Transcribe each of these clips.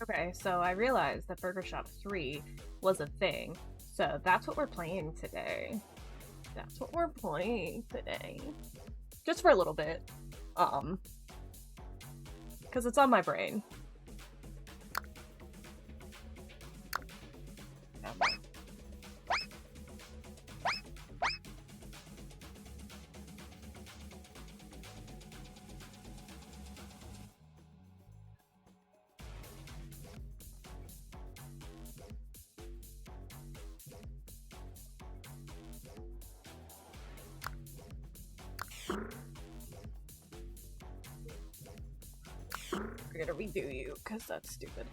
Okay, so I realized that Burger Shop 3 was a thing. So that's what we're playing today. That's what we're playing today. Just for a little bit. Because it's on my brain. We're gonna redo you, because that's stupid.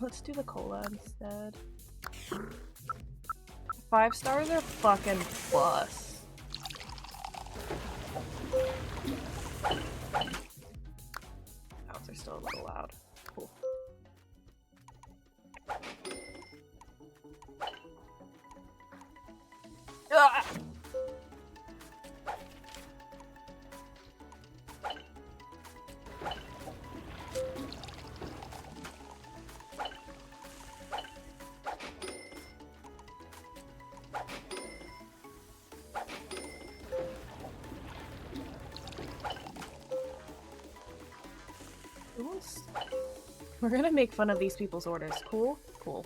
Let's do the cola instead. 5 stars are fucking plus. Sounds are still a little loud. Cool. Ah! We're gonna make fun of these people's orders. Cool? Cool.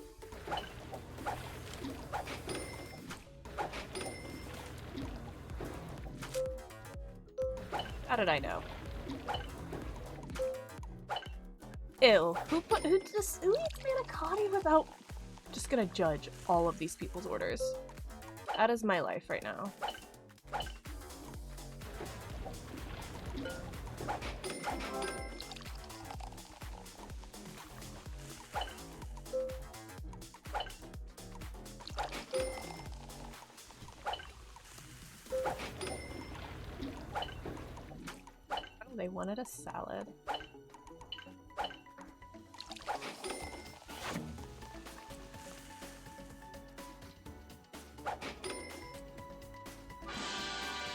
How did I know? Ew. Who eats manicotti without... Just gonna judge all of these people's orders. That is my life right now. They wanted a salad.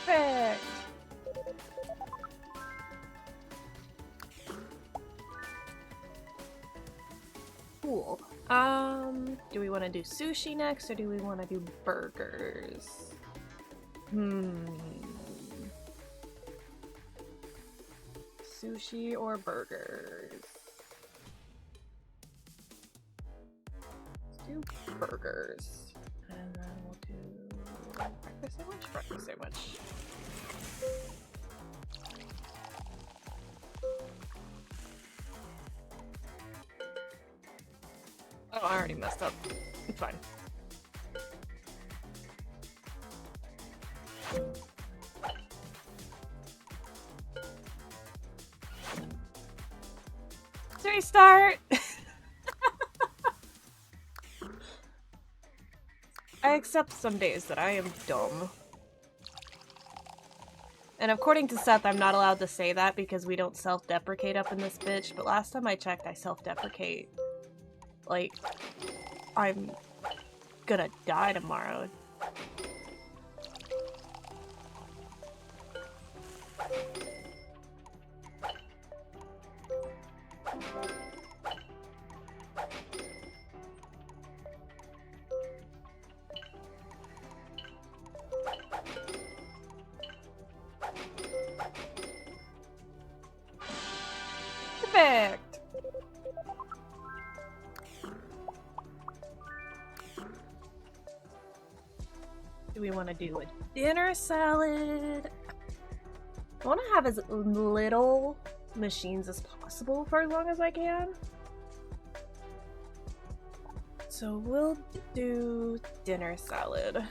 Perfect. Cool. Do we want to do sushi next, or do we want to do burgers? Sushi or burgers? Let's do burgers. And then we'll do breakfast sandwich? Breakfast sandwich. Oh, I already messed up. It's fine. Restart! I accept some days that I am dumb. And according to Seth, I'm not allowed to say that because we don't self-deprecate up in this bitch, but last time I checked, I self-deprecate. Like, I'm gonna die tomorrow. Perfect! Do we want to do a dinner salad? I want to have as little machines as possible for as long as I can. So we'll do dinner salad.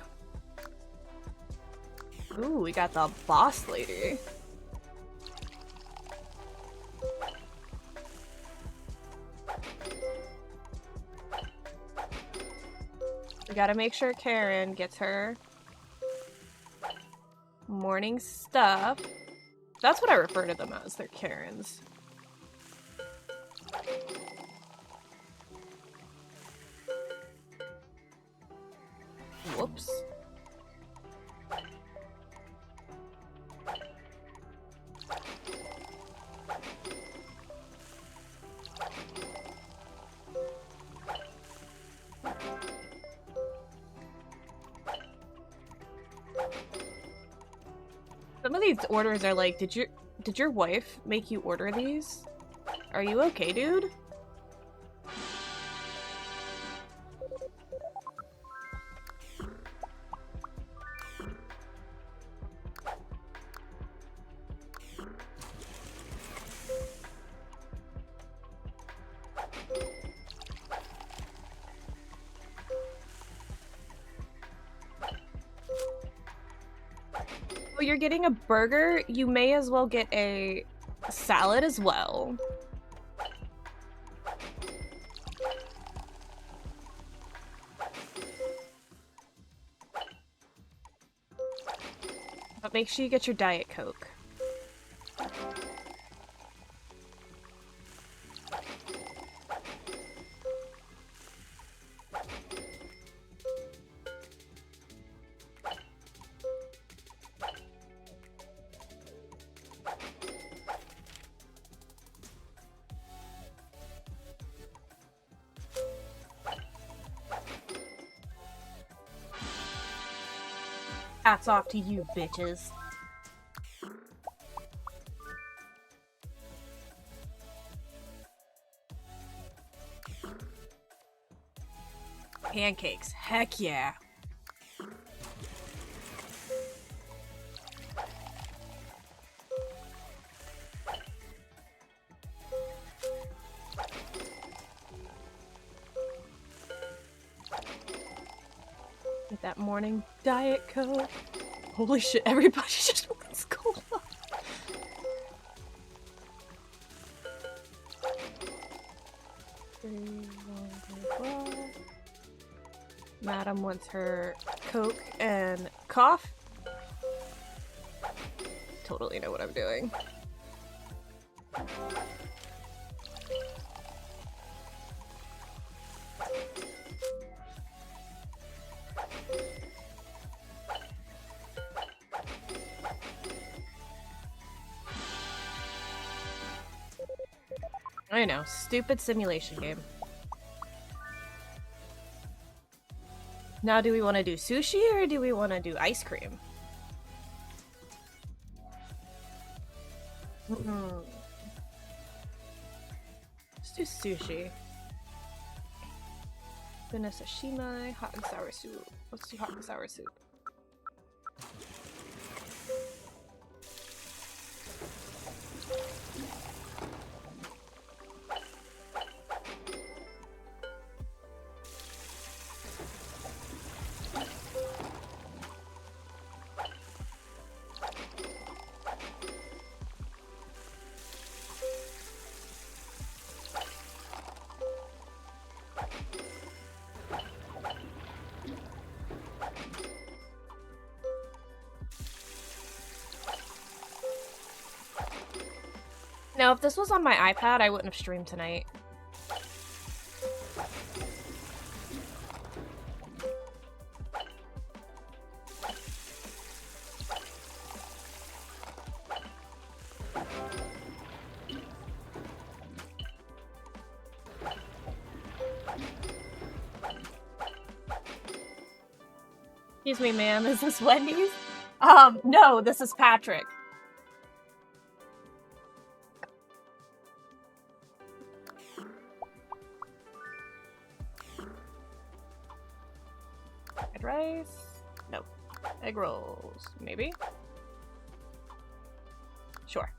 Ooh, we got the boss lady. We gotta make sure Karen gets her morning stuff. That's what I refer to them as. They're Karens. Whoops. these orders are like, did your wife make you order these? Are you okay, dude? Oh, you're getting a burger? You may as well get a salad as well. But make sure you get your Diet Coke. Hats off to you, bitches. Pancakes, heck yeah. Get that morning Diet Coke. Holy shit, everybody just wants cola. Madam wants her Coke and cough. Totally know what I'm doing. I know, stupid simulation game. Now, do we want to do sushi or do we want to do ice cream? Let's do sushi. Goodness, sashimi, hot and sour soup. Let's do hot and sour soup. Now, if this was on my iPad, I wouldn't have streamed tonight. Excuse me, ma'am, is this Wendy's? No, this is Patrick. Fried rice? No. Egg rolls, maybe? Sure.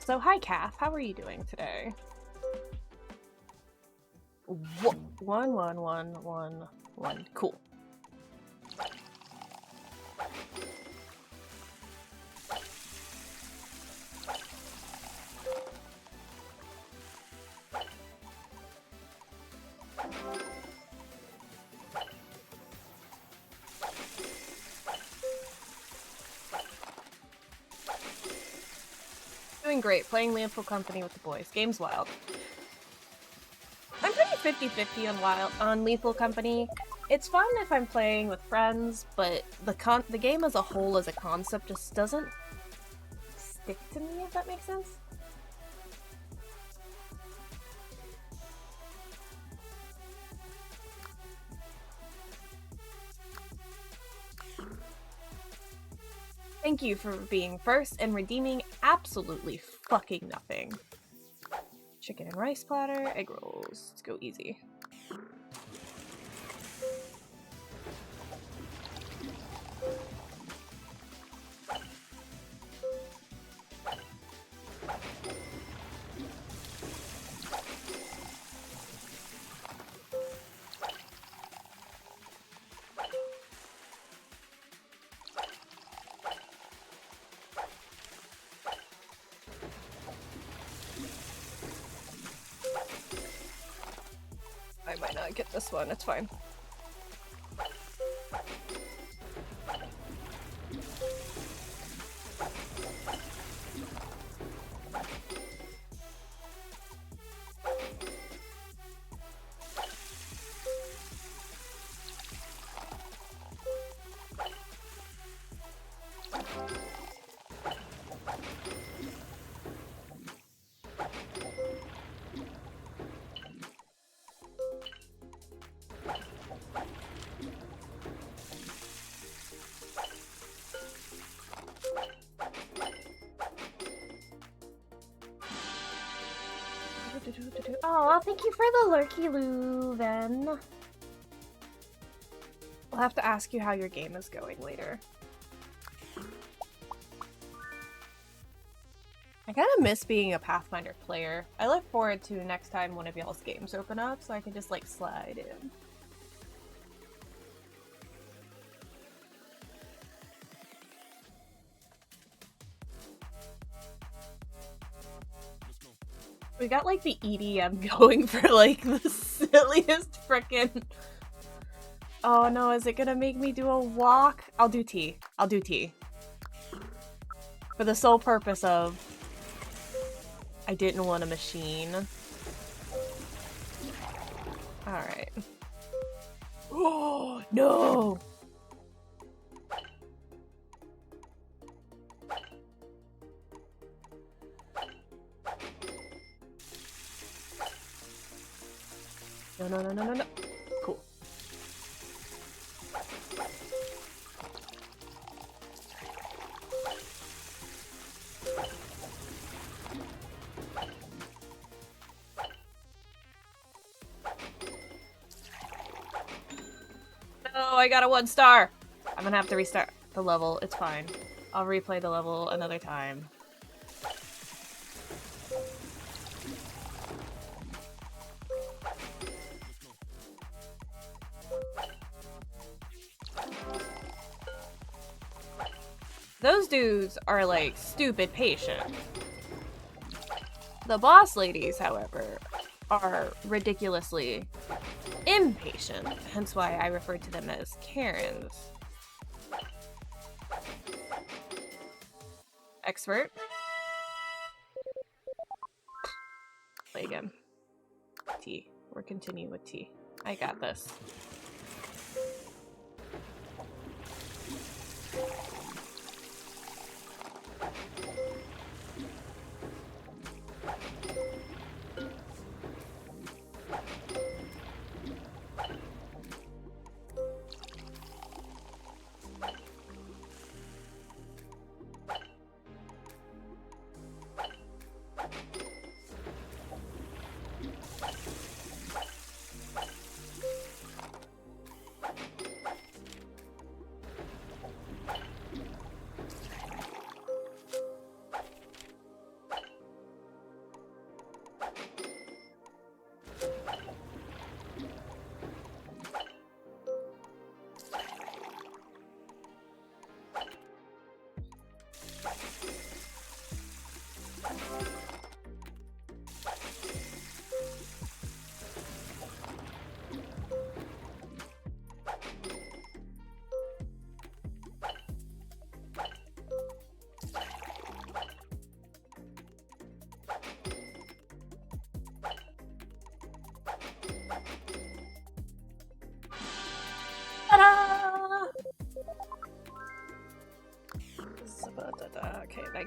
So, hi, Kath. How are you doing today? 11111. Cool. Doing great, playing Lethal Company with the boys. Game's wild. I'm pretty 50-50 on Lethal Company. It's fun if I'm playing with friends, but the game as a whole, as a concept, just doesn't stick to me, if that makes sense. Thank you for being first and redeeming absolutely fucking nothing. Chicken and rice platter, egg rolls. Let's go easy. I might not get this one, it's fine. Oh, thank you for the lurky loo, then. I'll have to ask you how your game is going later. I kind of miss being a Pathfinder player. I look forward to next time one of y'all's games open up so I can just like slide in. We got like the EDM going for like the silliest frickin'. Oh no, is it gonna make me do a walk? I'll do tea. I'll do tea. For the sole purpose of I didn't want a machine. Alright. Oh no! No. Cool. No, I got a 1 star! I'm gonna have to restart the level. It's fine. I'll replay the level another time. Those dudes are like stupid patient. The boss ladies, however, are ridiculously impatient, hence why I refer to them as Karens. Expert. Play again. T. We're continuing with T. I got this.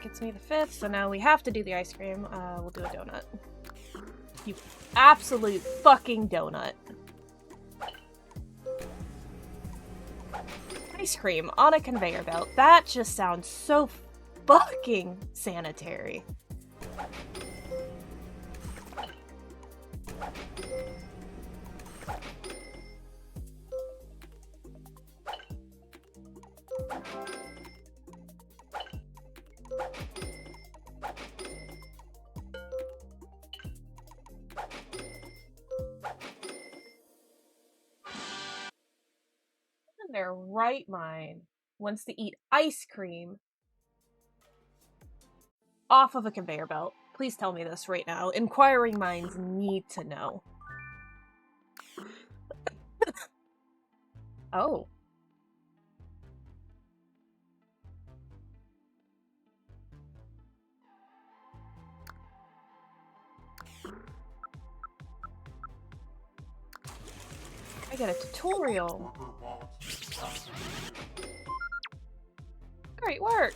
gets me the 5th, so now we have to do the ice cream. We'll do a donut. You absolute fucking donut. Ice cream on a conveyor belt. That just sounds so fucking sanitary. In their right mind wants to eat ice cream off of a conveyor belt. Please tell me this right now. Inquiring minds need to know. Oh. I get a tutorial. Great work.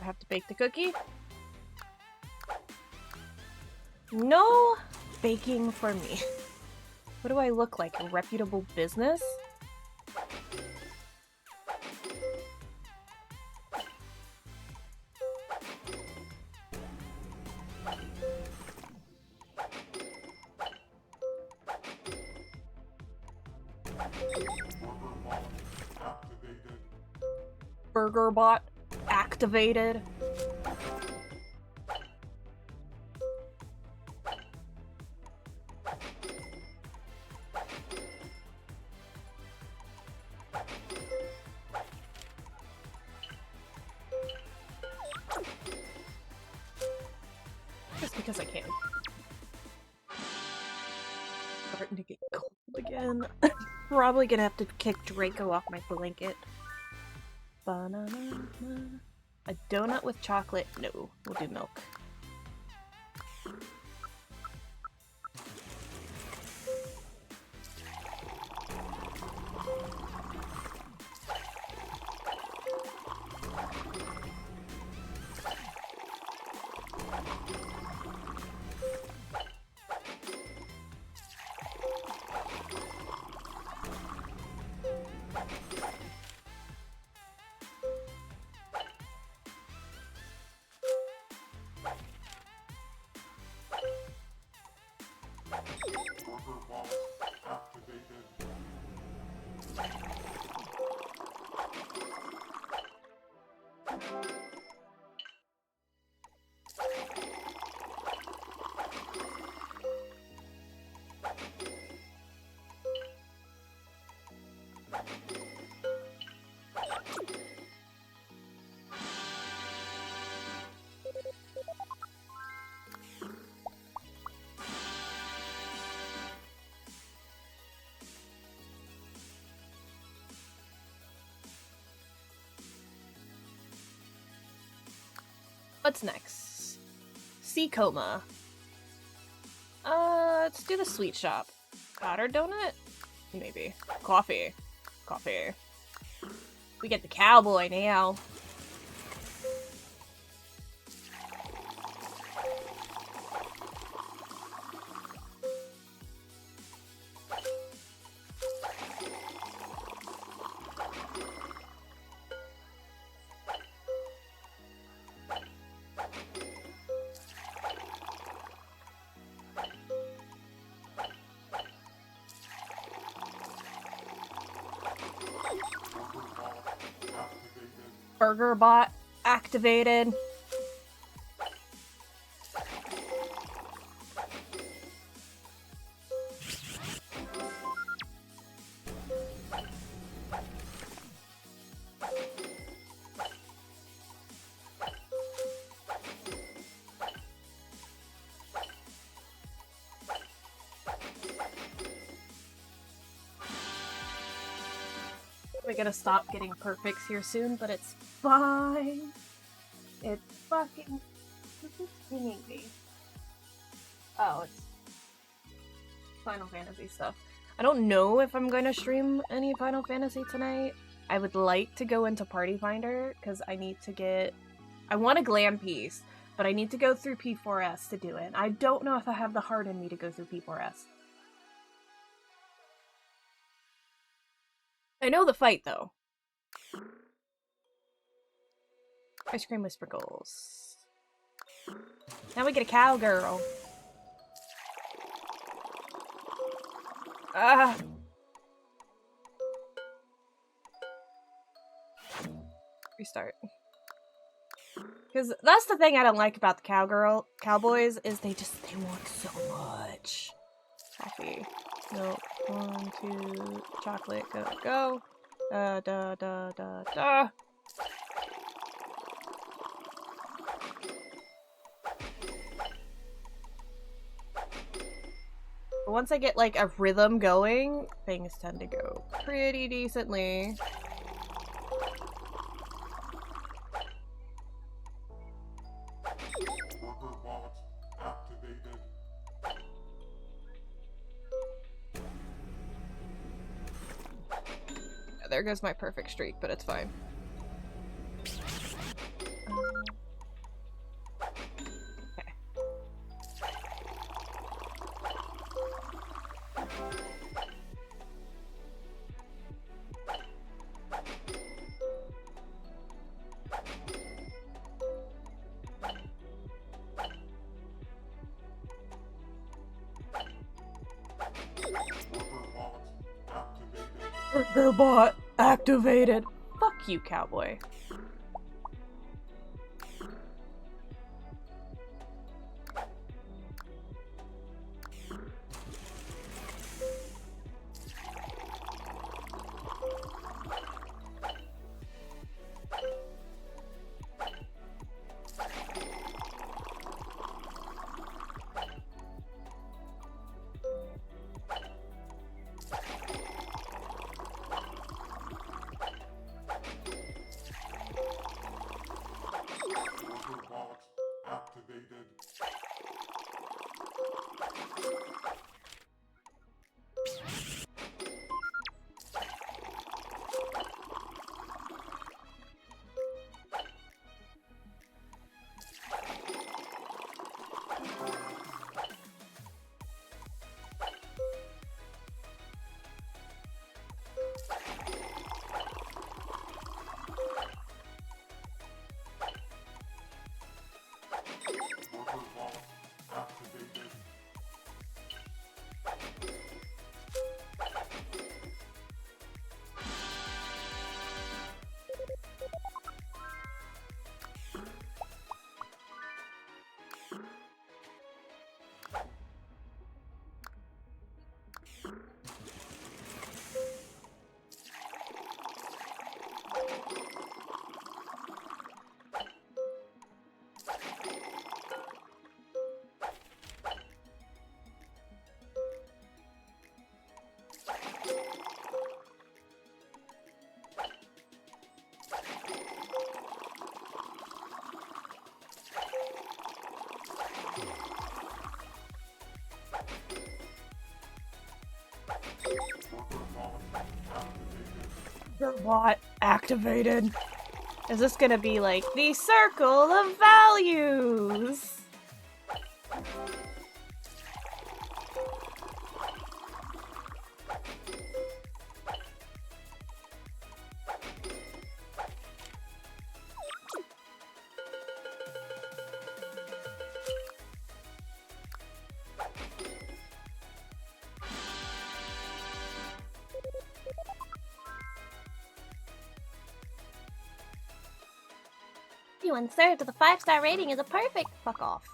I have to bake the cookie. No baking for me. What do I look like? A reputable business? Burger bot activated. Just because I can. Starting to get cold again. Probably gonna have to kick Draco off my blanket. Banana. A donut with chocolate? No, we'll do milk. What's next? Sea coma. Let's do the sweet shop. Powdered donut? Maybe. Coffee. Coffee. We get the cowboy now. Burger bot activated. We're gonna stop getting perfects here soon, but it's fine. It's fucking... This is pinging me. Oh, it's Final Fantasy stuff. I don't know if I'm going to stream any Final Fantasy tonight. I would like to go into Party Finder, because I need to get... I want a glam piece, but I need to go through P4S to do it. I don't know if I have the heart in me to go through P4S. I know the fight, though. Ice cream with sprinkles. Now we get a cowgirl. Ah! Restart. Because that's the thing I don't like about the cowboys, is they want so much. Coffee. Milk. 1, 2, chocolate. Go, go. Da, da, da, da. But once I get, like, a rhythm going, things tend to go pretty decently. There goes my perfect streak, but it's fine. Okay. Burgerbot activated. Fuck you, cowboy. What activated? Is this gonna be like the circle of values? When served with a 5-star rating is a perfect fuck off.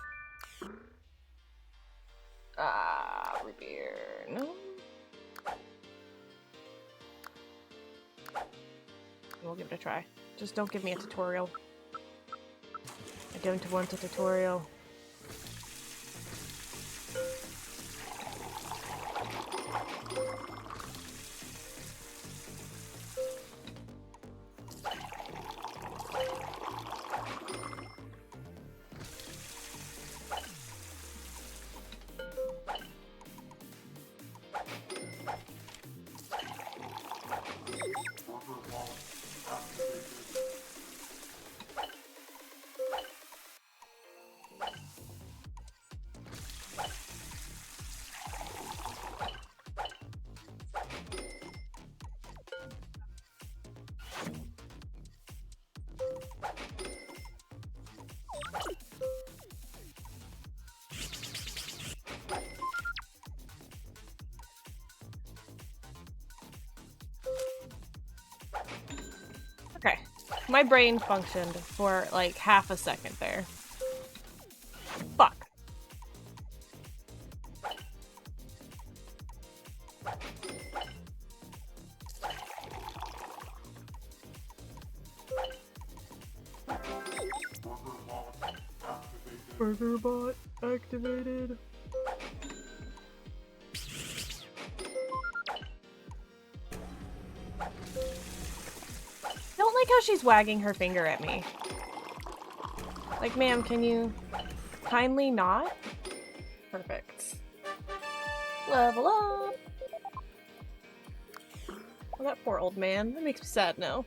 Root beer. No. We'll give it a try. Just don't give me a tutorial. I don't want a tutorial. My brain functioned for like half a second there. Fuck. Burger bot activated. Don't like how she's wagging her finger at me. Like, ma'am, can you kindly not? Perfect. Level up! Oh, that poor old man. That makes me sad now.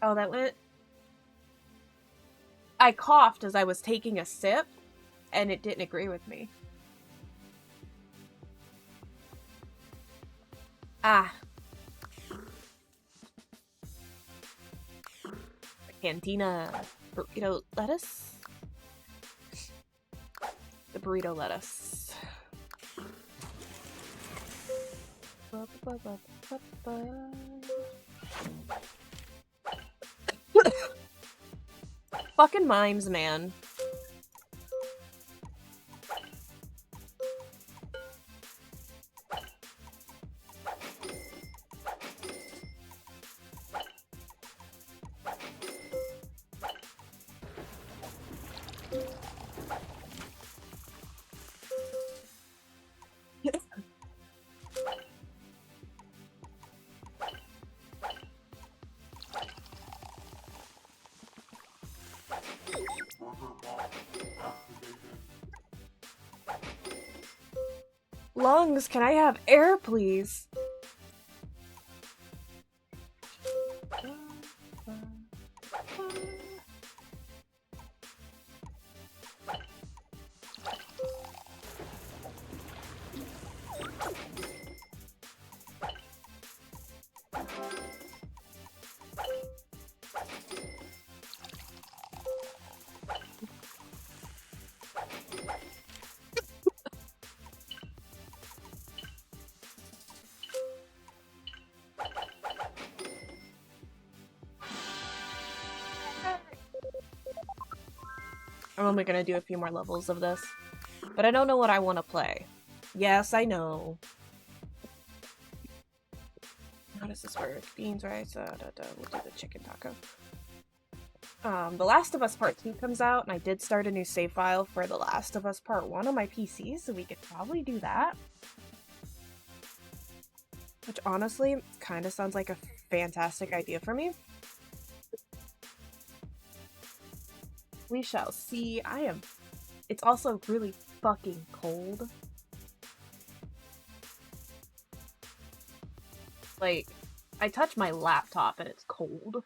Oh, that went... I coughed as I was taking a sip, and it didn't agree with me. Ah. Cantina. Burrito lettuce? The burrito lettuce. Fucking mimes, man. Lungs, can I have air, please? I'm only gonna do a few more levels of this. But I don't know what I want to play. Yes, I know. How does this work? Beans, rice, we'll do the chicken taco. The Last of Us Part 2 comes out, and I did start a new save file for The Last of Us Part 1 on my PC, so we could probably do that. Which honestly kind of sounds like a fantastic idea for me. We shall see. It's also really fucking cold. Like, I touch my laptop and it's cold.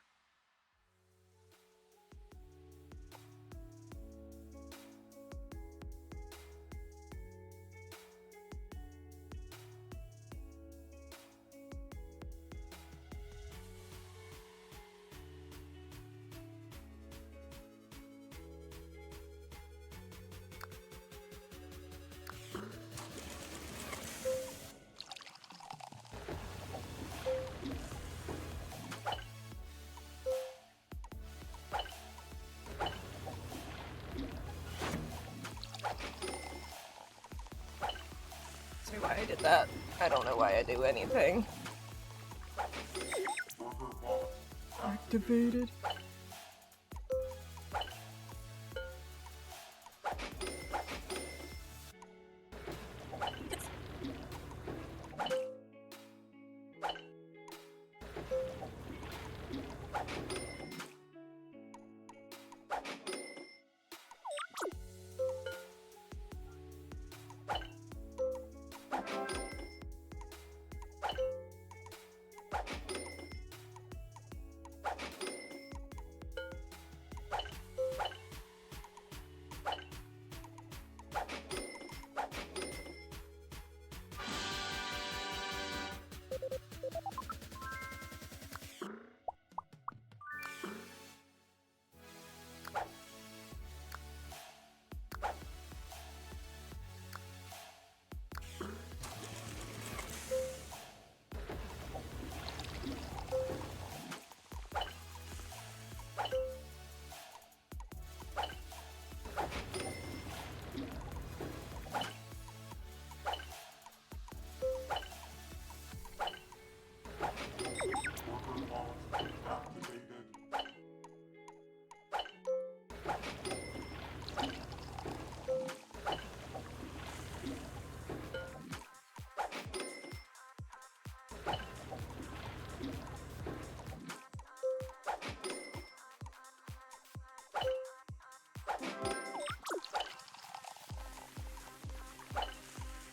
Why I did that. I don't know why I do anything. Activated.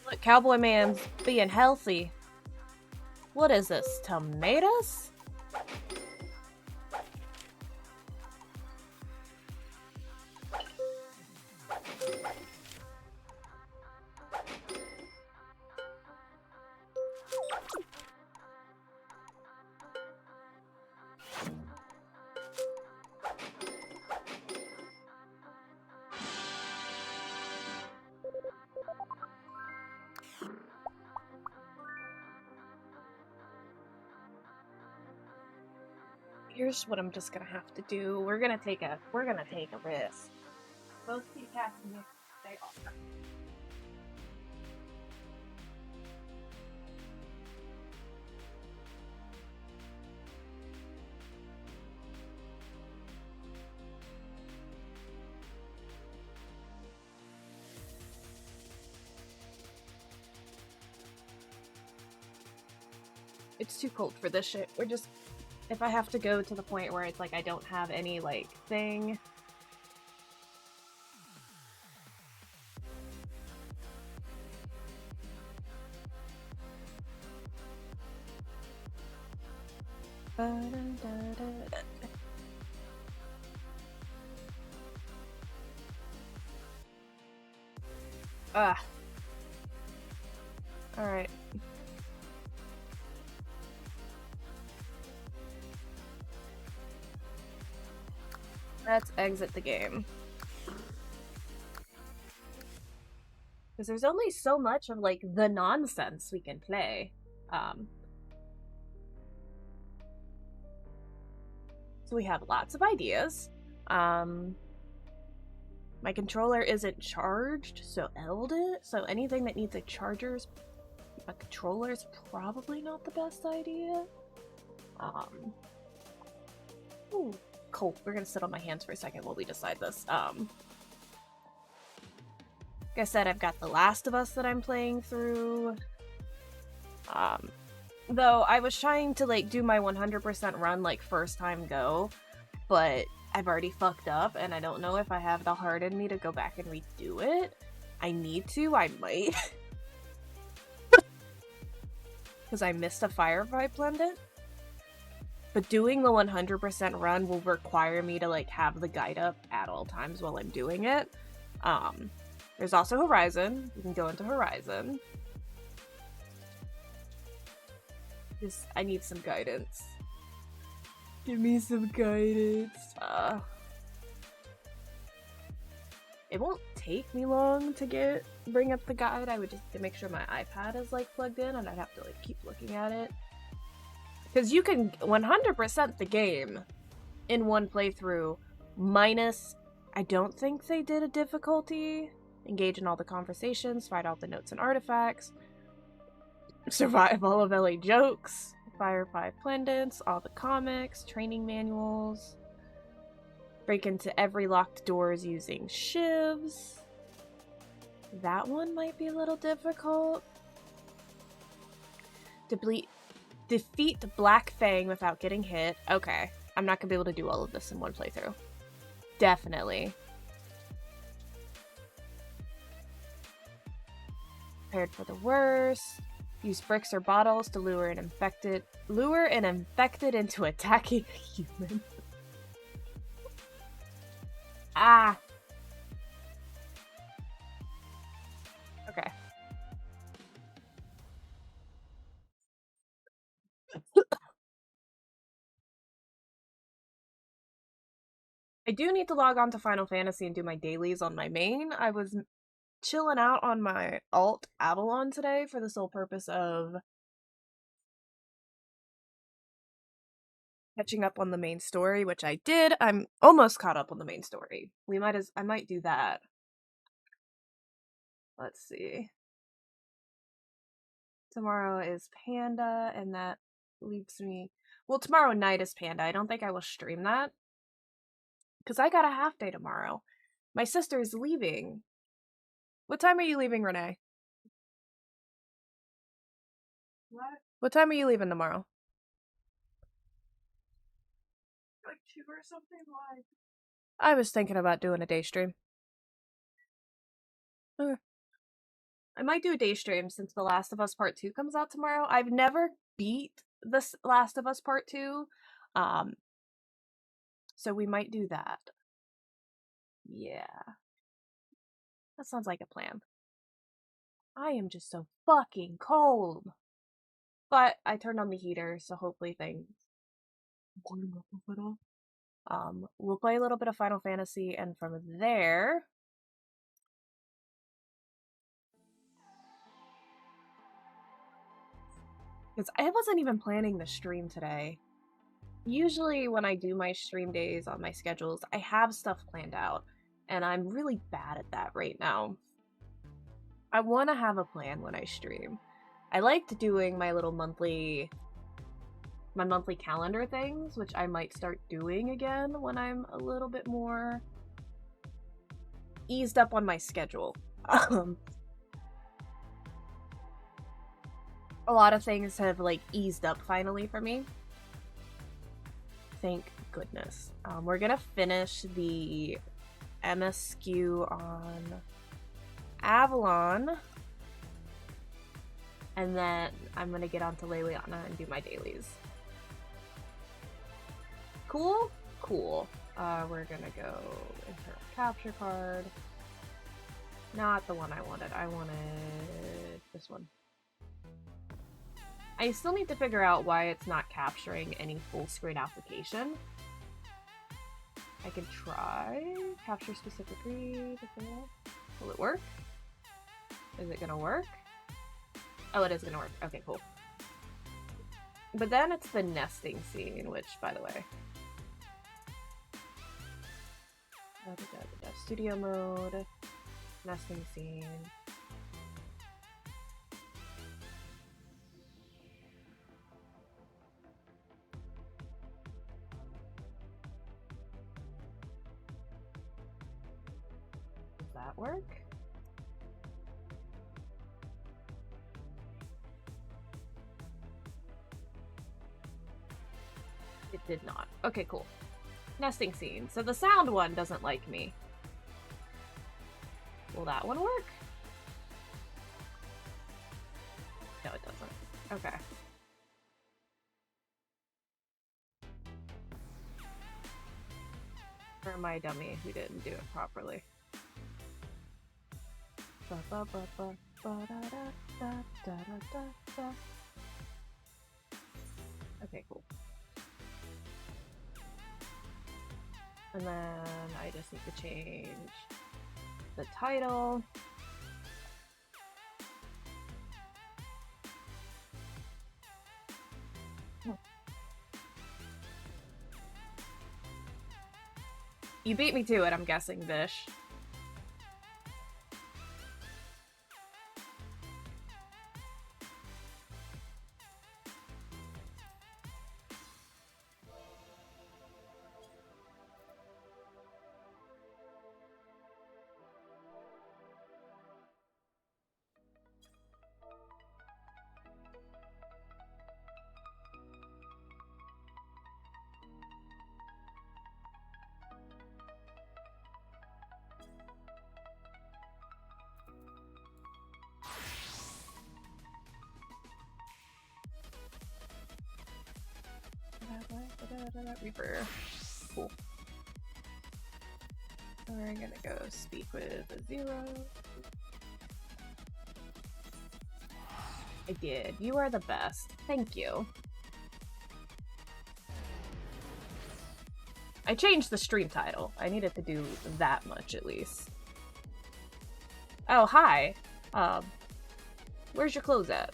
Look, Cowboy Man's being healthy. What is this? Tomatoes? Here's what I'm just gonna have to do. We're gonna take a risk. Both kitty cats and me, they are. It's too cold for this shit. We're just... If I have to go to the point where it's like I don't have any, like, thing... Ah. Alright. Let's exit the game. Because there's only so much of, like, the nonsense we can play. So we have lots of ideas. My controller isn't charged, so so anything that needs a controller is probably not the best idea. Ooh, cold. We're gonna sit on my hands for a second while we decide this. Like I said, I've got The Last of Us that I'm playing through. Though I was trying to, like, do my 100% run, like, first time go, but I've already fucked up, and I don't know if I have the heart in me to go back and redo it. I need to, I might. Because I missed a Firefly Pendant. But doing the 100% run will require me to, like, have the guide up at all times while I'm doing it. There's also Horizon. You can go into Horizon. I need some guidance. Give me some guidance. It won't take me long to bring up the guide. I would just make sure my iPad is, like, plugged in, and I'd have to, like, keep looking at it. Because you can 100% the game in one playthrough, minus, I don't think they did a difficulty. Engage in all the conversations, find all the notes and artifacts, survive all of LA jokes, fire 5 pendants, all the comics, training manuals, break into every locked doors using shivs. That one might be a little difficult. Defeat Black Fang without getting hit. Okay, I'm not gonna be able to do all of this in one playthrough. Definitely. Prepared for the worst. Use bricks or bottles to lure an infected into attacking a human. Ah. Okay. I do need to log on to Final Fantasy and do my dailies on my main. I was chilling out on my alt Avalon today for the sole purpose of catching up on the main story, which I did. I'm almost caught up on the main story. I might do that. Let's see. Tomorrow is Panda, and that leaves me... Well, tomorrow night is Panda. I don't think I will stream that. Because I got a half day tomorrow. My sister's leaving. What time are you leaving, Renee? What time are you leaving tomorrow? Like 2 or something? Why? I was thinking about doing a day stream. Okay. I might do a day stream since The Last of Us Part 2 comes out tomorrow. I've never beat The Last of Us Part 2, so we might do that. Yeah. That sounds like a plan. I am just so fucking cold. But I turned on the heater, so hopefully things warm up a little. We'll play a little bit of Final Fantasy, and from there... Because I wasn't even planning the stream today. Usually when I do my stream days on my schedules, I have stuff planned out, and I'm really bad at that right now. I want to have a plan when I stream. I liked doing my little monthly calendar things, which I might start doing again when I'm a little bit more eased up on my schedule. A lot of things have like eased up finally for me. Thank goodness. We're gonna finish the MSQ on Avalon, and then I'm gonna get onto Leliana and do my dailies. Cool? Cool. We're gonna go into our capture card. Not the one I wanted. I wanted this one. I still need to figure out why it's not capturing any full screen application. I can try capture specific read. Will it work? Is it gonna work? Oh, it is gonna work. Okay, cool. But then it's the nesting scene, which, by the way, studio mode, nesting scene. Does that work? It did not. Okay, cool. Nesting scene. So the sound one doesn't like me. Will that one work? No, it doesn't. Okay. For my dummy who didn't do it properly. Okay, cool. And then I just need to change the title. You beat me to it, I'm guessing, Vish. Reaper. Cool. We're gonna go speak with a 0. I did. You are the best. Thank you. I changed the stream title. I needed to do that much at least. Oh, hi. Where's your clothes at?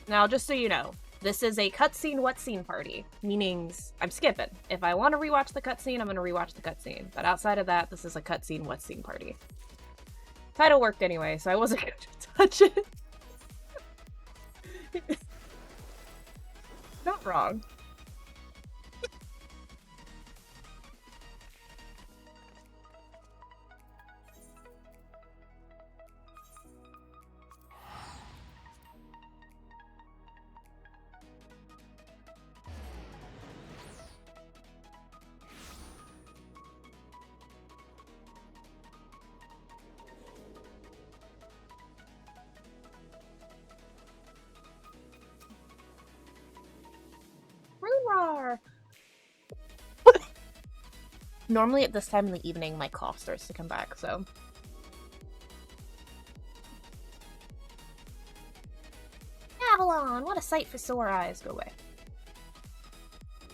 Now, just so you know, this is a cutscene what scene party, meaning I'm skipping. If I want to rewatch the cutscene, I'm going to rewatch the cutscene. But outside of that, this is a cutscene what scene party. Title worked anyway, so I wasn't going to touch it. Not wrong. Normally at this time in the evening, my cough starts to come back, so... Avalon! What a sight for sore eyes. Go away.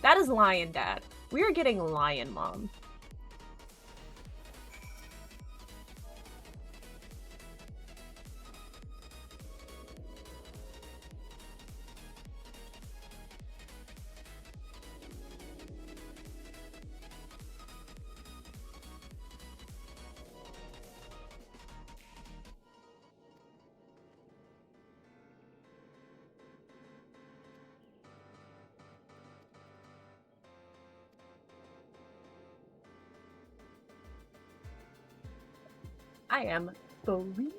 That is Lion Dad. We are getting Lion Mom. I am freezing.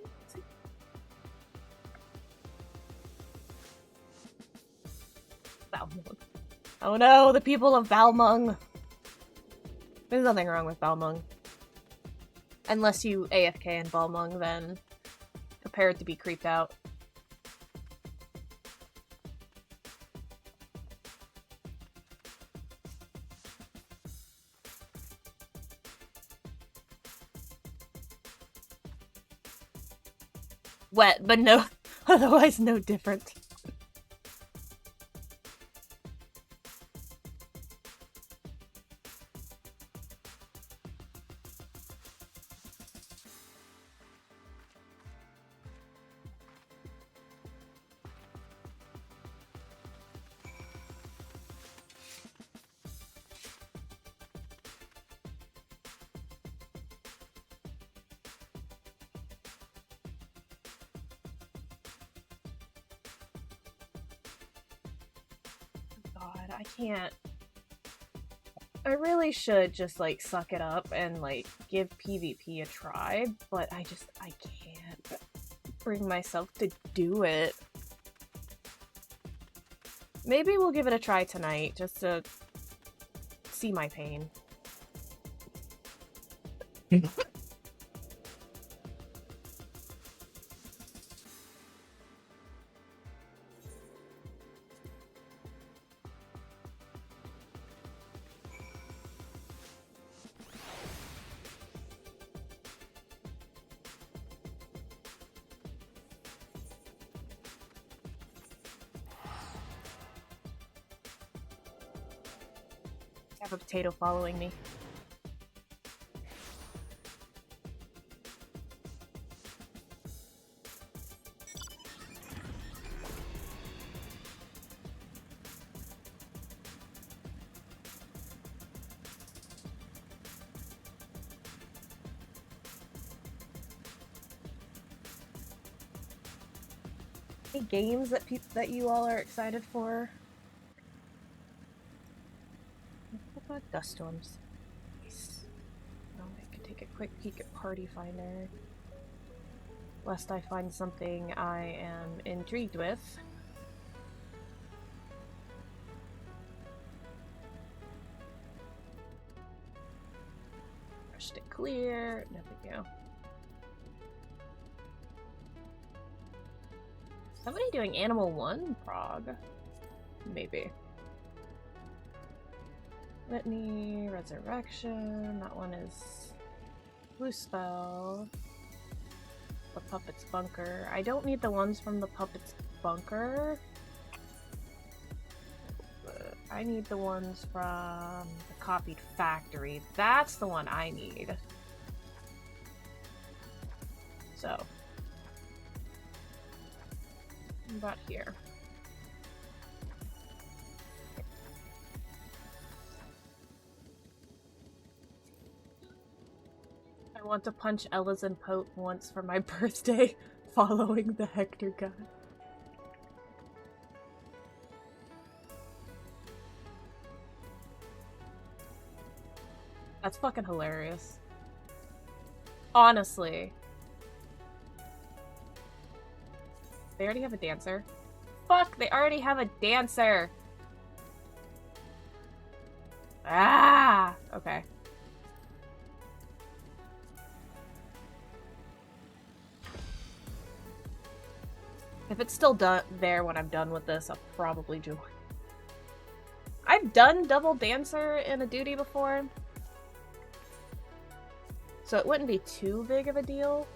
Balmung. Oh no, the people of Balmung. There's nothing wrong with Balmung. Unless you AFK in Balmung, then prepare to be creeped out. Wet, but no, otherwise no different. I can't. I really should just, like, suck it up and, like, give PvP a try, but I can't bring myself to do it. Maybe we'll give it a try tonight, just to see my pain. I have a potato following me. Any games that you all are excited for? What about dust storms? Nice. Oh, I could take a quick peek at Party Finder, lest I find something I am intrigued with. Brushed it clear. No big deal. Somebody doing Animal 1 prog? Maybe. Litany, Resurrection, that one is Blue Spell. The Puppet's Bunker. I don't need the ones from the Puppet's Bunker. I need the ones from the Copied Factory. That's the one I need. So. About here. I want to punch Ella's and Pope once for my birthday, following the Hector guy. That's fucking hilarious. Honestly. They already have a dancer. Fuck, they already have a dancer! Ah! Okay. If it's still there when I'm done with this, I'll probably join. I've done double dancer in a duty before. So it wouldn't be too big of a deal.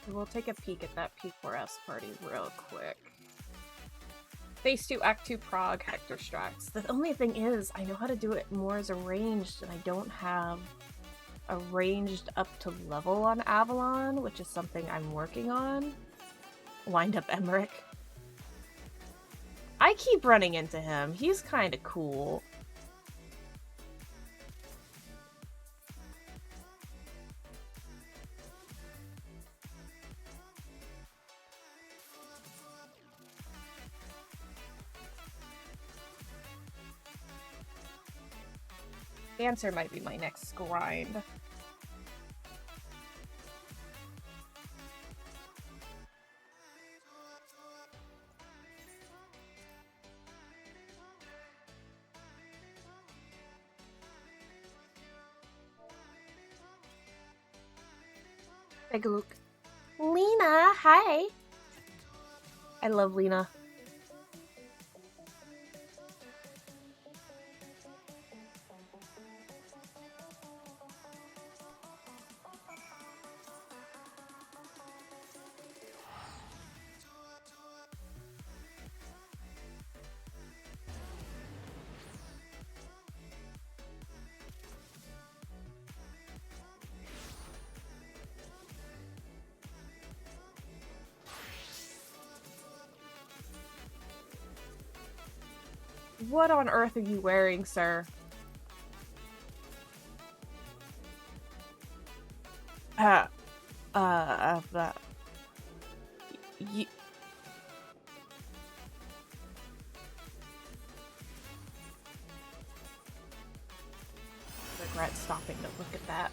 We'll take a peek at that P4S party real quick. Phase 2, Act 2, Prague, Hector Strax. The only thing is, I know how to do it more as a ranged, and I don't have a ranged up to level on Avalon, which is something I'm working on. Wind up Emmerich. I keep running into him. He's kind of cool. Dancer might be my next grind. Take a look. Lena, hi! I love Lena. What on earth are you wearing, sir? You... regret stopping to look at that.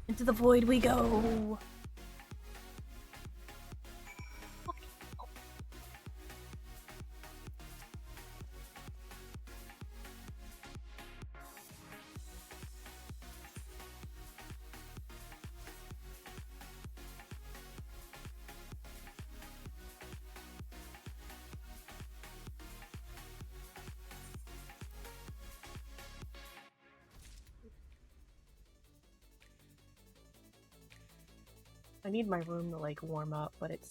Into the void we go! I need my room to, like, warm up, but it's...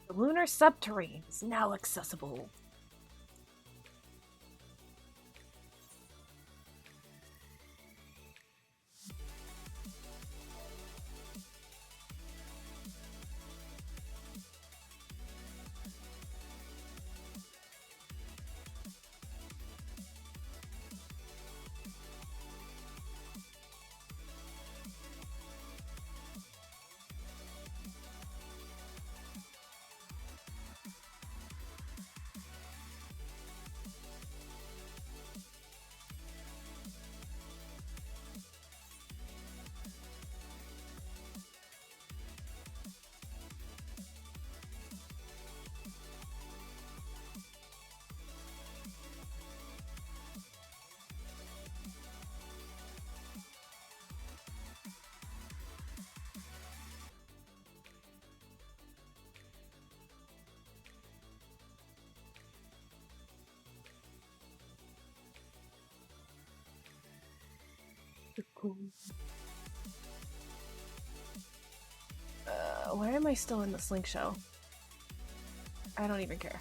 The lunar subterrane is now accessible. Cool. Why am I still in the Slink Show? I don't even care.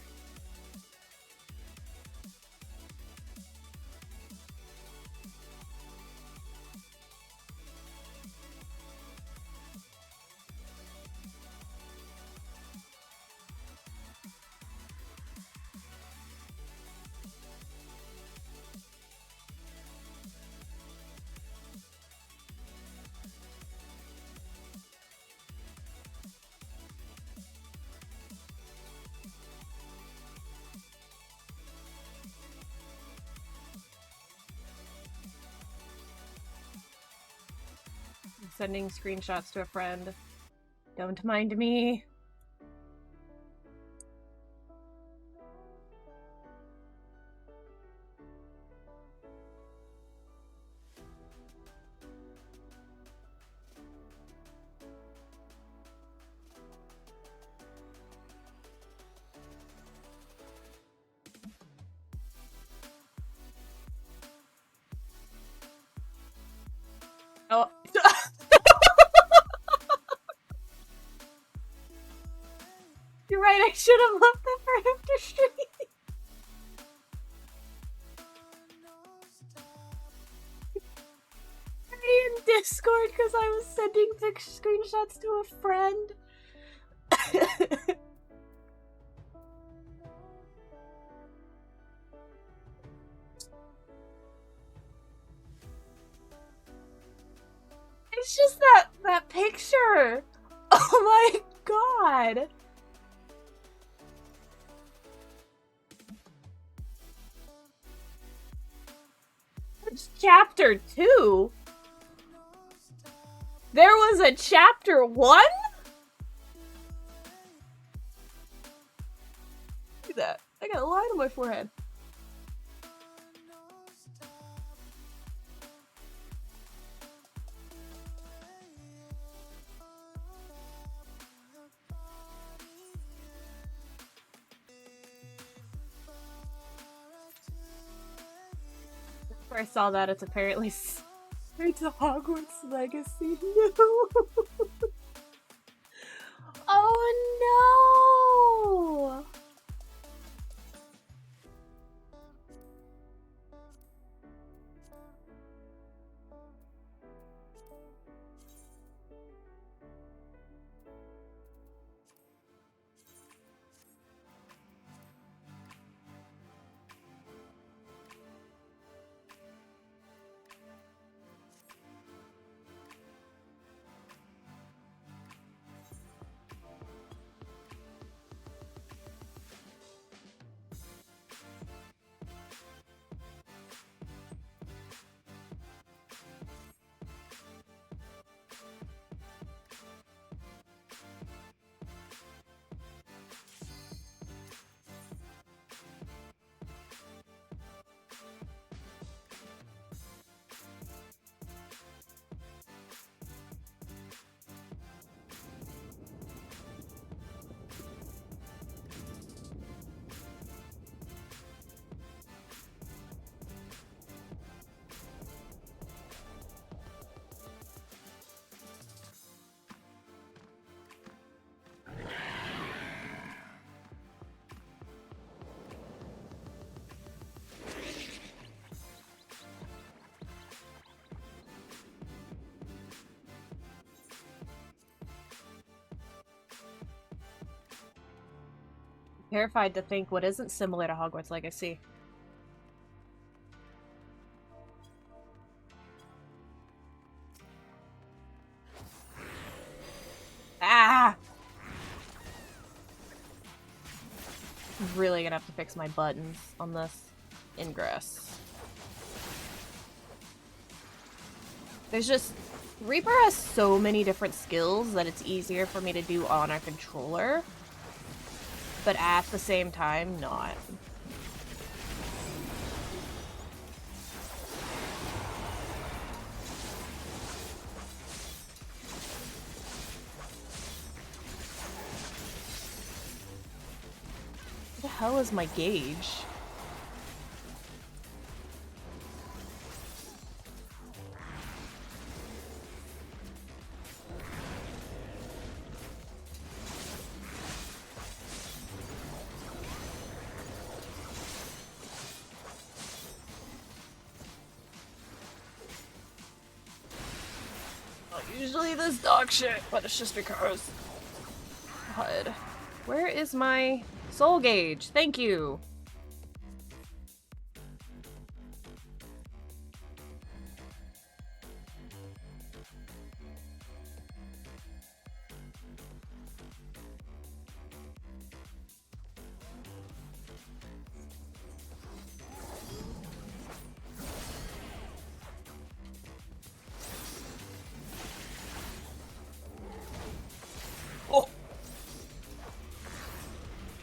Sending screenshots to a friend. Don't mind me. Oh. You're right, I should have left that for him to stream. I'm in Discord because I was sending screenshots to a friend. It's just that picture. Oh my god. It's chapter 2. There was a chapter 1? Look at that. I got a line on my forehead. Before I saw that, it's apparently straight to Hogwarts Legacy. No. Oh no! Terrified to think what isn't similar to Hogwarts Legacy. Ah! I'm really gonna have to fix my buttons on this ingress. There's just... Reaper has so many different skills that it's easier for me to do on a controller. But at the same time, not. What the hell is my gauge? Usually this dog shit, but it's just because. God. Where is my soul gauge? Thank you.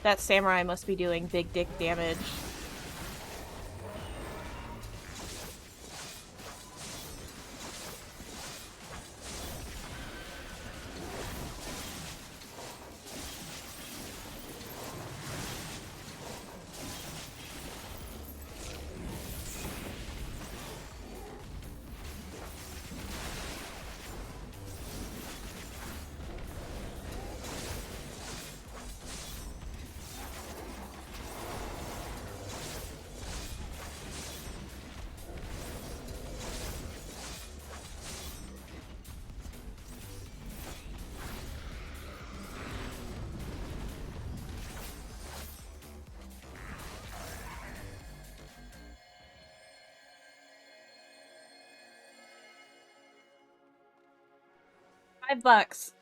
That samurai must be doing big dick damage. $5.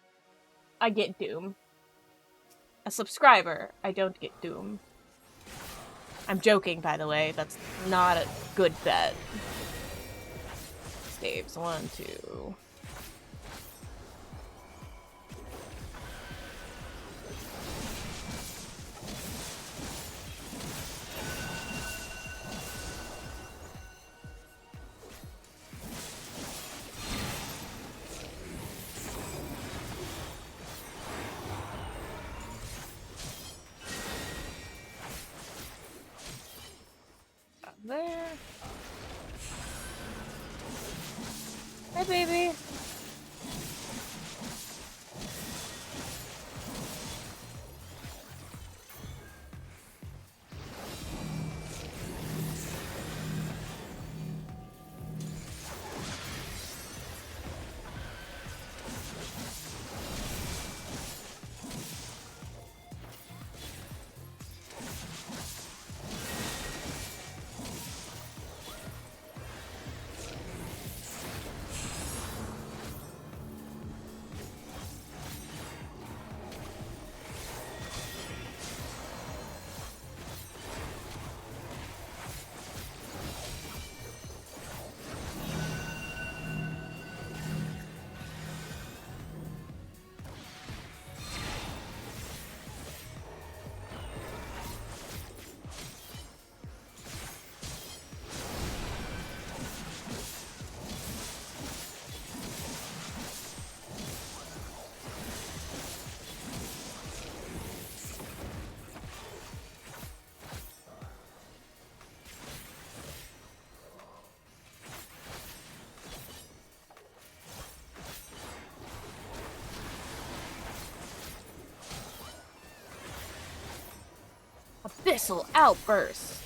I get Doom. A subscriber, I don't get Doom. I'm joking, by the way. That's not a good bet. Staves. 1, 2. There. Hi, baby. Abyssal Outburst.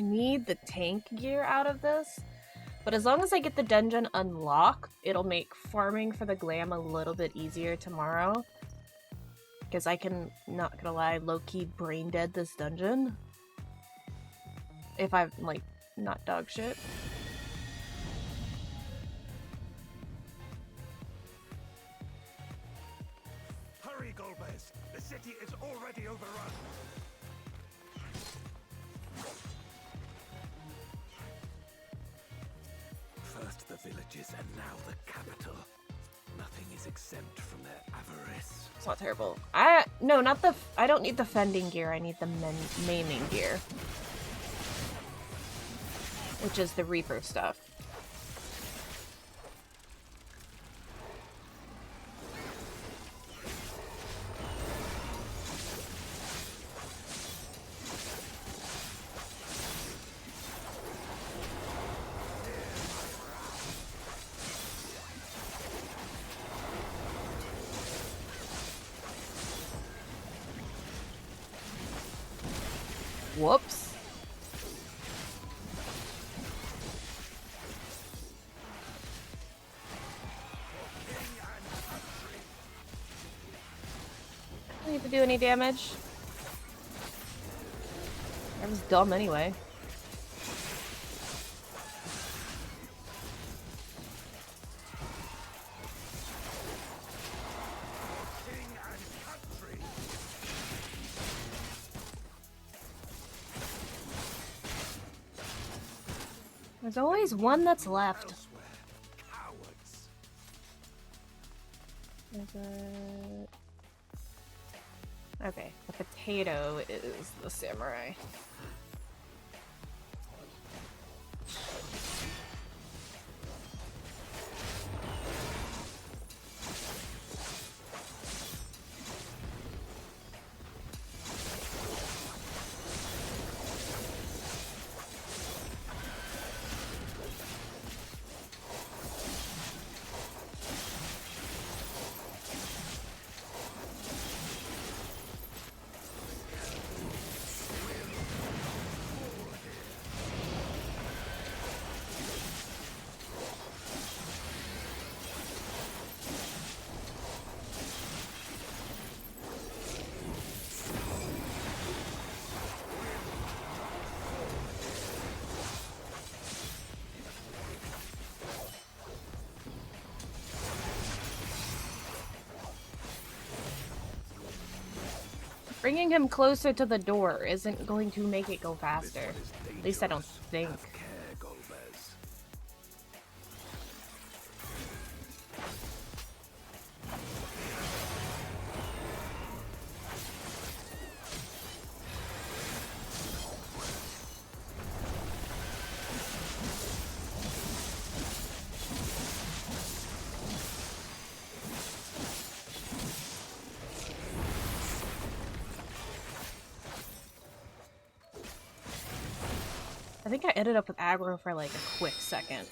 I need the tank gear out of this, but as long as I get the dungeon unlocked, it'll make farming for the glam a little bit easier tomorrow. Because I can, not gonna lie, low-key brain dead this dungeon. If I'm, like, not dog shit. Hurry, Golbez! The city is already overrun! First the villages and now the capital. Nothing is exempt from their avarice. It's not terrible. No, not the, I don't need the fending gear, I need the maiming gear. Which is the Reaper stuff. Whoops. I don't need to do any damage. That was dumb anyway. There's always one that's left. Is it... Okay, the potato is the samurai. Bringing him closer to the door isn't going to make it go faster. At least I don't think. I think I ended up with aggro for like a quick second.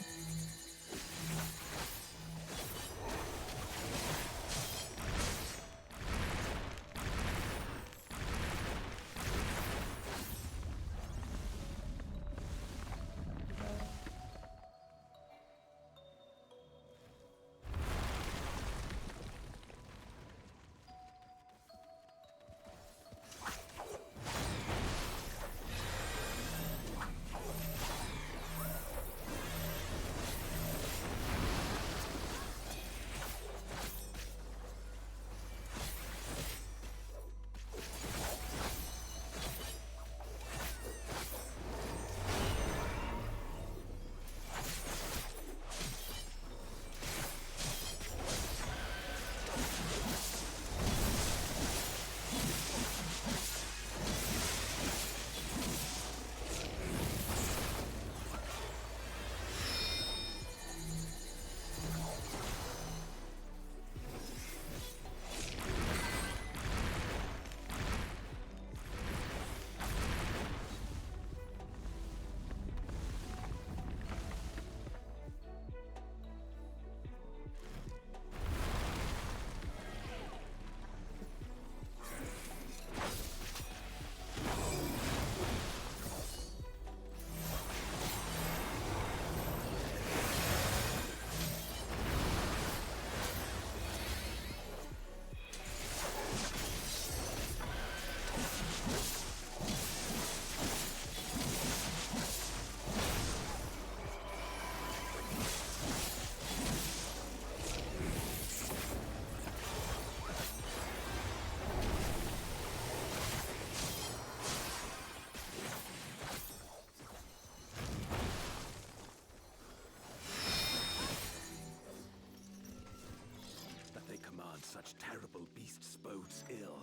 such terrible beasts bodes ill.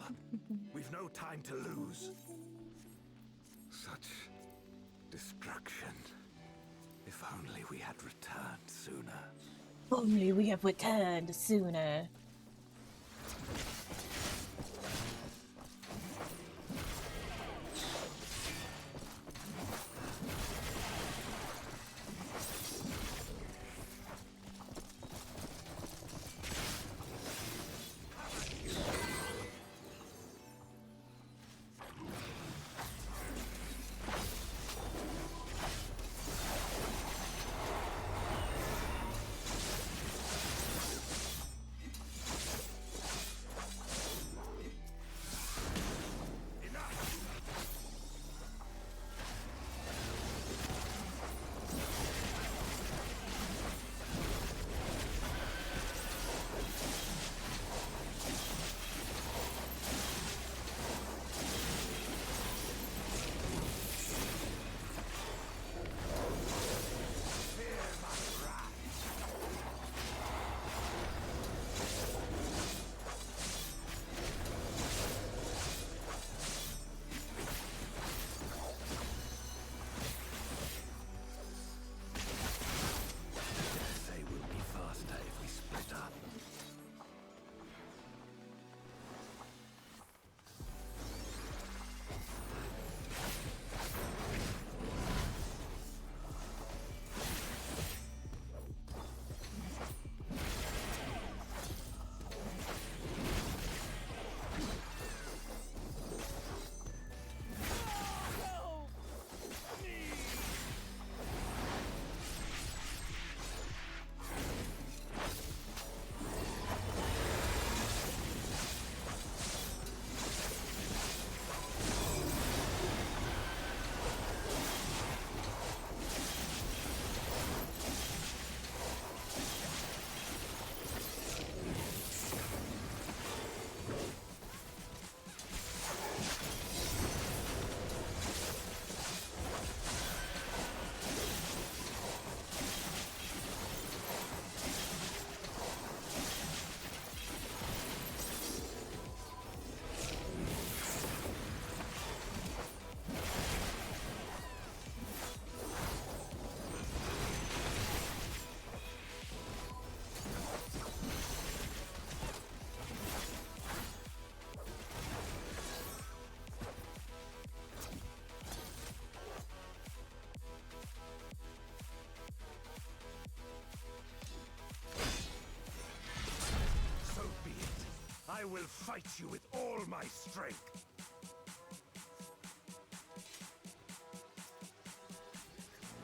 We've no time to lose. Such destruction. If only we had returned sooner. Only we have returned sooner. I will fight you with all my strength.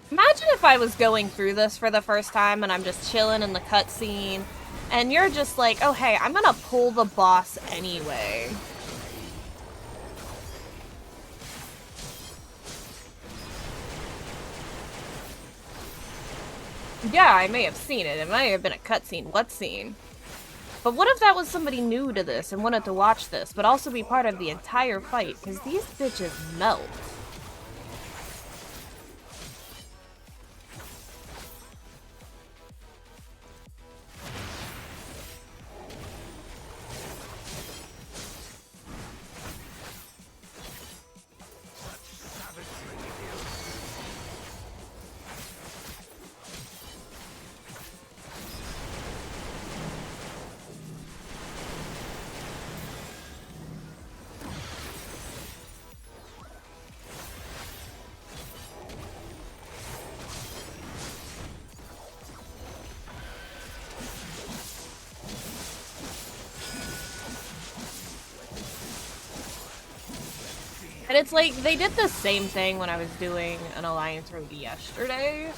Imagine if I was going through this for the first time and I'm just chilling in the cutscene, and you're just like, oh hey, I'm gonna pull the boss anyway. Yeah, I may have seen it. It may have been a cutscene. What scene? But what if that was somebody new to this and wanted to watch this, but also be part of the entire fight? Because these bitches melt. And it's like, they did the same thing when I was doing an Alliance road yesterday.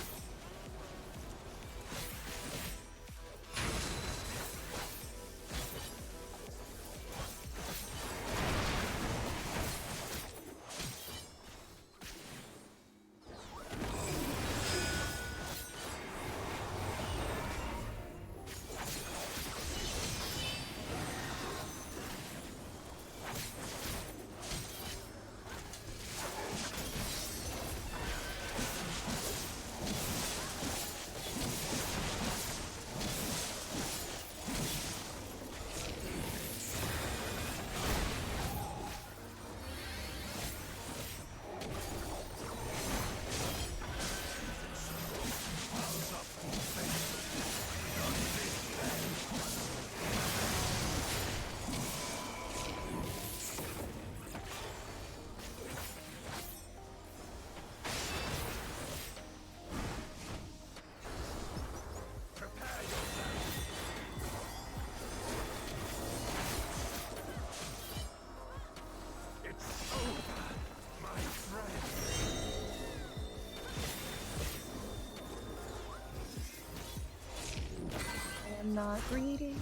not greedy.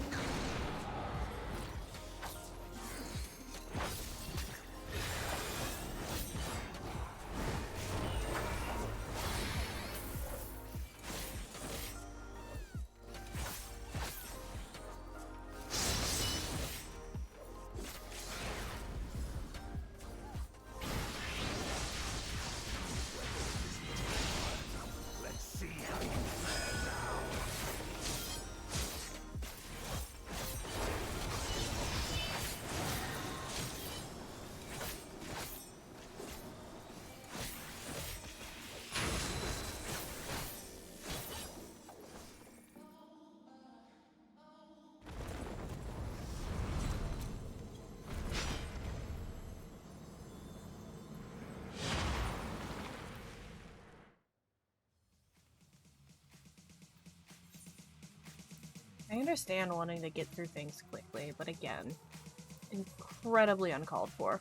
I understand wanting to get through things quickly, but again, incredibly uncalled for.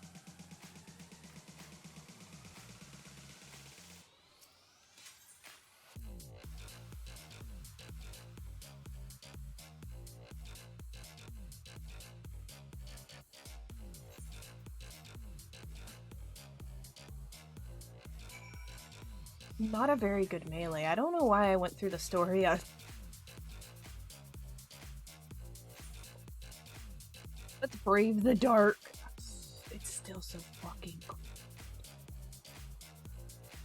Not a very good melee. I don't know why I went through the story. Let's brave the dark. It's still so fucking cold.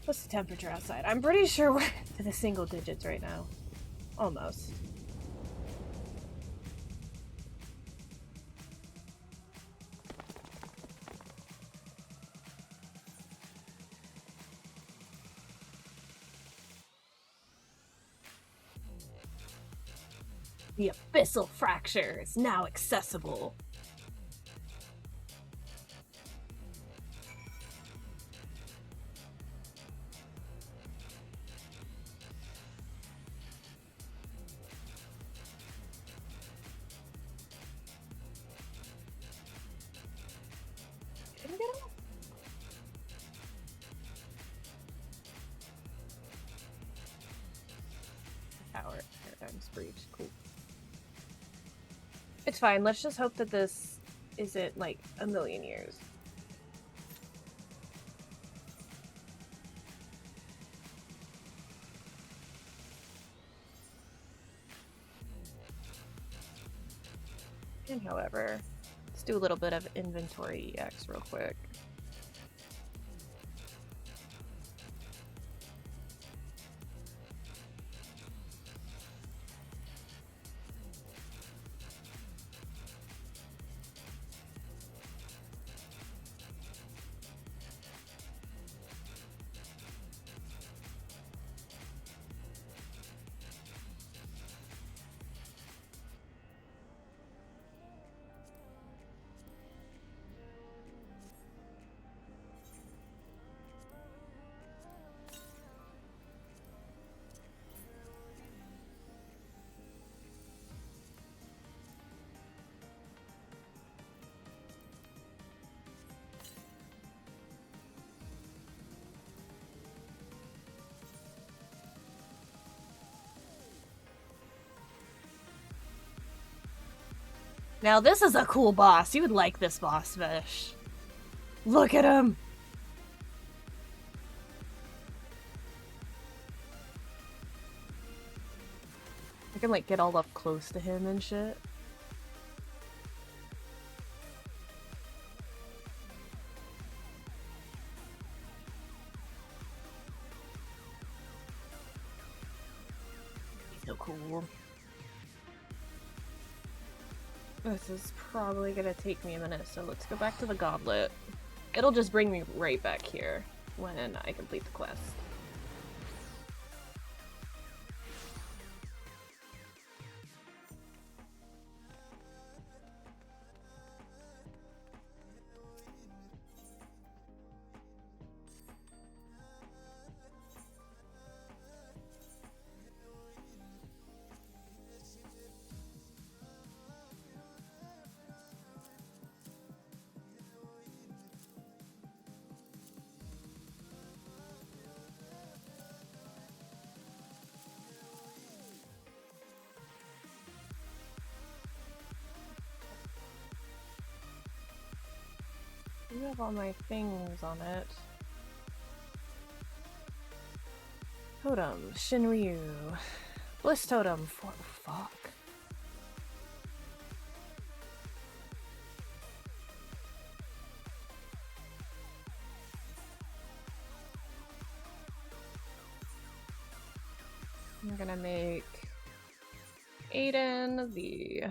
What's the temperature outside? I'm pretty sure we're to the single digits right now. Almost. The abyssal fracture is now accessible. Didn't get him? Power paradigm's breached. Cool. It's fine. Let's just hope that this isn't like a million years. And however, let's do a little bit of inventory EX real quick. Now this is a cool boss. You would like this boss, Vish. Look at him! I can like get all up close to him and shit. He's so cool. This is probably gonna take me a minute, so let's go back to the gauntlet. It'll just bring me right back here when I complete the quest. have all my things on it. Totem, Shinryu. Bliss Totem, fuck. I'm gonna make Aiden the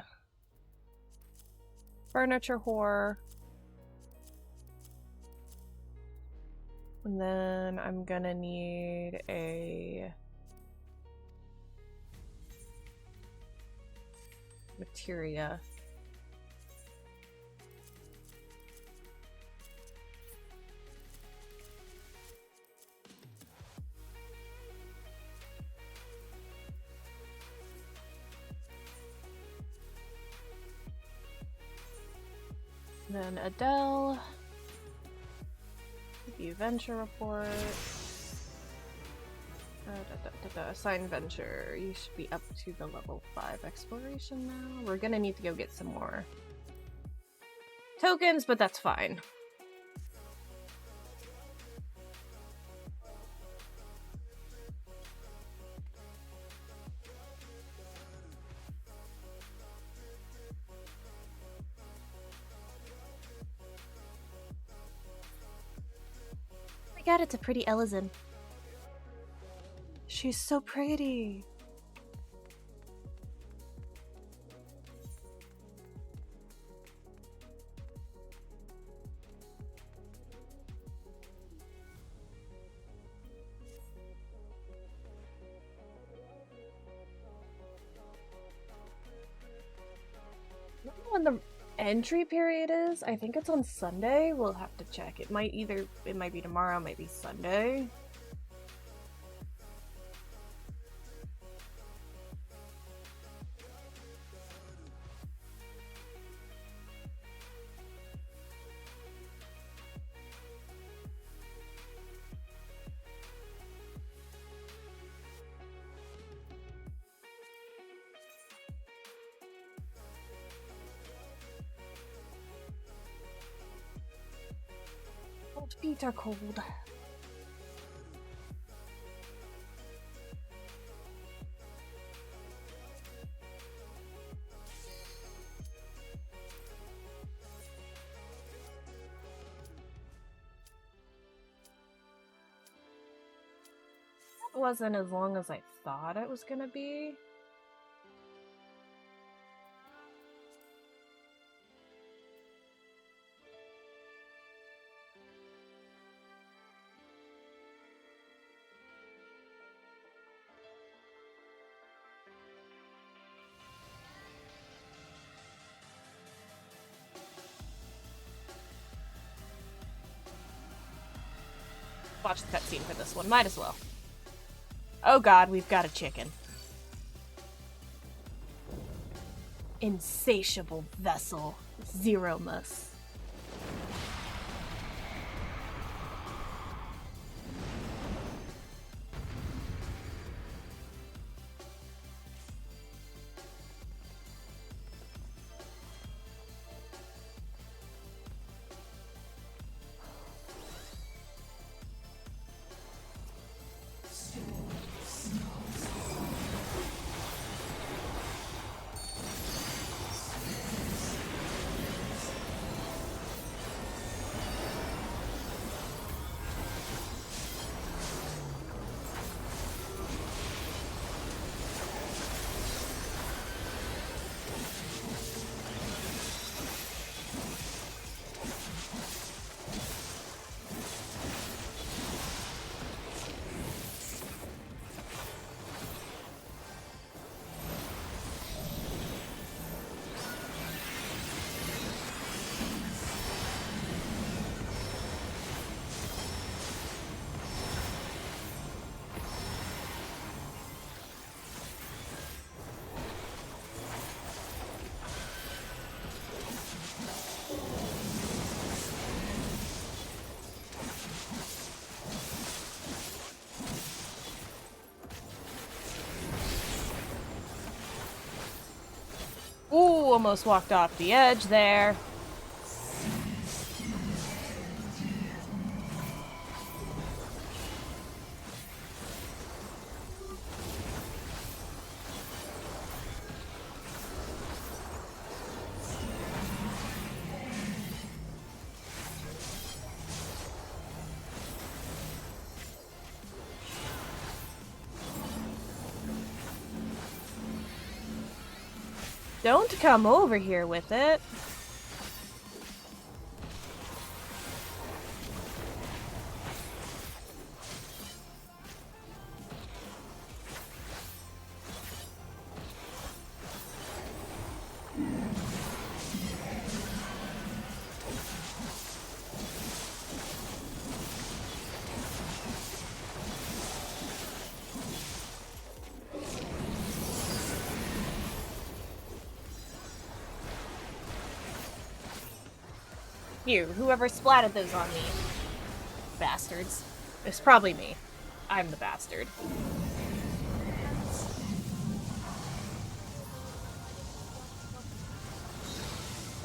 furniture whore. And then I'm gonna need a materia. Then Adele, the venture report, assign venture. You should be up to the level 5 exploration now. We're gonna need to go get some more tokens, but that's fine. God, it's a pretty Ellison. She's so pretty. I don't know when the entry period is. I think it's on Sunday. We'll have to check. It might be tomorrow, it might be Sunday. Feet are cold. It wasn't as long as I thought it was gonna be. Watch the cutscene for this one. Might as well. Oh god, we've got a chicken. Insatiable vessel. Zeromus. Ooh, almost walked off the edge there. Don't come over here with it. You, whoever splatted those on me. Bastards. It's probably me. I'm the bastard.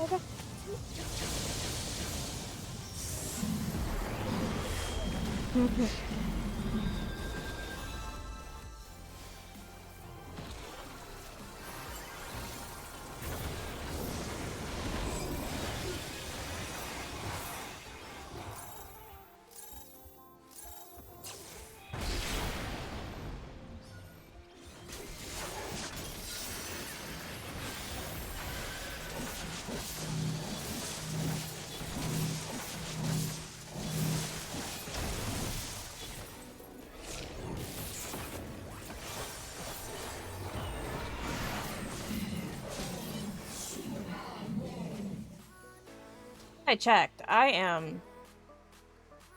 Okay. I checked. I am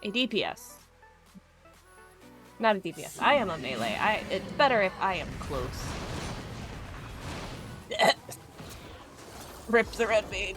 a DPS. Not a DPS. I am a melee. It's better if I am close. Rip the red mage.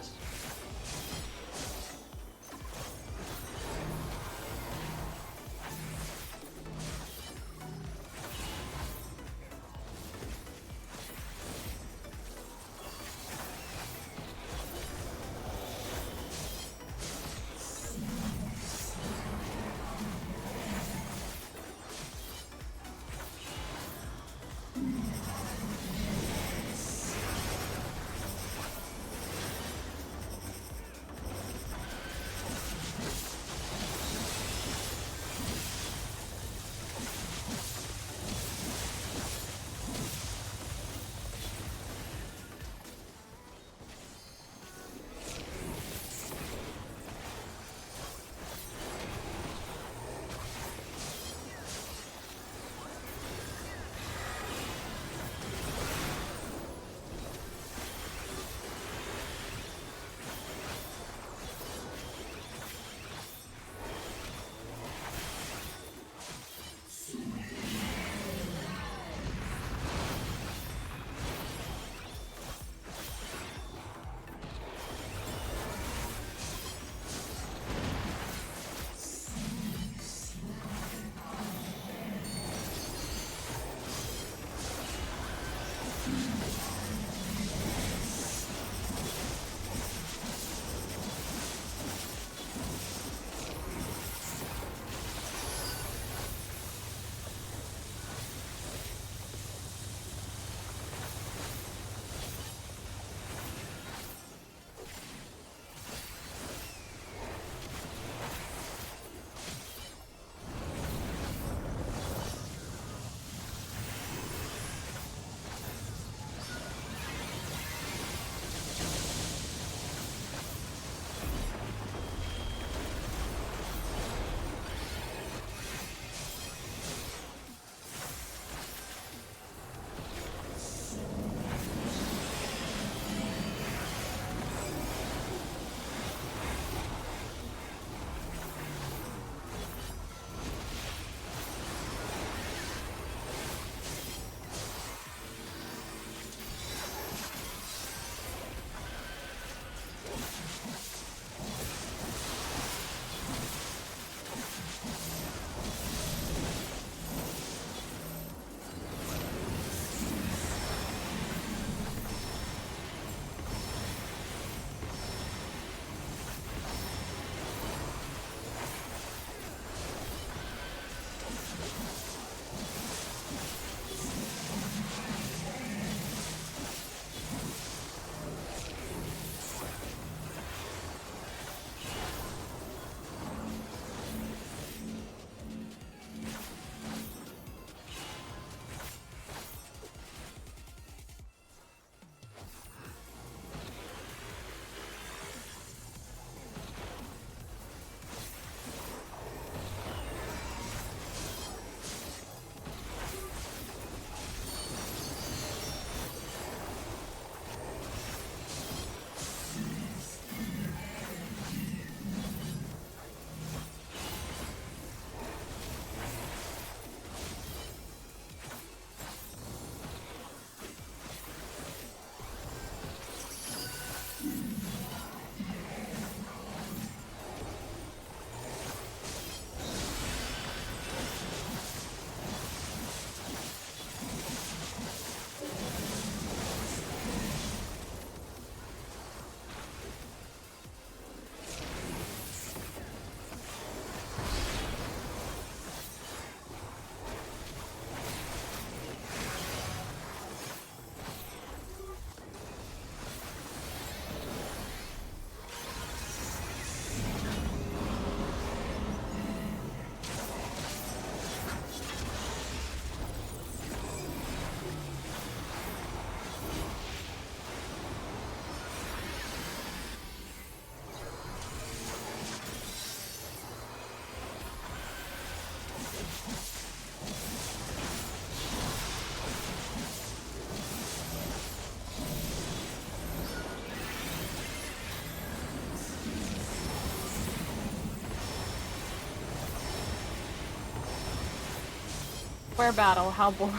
Square battle, how boring.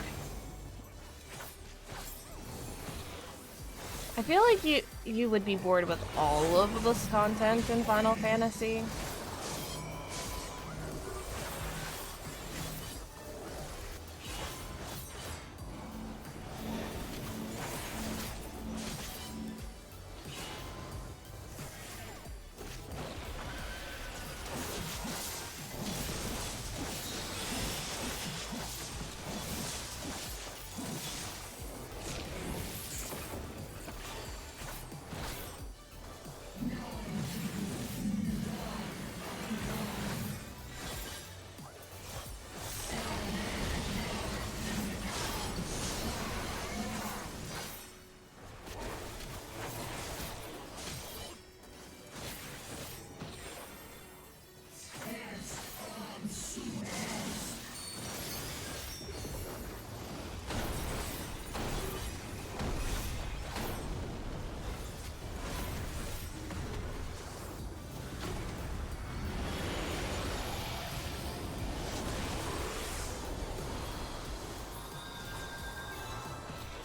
I feel like you would be bored with all of this content in Final Fantasy.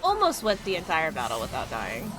Almost went the entire battle without dying.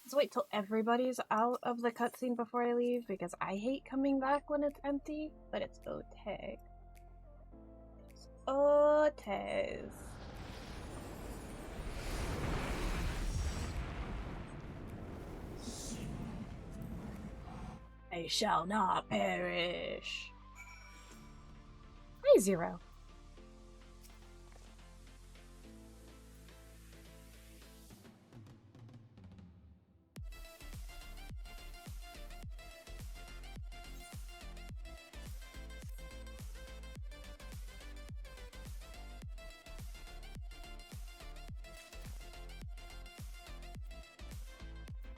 Let's wait till everybody's out of the cutscene before I leave, because I hate coming back when it's empty, but it's okay. It's okay. I shall not perish. Hi, Zero.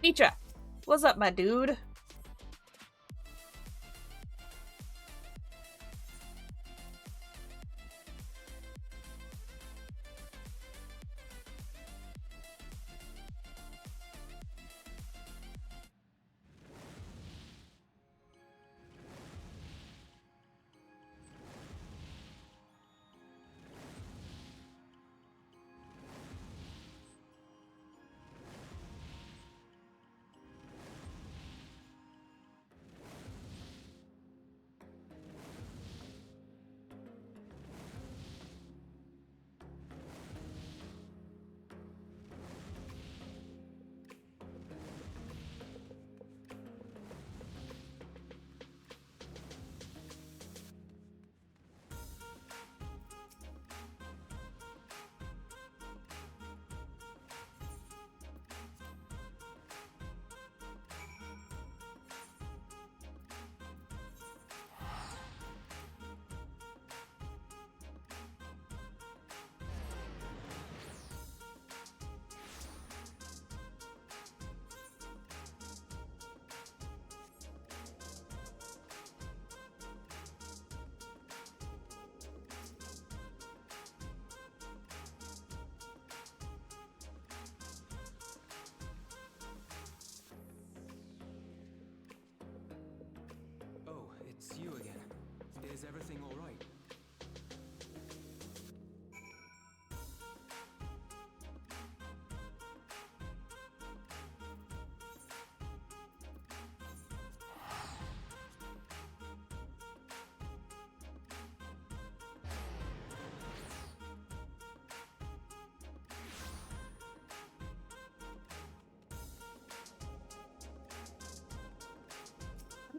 Mitra, what's up, my dude?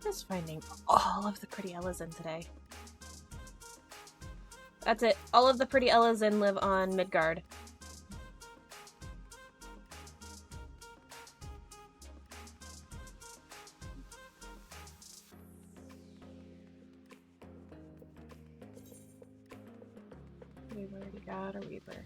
just finding all of the pretty Elezen today. That's it. All of the pretty Elezen live on Midgard. We've already got a Reaper.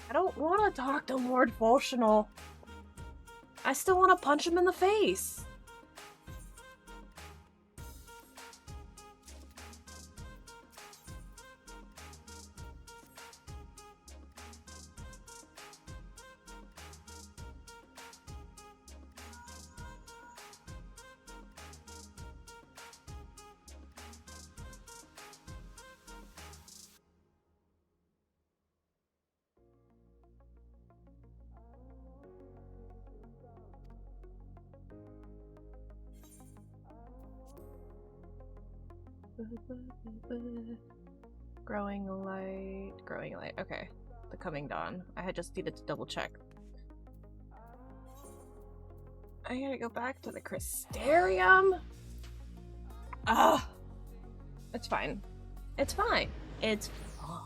I don't want to talk to Lord Volshinal. I still want to punch him in the face. Growing light. Okay, the coming dawn. I had just needed to double check. I gotta go back to the Crystarium. Ugh. It's fine. It's fine. It's fine.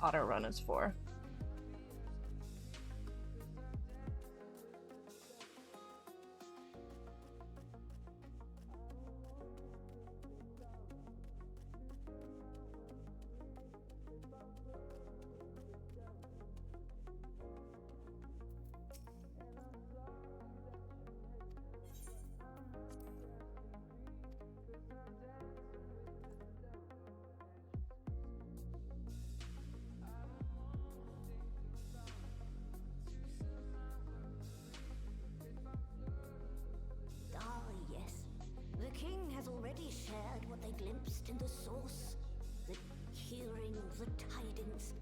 Auto run is for. In the source, the hearing of the tidings.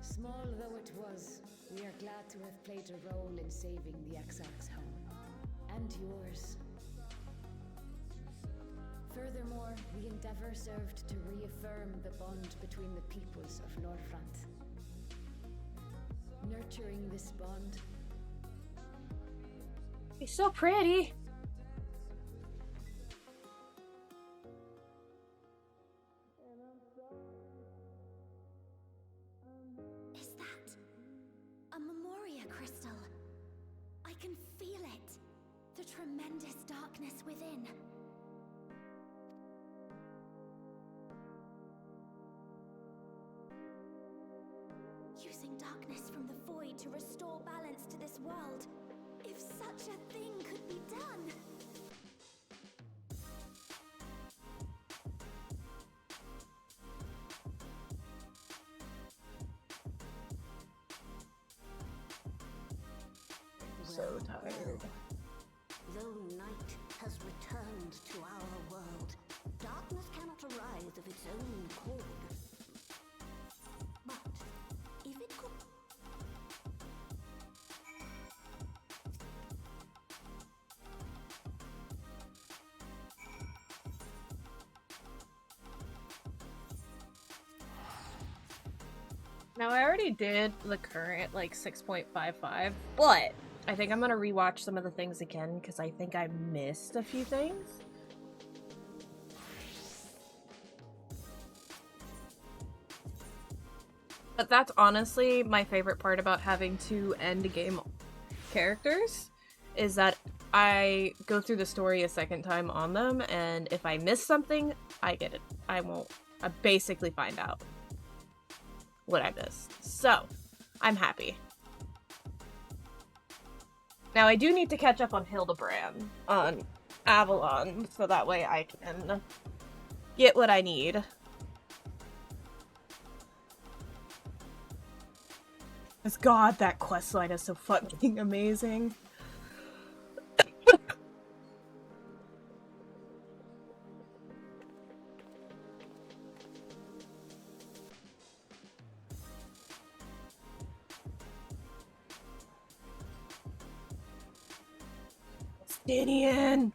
Small though it was, we are glad to have played a role in saving the Exarch's home. And yours. Furthermore, the endeavor served to reaffirm the bond between the peoples of Lorfrant. Nurturing this bond. He's so pretty. Tremendous darkness within. Using darkness from the void to restore balance to this world. If such a thing could be done. So tired. Though night has returned to our world, darkness cannot arise of its own accord. But if it could... Now I already did the current like 6.55, but I think I'm gonna rewatch some of the things again because I think I missed a few things. But that's honestly my favorite part about having two end game characters, is that I go through the story a second time on them, and if I miss something, I get it. I basically find out what I missed. So, I'm happy. Now, I do need to catch up on Hildebrand on Avalon, so that way I can get what I need. Because God, that questline is so fucking amazing. Gideon!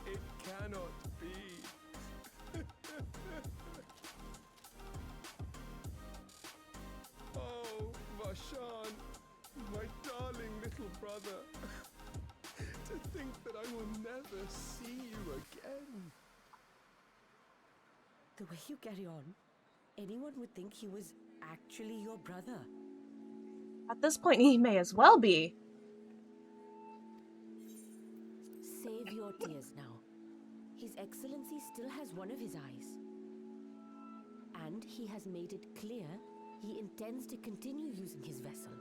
It cannot be. Oh, Vashan, my darling little brother. To think that I will never see you again. The way you carry on, anyone would think he was actually your brother. At this point, he may as well be. Save your tears now. His Excellency still has one of his eyes. And he has made it clear he intends to continue using his vessel.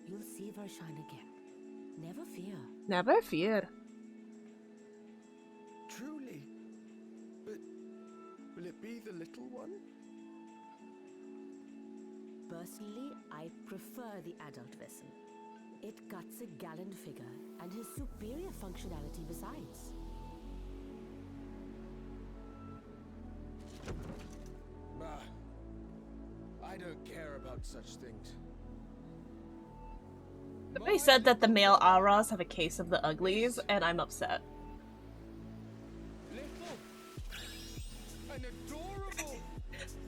You'll see Varshan again. Never fear. Never fear. Truly? But will it be the little one? Personally, I prefer the adult vessel. It cuts a gallant figure and has superior functionality besides. I don't care about such things. Somebody said that the male Auras have a case of the uglies, and I'm upset. Little and adorable.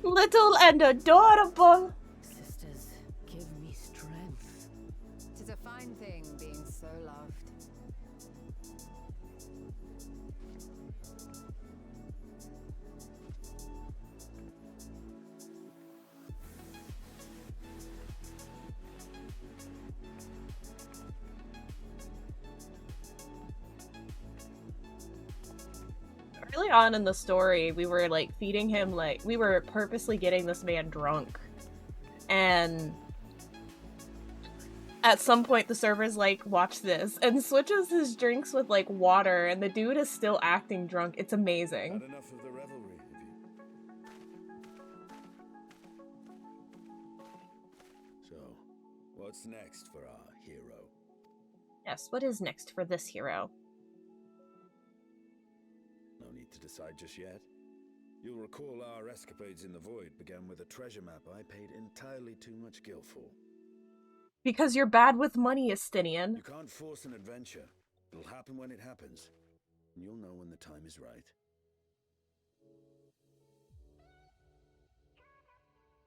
Little and adorable! Sisters, give me strength. 'Tis a fine thing being so loved. Early on in the story, we were like feeding him, like, we were purposely getting this man drunk. And at some point the server's like, watch this, and switches his drinks with like water, and the dude is still acting drunk. It's amazing. Had enough of the revelry, have you? So, what's next for our hero? Yes, what is next for this hero? No need to decide just yet. You'll recall our escapades in the void began with a treasure map I paid entirely too much gil for. Because you're bad with money, Estinian. You can't force an adventure. It'll happen when it happens. And you'll know when the time is right.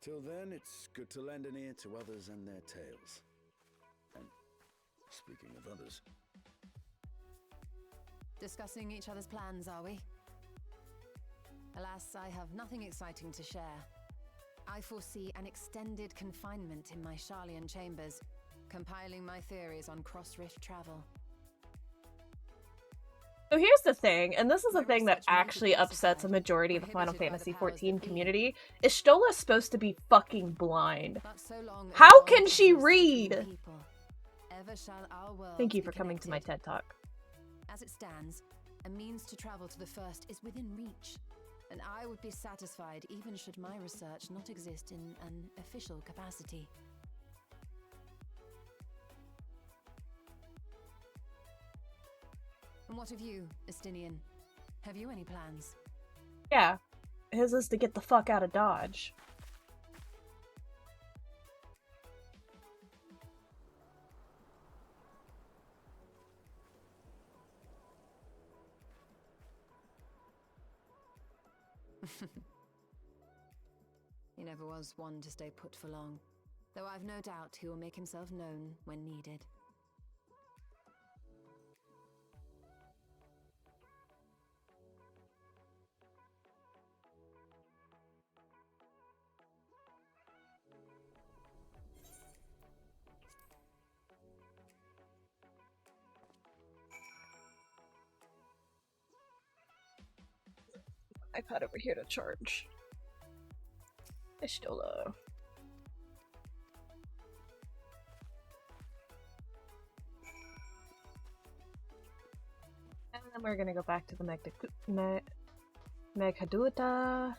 Till then, it's good to lend an ear to others and their tales. And speaking of others... Discussing each other's plans, are we? Alas, I have nothing exciting to share. I foresee an extended confinement in my Sharlayan chambers, compiling my theories on cross-rift travel. So here's the thing, and this is the thing that actually upsets a majority of the Final Fantasy XIV community, is Stola supposed to be fucking blind. But so long as How bond can she exists between read? people, ever shall our worlds Thank you be for coming to my connected. TED Talk. As it stands, a means to travel to the first is within reach, and I would be satisfied even should my research not exist in an official capacity. And what of you, Estinian? Have you any plans? Yeah, his is to get the fuck out of Dodge. He never was one to stay put for long, though I've no doubt he will make himself known when needed. iPad over here to charge. It's still low. And then we're gonna go back to the Meghaduta.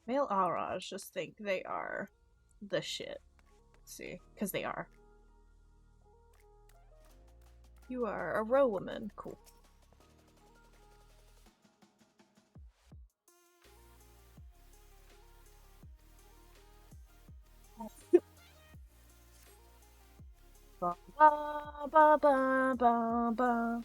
Male Auraj just think they are the shit. See, because they are. You are a row woman. Cool. Ba ba ba ba ba ba.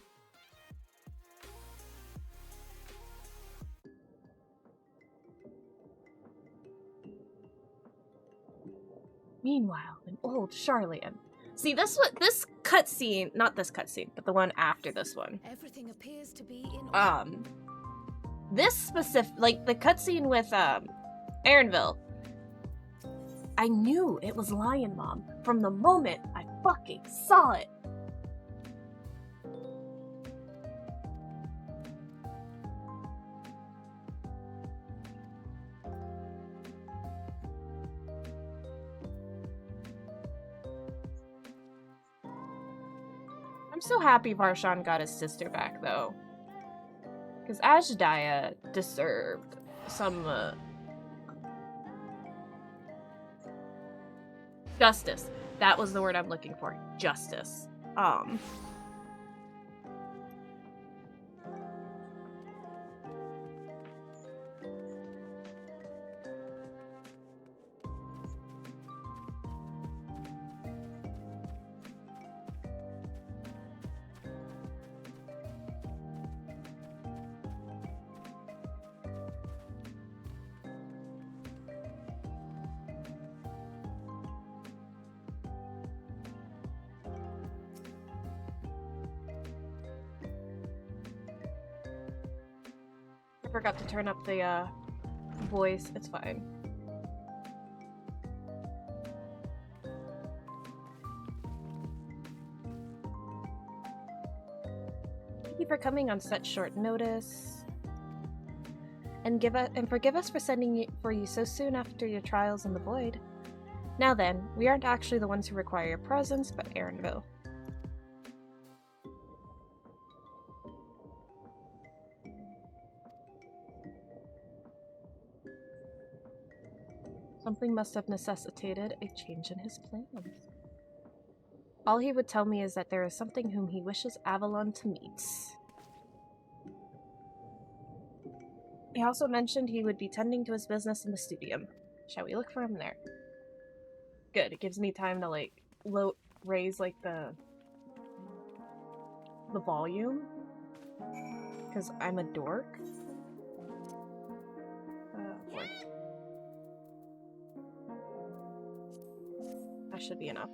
Meanwhile, in old Charlian. See, this cutscene, not this cutscene, but the one after this one. Everything appears to be in This specific, like the cutscene with Erenville. I knew it was Lion Mom from the moment I fucking saw it. I'm so happy Varshan got his sister back, though. Because Azadiah deserved some, justice. That was the word I'm looking for. Justice. I forgot to turn up the, voice. It's fine. Thank you for coming on such short notice. And forgive us for sending for you so soon after your trials in the void. Now then, we aren't actually the ones who require your presence, but Erenville. Something must have necessitated a change in his plans. All he would tell me is that there is something whom he wishes Avalon to meet. He also mentioned he would be tending to his business in the studium. Shall we look for him there? Good, it gives me time to, like, raise, like, the volume. Because I'm a dork. Boy. That should be enough.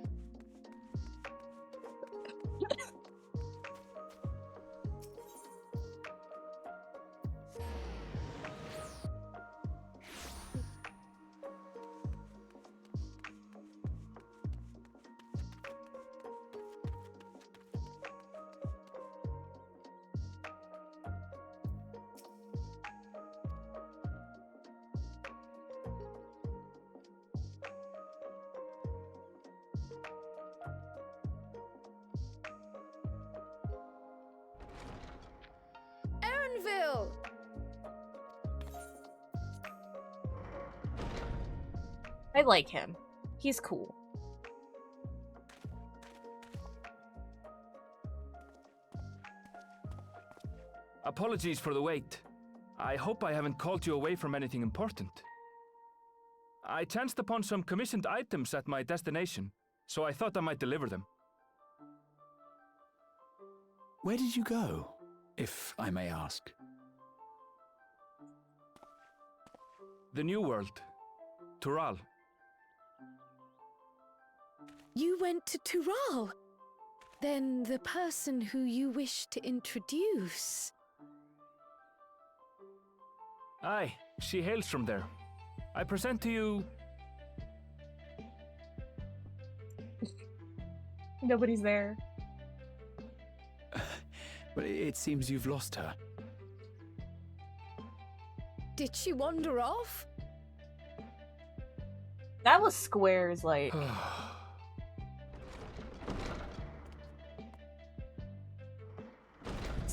Erenville! I like him. He's cool. Apologies for the wait. I hope I haven't called you away from anything important. I chanced upon some commissioned items at my destination, so I thought I might deliver them. Where did you go, if I may ask? The New World. Tural. You went to Tural? Then the person who you wish to introduce. Aye, she hails from there. I present to you... Nobody's there. But it seems you've lost her. Did she wander off? That was Square's, like...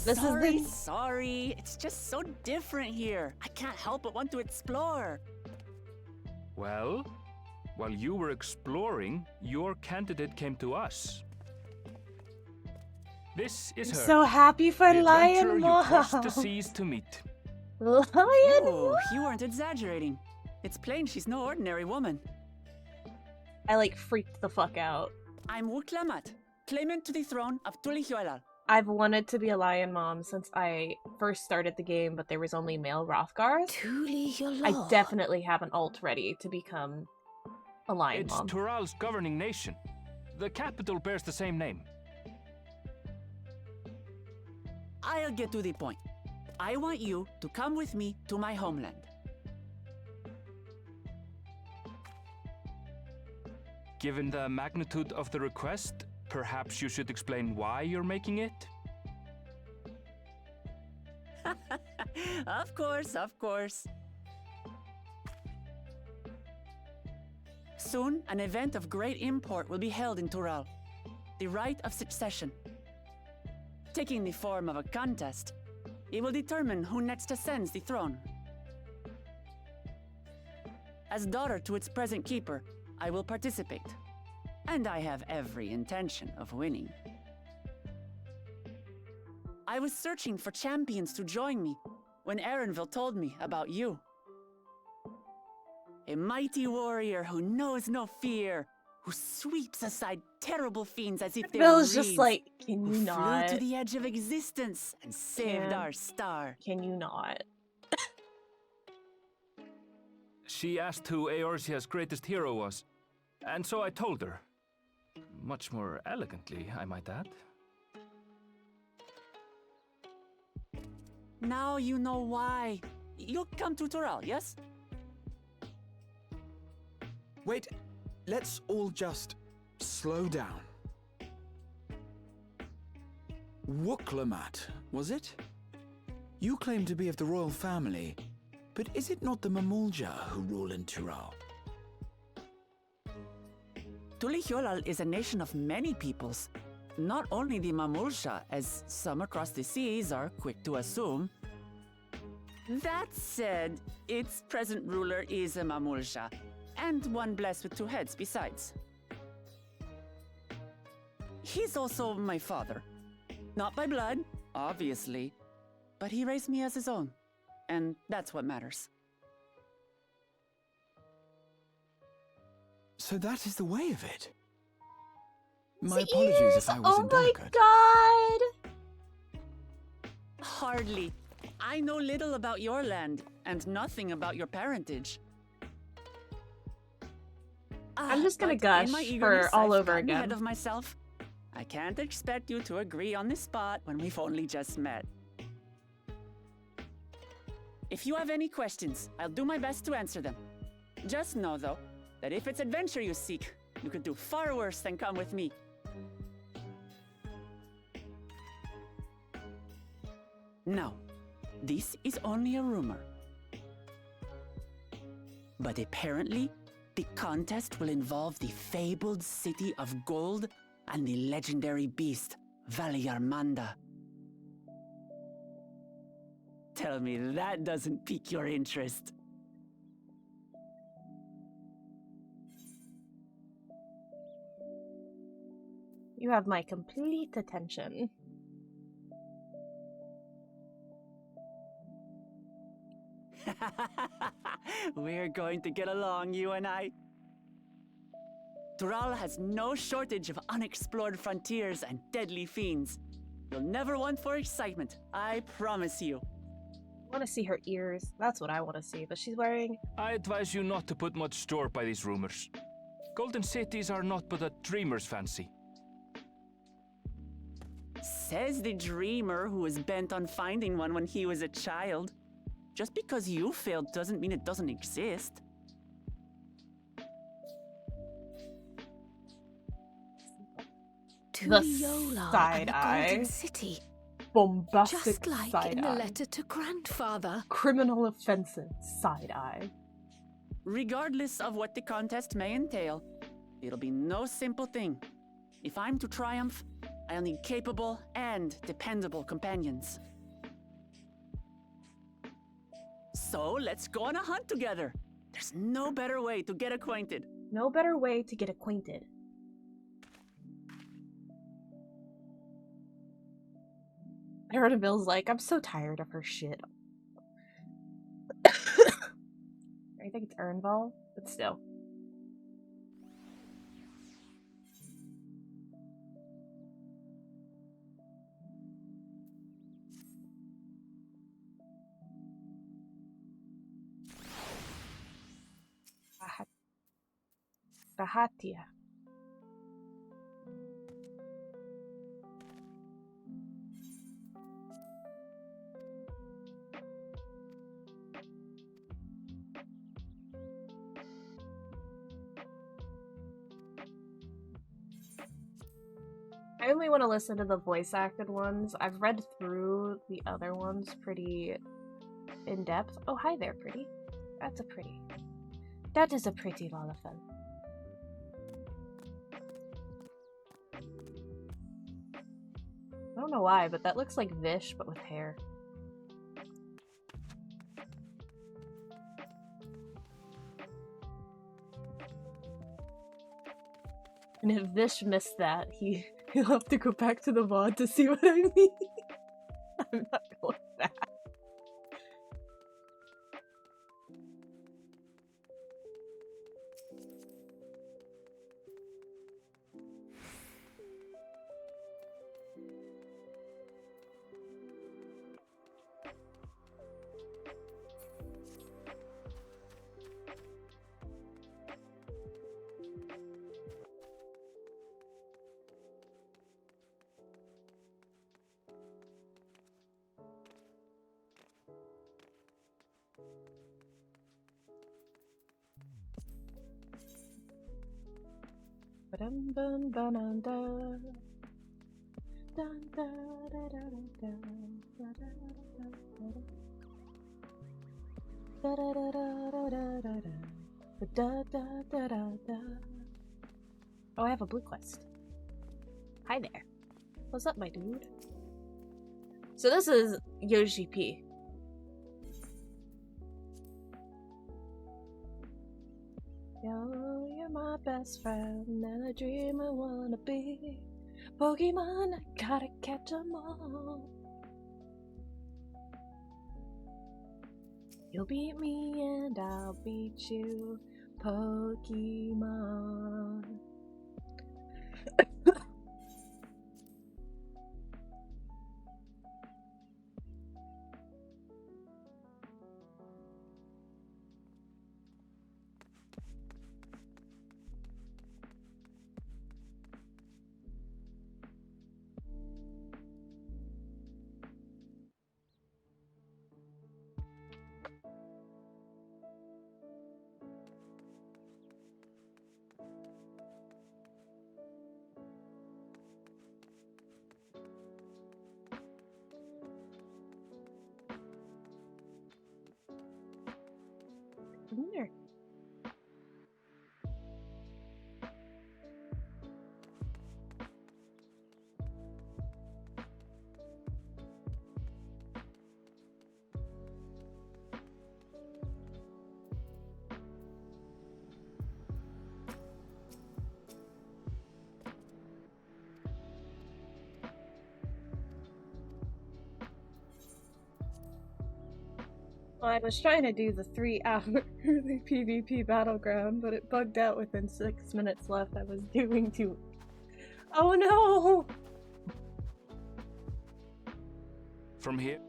Sorry. It's just so different here. I can't help but want to explore. Well, while you were exploring, your candidate came to us. This is her. So happy for the Lion adventurer you Mom. crossed the seas to meet. Lion Oh, Mom. you weren't exaggerating. It's plain she's no ordinary woman. I like freaked the fuck out. I'm Wuklamat, claimant to the throne of Tulihuelal. I've wanted to be a Lion Mom since I first started the game, but there was only male Rothgars. Truly your I lord. definitely have an alt ready to become a Lion It's Mom. Tural's governing nation. The capital bears the same name. I'll get to the point. I want you to come with me to my homeland. Given the magnitude of the request, perhaps you should explain why you're making it? Of course. Soon, an event of great import will be held in Tural. The Right of Succession. Taking the form of a contest, it will determine who next ascends the throne. As daughter to its present keeper, I will participate. And I have every intention of winning. I was searching for champions to join me when Erenville told me about you. A mighty warrior who knows no fear, who sweeps aside terrible fiends as if they were Bill's just reeds, like, can who you not? flew to the edge of existence and saved Yeah. our star. Can you not? She asked who Eorzea's greatest hero was, and so I told her. Much more elegantly, I might add. Now you know why. You'll come to Tural, yes? Wait, let's all just slow down. Wuklamat, was it? You claim to be of the royal family, but is it not the Mamulja who rule in Tural? Tulihuelal is a nation of many peoples. Not only the Mamulsha, as some across the seas are quick to assume. That said, its present ruler is a Mamulsha, and one blessed with two heads besides. He's also my father. Not by blood, obviously, but he raised me as his own, and that's what matters. So that is the way of it. My apologies if I was Oh my indelicate. god! Hardly. I know little about your land, and nothing about your parentage. I'm just gonna But in my gush eagerness, for all I've over gotten again. ahead of myself. I can't expect you to agree on the spot when we've only just met. If you have any questions, I'll do my best to answer them. Just know, though, that if it's adventure you seek, you could do far worse than come with me. Now, this is only a rumor. But apparently, the contest will involve the fabled city of gold and the legendary beast, Valyarmanda. Tell me that doesn't pique your interest. You have my complete attention. We're going to get along, you and I. Tural has no shortage of unexplored frontiers and deadly fiends. You'll never want for excitement, I promise you. I want to see her ears. That's what I want to see. But she's wearing... I advise you not to put much store by these rumors. Golden cities are not but a dreamer's fancy. Says the dreamer who was bent on finding one when he was a child. Just because you failed doesn't mean it doesn't exist. To The Yola side and the eye. Golden City. Bombastic Just like side in the eye. letter to grandfather. Criminal offensive side eye. Regardless of what the contest may entail, it'll be no simple thing. If I'm to triumph, I'll need capable and dependable companions. So let's go on a hunt together. There's no better way to get acquainted. No better way to get acquainted. Arenaville's like, I'm so tired of her shit. I think it's Ernval, but still. Bahatia. I only want to listen to the voice acted ones. I've read through the other ones pretty in depth. Oh, hi there, pretty. That is a pretty Lalafell. I don't know why, but that looks like Vish, but with hair. And if Vish missed that, he'll have to go back to the VOD to see what I mean. I'm not going back. Oh, I have a blue quest. Hi there. What's up, my dude? So this is Yoshi P. Yo, you're my best friend and a dream I wanna be. Pokemon, I gotta catch 'em all. You'll beat me and I'll beat you, Pokemon. There. Well, I was trying to do the 3-hour PvP battleground, but it bugged out within 6 minutes left. I was doing too. Oh no! From here?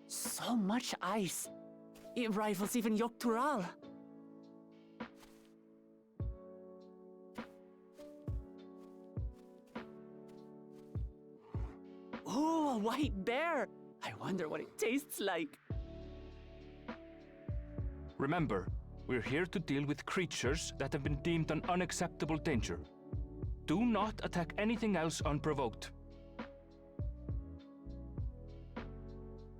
So much ice. It rivals even Yogg-Tural. a white bear. I wonder what it tastes like. Remember, we're here to deal with creatures that have been deemed an unacceptable danger. Do not attack anything else unprovoked.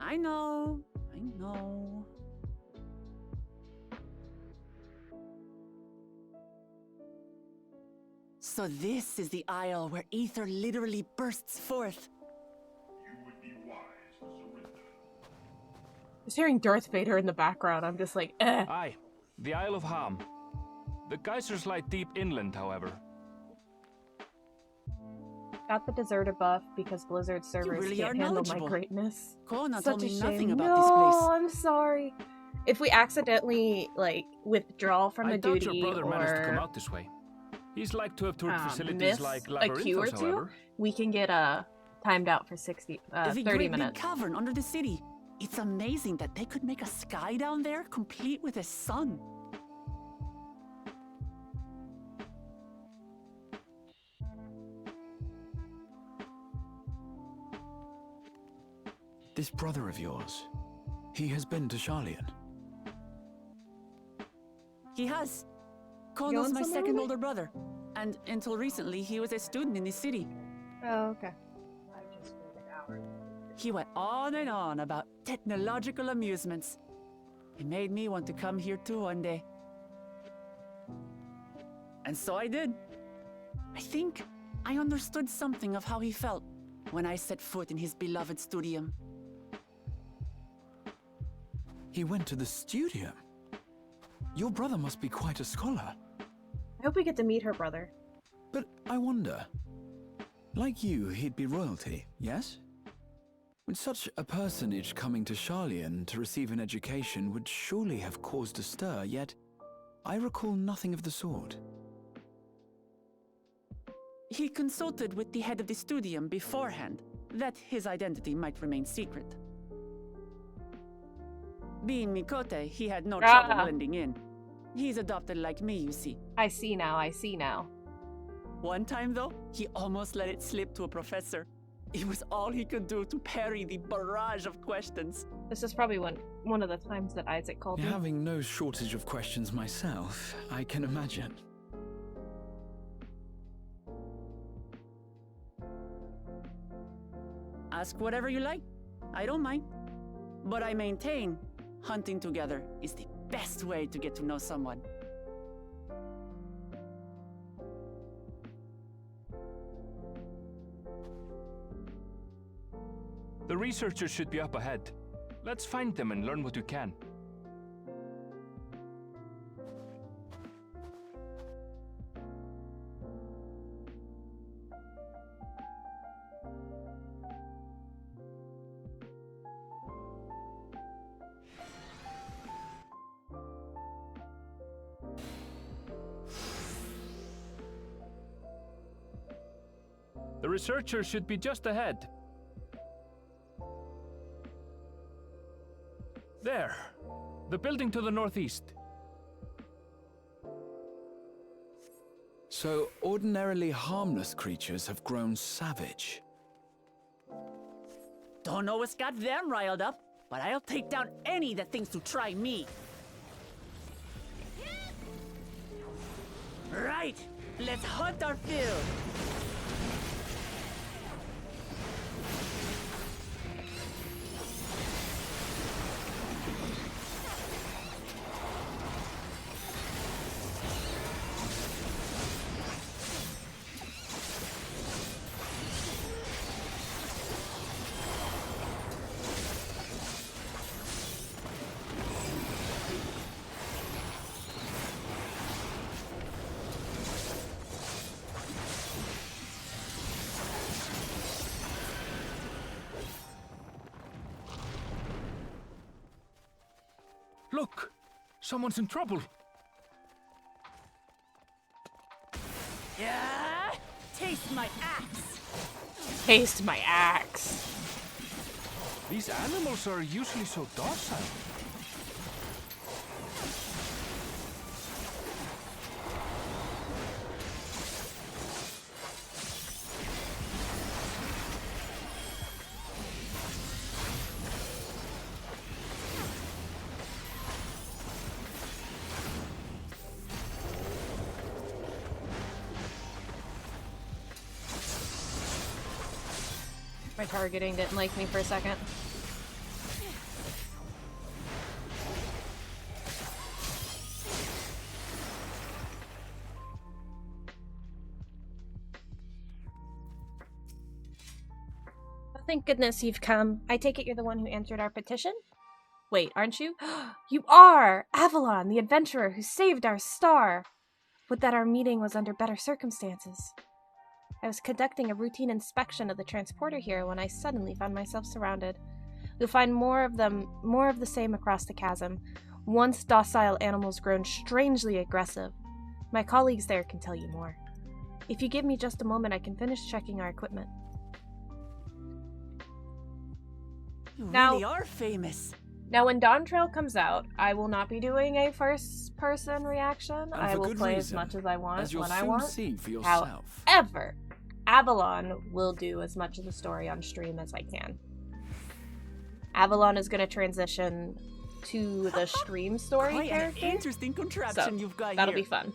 I know. I know. So this is the isle where ether literally bursts forth. Just hearing Darth Vader in the background, I'm just like, eh. Aye, the Isle of Ham. The geysers lie deep inland, however. Got the deserter buff because Blizzard servers really can't are handle my knowledgeable. greatness. Kona Such told a me nothing shame. about No, this place. I'm sorry. If we accidentally, like, withdraw from I a doubt duty your brother managed to come or out this way. He's like to have toured facilities miss like a queue or Labyrinthos, two, however. we can get timed out for 30 the great big minutes. cavern under the city. It's amazing that they could make a sky down there complete with a sun. This brother of yours, he has been to Sharlayan. He has. You Kono's want my some second already? older brother. And until recently, he was a student in the city. Oh, okay. He went on and on about technological amusements. It made me want to come here too one day. And so I did. I think I understood something of how he felt when I set foot in his beloved studium. He went to the studium? Your brother must be quite a scholar. I hope we get to meet her brother. But I wonder, like you, he'd be royalty, yes? With such a personage coming to Sharlayan to receive an education would surely have caused a stir, yet I recall nothing of the sort. He consulted with the head of the studium beforehand, that his identity might remain secret. Being Mikote, he had no trouble blending in. He's adopted like me, you see. I see now, I see now. One time, though, he almost let it slip to a professor. It was all he could do to parry the barrage of questions. This is probably one of the times that Isaac called me. Having no shortage of questions myself, I can imagine. Ask whatever you like. I don't mind. But I maintain hunting together is the best way to get to know someone. The researchers should be up ahead. Let's find them and learn what we can. The researchers should be just ahead. There. The building to the northeast. So ordinarily harmless creatures have grown savage. Don't know what's got them riled up, but I'll take down any that thinks to try me. Right, let's hunt our fill. Look! Someone's in trouble! Yeah, taste my axe. Taste my axe. These animals are usually so docile. My targeting didn't like me for a second. Thank goodness you've come. I take it you're the one who answered our petition? Wait, aren't you? You are! Avalon, the adventurer who saved our star! Would that our meeting was under better circumstances. I was conducting a routine inspection of the transporter here when I suddenly found myself surrounded. You'll find more of the same across the chasm. Once docile animals grown strangely aggressive. My colleagues there can tell you more. If you give me just a moment, I can finish checking our equipment. You Now- really are famous. Now, when Dawn Trail comes out, I will not be doing a first-person reaction. And I for will good play reason, as much as I want, as you'll when I soon want. see for yourself. However, Avalon will do as much of the story on stream as I can. Avalon is going to transition to the stream story Quite an character. interesting contraption you've got That'll here. be fun.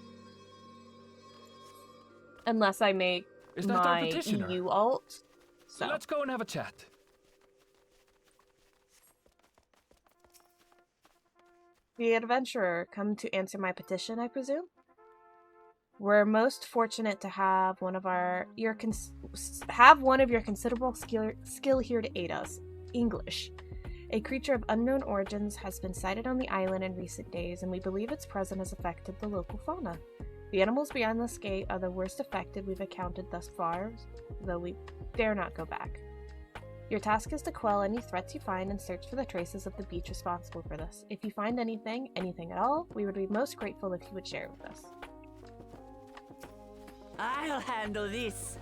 Unless I make Is that our my petitioner? EU alt. So. Let's go and have a chat. The adventurer come to answer my petition, I presume? We're most fortunate to have one of your considerable skill here to aid us. English. A creature of unknown origins has been sighted on the island in recent days, and we believe its presence has affected the local fauna. The animals beyond this gate are the worst affected we've encountered thus far, though we dare not go back. Your task is to quell any threats you find and search for the traces of the beach responsible for this. If you find anything at all, we would be most grateful if you would share with us. I'll handle this.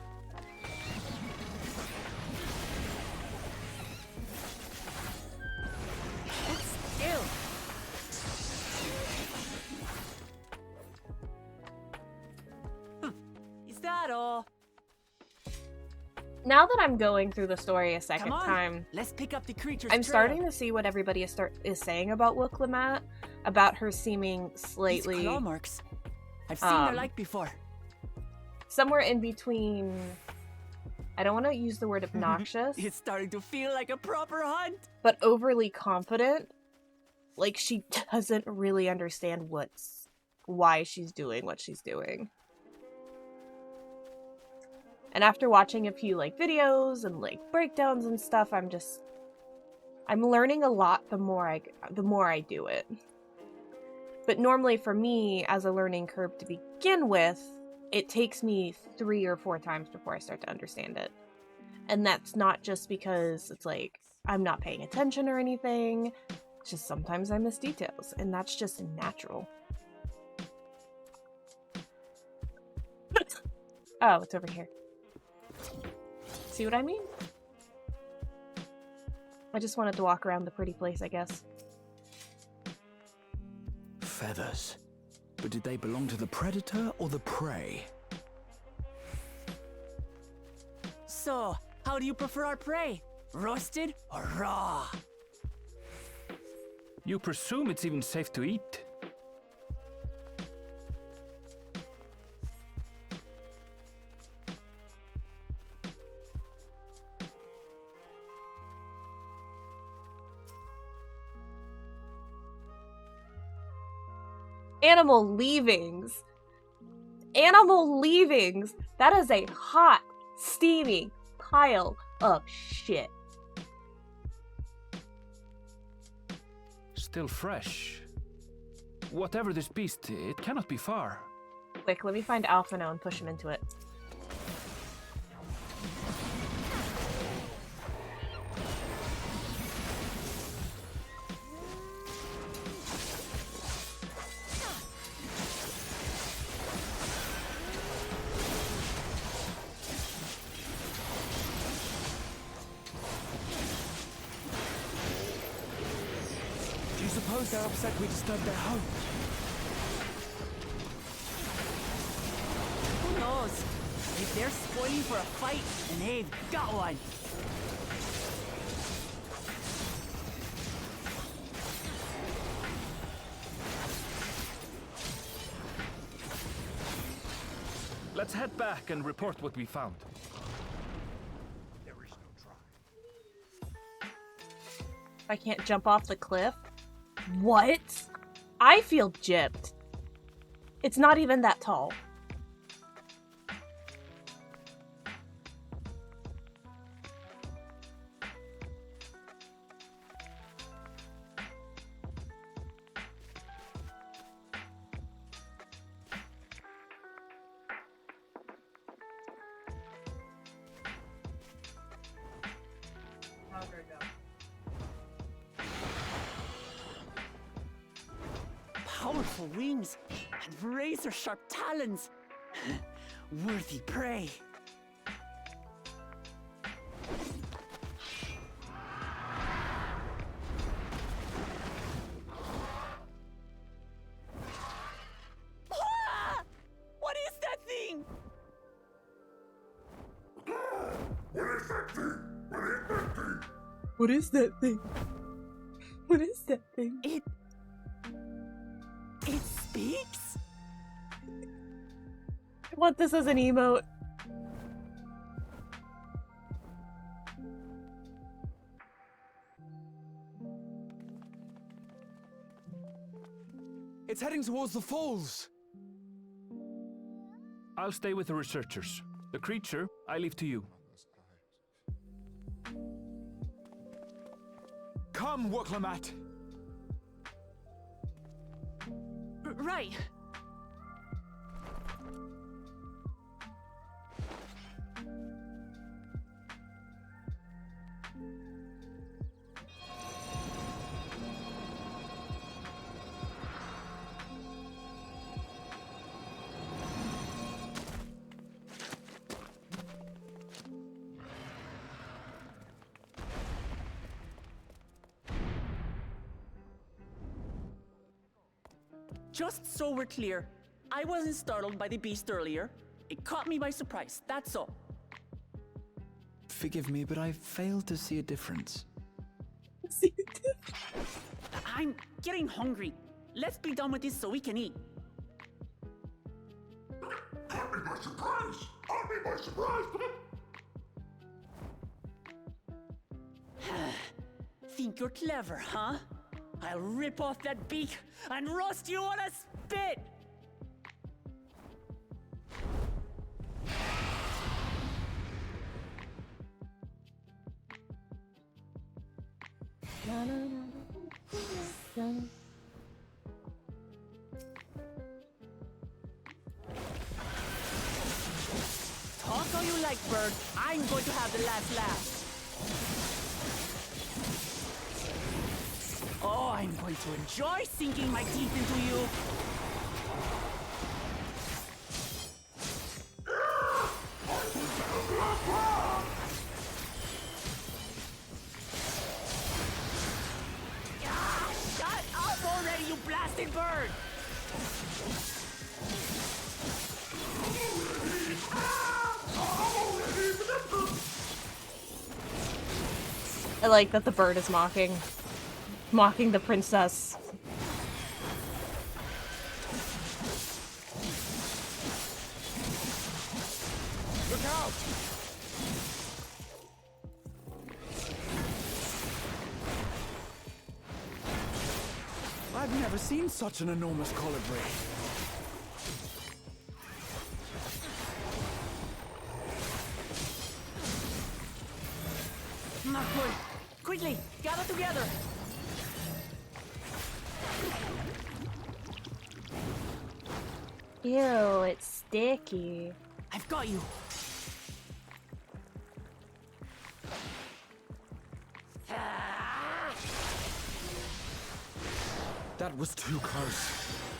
Hold still. Is that all? Now that I'm going through the story a second Come on, time, let's pick up the creature's I'm trail. starting to see what everybody is saying about Wooklamat, about her seeming These slightly claw marks. I've seen their um, like before. somewhere in between. I don't want to use the word obnoxious, It's starting to feel like a proper hunt. but overly confident. Like she doesn't really understand why she's doing what she's doing. And after watching a few like videos and like breakdowns and stuff, I'm learning a lot the more I do it. But normally for me, as a learning curve to begin with, it takes me 3 or 4 times before I start to understand it. And that's not just because it's like I'm not paying attention or anything. It's just sometimes I miss details, and that's just natural. Oh, it's over here. See what I mean? I just wanted to walk around the pretty place, I guess. Feathers. But did they belong to the predator or the prey? So, how do you prefer our prey? Roasted or raw? You presume it's even safe to eat? Animal leavings. Animal leavings. That is a hot, steamy pile of shit. Still fresh. Whatever this beast, it cannot be far. Quick, let me find Alphino and push him into it. Do you suppose they're upset we disturbed their home? Who knows? If they're spoiling for a fight, then they've got one. Let's head back and report what we found. There is no try. I can't jump off the cliff? What? I feel gypped. It's not even that tall. Powerful wings and razor-sharp talons. Worthy prey. Ah! What is that thing? What is that thing? What is that thing? It speaks? I want this as an emote. It's heading towards the falls. I'll stay with the researchers. The creature, I leave to you. Come, Woklamat. Right. Just so we're clear, I wasn't startled by the beast earlier. It caught me by surprise, that's all. Forgive me, but I failed to see a difference. I'm getting hungry. Let's be done with this so we can eat. Caught me by surprise! Caught me by surprise! Think you're clever, huh? I'll rip off that beak and roast you on a spit! Talk all you like, bird. I'm going to have the last laugh. Oh, I'm going to enjoy sinking my teeth into you. Ah, shut up already, you blasted bird! I like that the bird is mocking the princess. Look out! I've never seen such an enormous colibri. Not good. Quickly, gather together. Ew, it's sticky. I've got you. That was too close.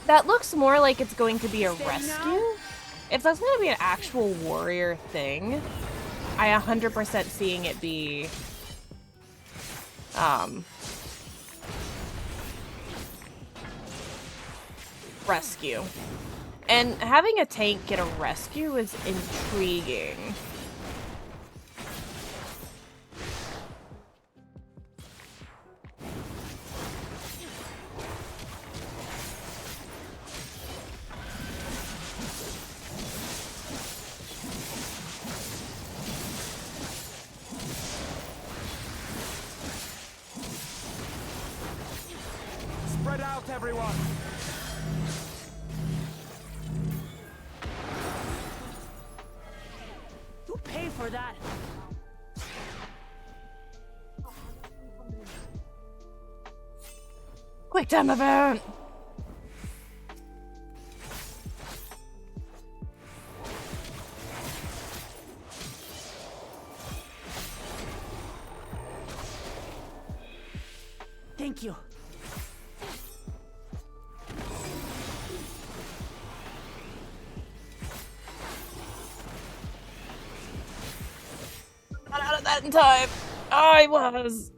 That looks more like it's going to be a Steady rescue. now. If that's going to be an actual warrior thing, I 100% seeing it be rescue. And having a tank get a rescue is intriguing. out, everyone! You pay for that. Quick time event! Thank you. Not out of that in time. I was.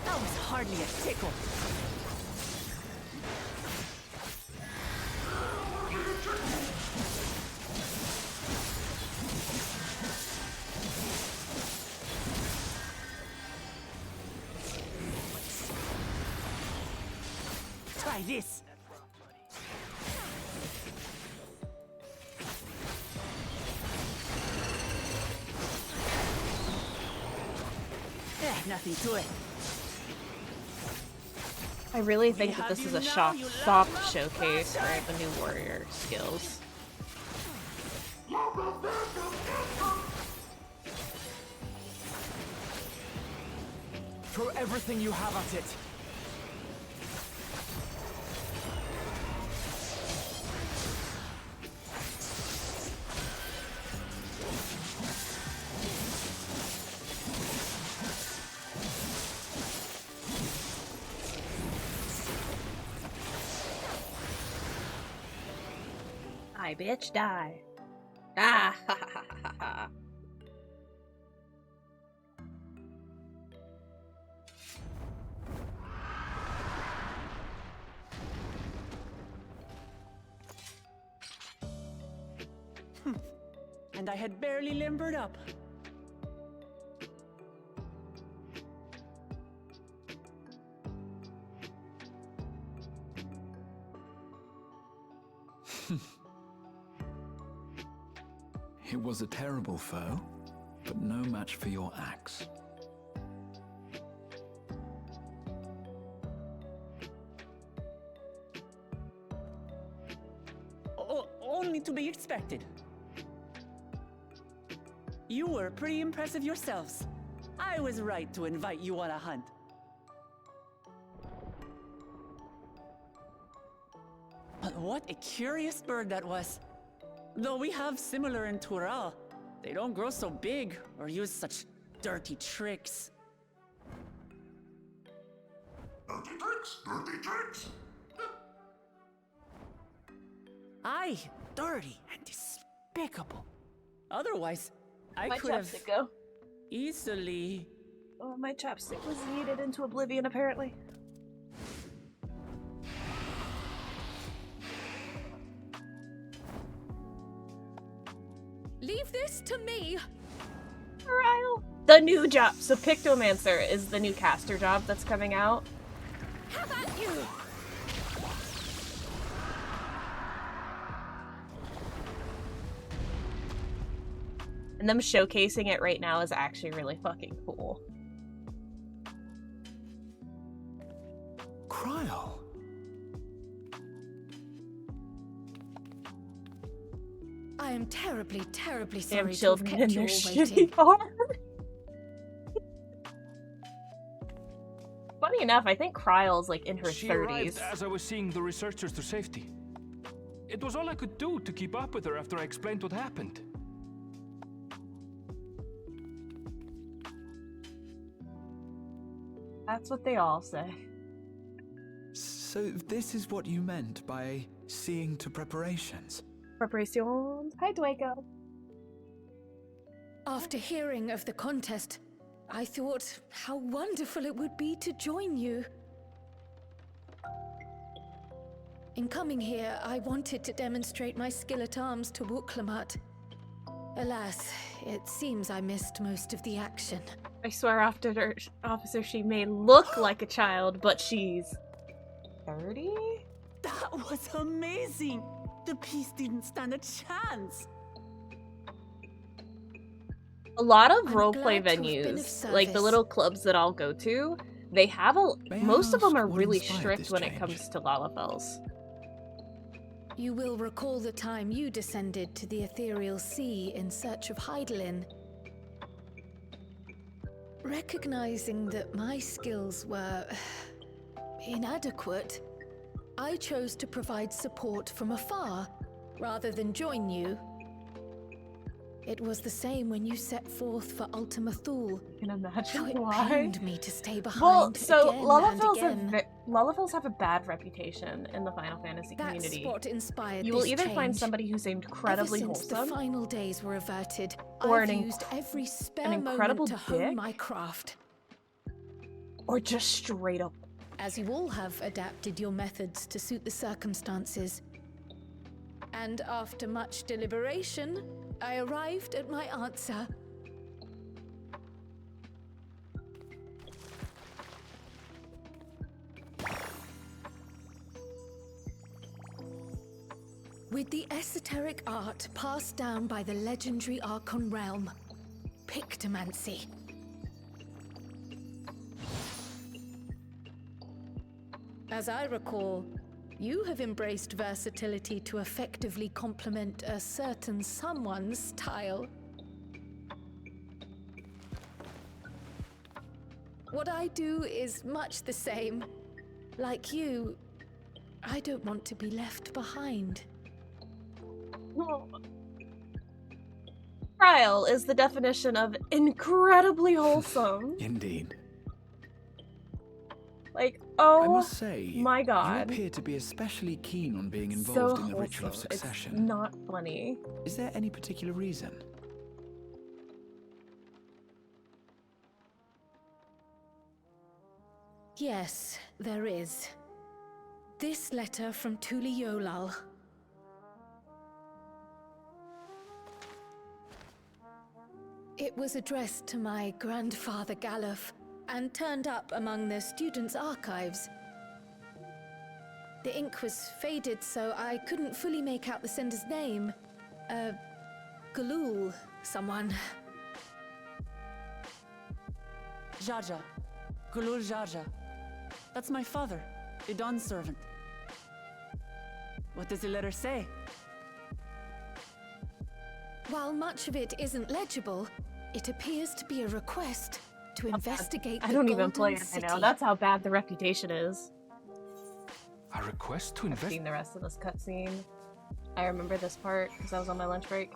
That was hardly a tickle. Try this. Nothing to it. I really think that this is a soft showcase for the new warrior skills. Throw everything you have at it. Die, bitch, die. Ah, ha ha ha ha ha. And I had barely limbered up. It was a terrible foe, but no match for your axe. Only to be expected. You were pretty impressive yourselves. I was right to invite you on a hunt. But what a curious bird that was. Though we have similar in Tural, they don't grow so big or use such dirty tricks. Dirty tricks! Dirty tricks! Aye, dirty and despicable. Otherwise, I My could have chapstick go. easily... Oh, my chapstick was yeeted into oblivion, apparently. Leave this to me. Ryle. The new job. So Pictomancer is the new caster job that's coming out. How about you? And them showcasing it right now is actually really fucking cool. Cryle. I am terribly, terribly Damn sorry to have children kept in you their all shitty waiting. farm. Funny enough, I think Kryle's like in her She 30s. arrived as I was seeing the researchers to safety. It was all I could do to keep up with her after I explained what happened. That's what they all say. So this is what you meant by seeing to preparations? Preparations. Hi, Dwaco. After hearing of the contest, I thought how wonderful it would be to join you. In coming here, I wanted to demonstrate my skill at arms to Wuklamat. Alas, it seems I missed most of the action. I swear, officer, she may look like a child, but she's 30? That was amazing! The piece didn't stand a chance! A lot of I'm roleplay glad to have been of venues, like the service. little clubs that I'll go to, they have most of them are what really inspired strict this when it change? comes to Lalafels. You will recall the time you descended to the ethereal sea in search of Heidelin. Recognizing that my skills were inadequate, I chose to provide support from afar rather than join you. It was the same when you set forth for Ultima Thule. I can imagine How it why. pained me to stay behind Well, so again and again. Lalafels have a bad reputation in the Final Fantasy community. That's what inspired You will this either find change. somebody who's incredibly Ever since the wholesome, final days were averted, or I've an used every spare an incredible moment to hone dick. my craft. or just straight up. As you all have adapted your methods to suit the circumstances. And after much deliberation, I arrived at my answer. With the esoteric art passed down by the legendary Archon realm, Pictomancy. As I recall, you have embraced versatility to effectively complement a certain someone's style. What I do is much the same. Like you, I don't want to be left behind. Trial is the definition of incredibly wholesome. Indeed. Like, I oh must say, my god. you appear to be especially keen on being So involved in the ritual of wholesome. It's succession. not funny. Is there any particular reason? Yes, there is. This letter from Tuli Yolal. It was addressed to my grandfather Galuf and turned up among the students' archives. The ink was faded, so I couldn't fully make out the sender's name. Galul, someone. Jaja. Gulul Jaja. That's my father, Idon's servant. What does the letter say? While much of it isn't legible, it appears to be a request to investigate I the don't even Golden play it City. right now. That's how bad the reputation is. A request to I've invest. seen the rest of this cutscene. I remember this part because I was on my lunch break.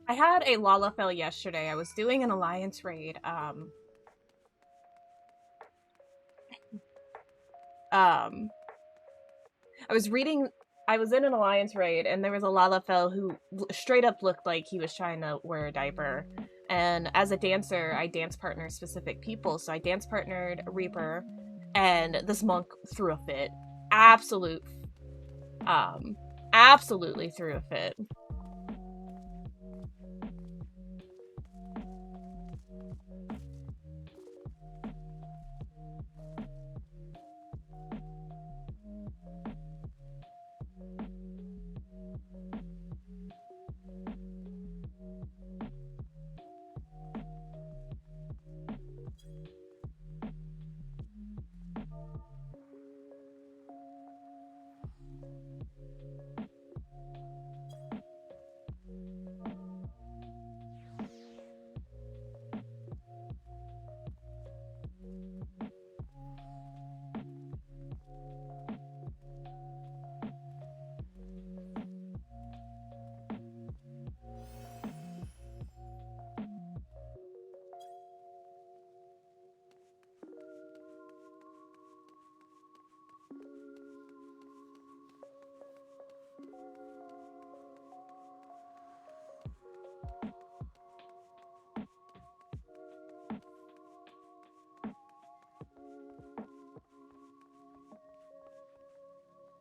I had a Lalafell yesterday. I was doing an alliance raid. I was in an alliance raid, and there was a Lalafell who straight up looked like he was trying to wear a diaper. And as a dancer, I dance partner specific people. So I dance partnered Reaper, and this monk threw a fit. Absolutely threw a fit.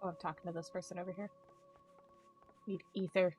Oh, I'm talking to this person over here. Need ether.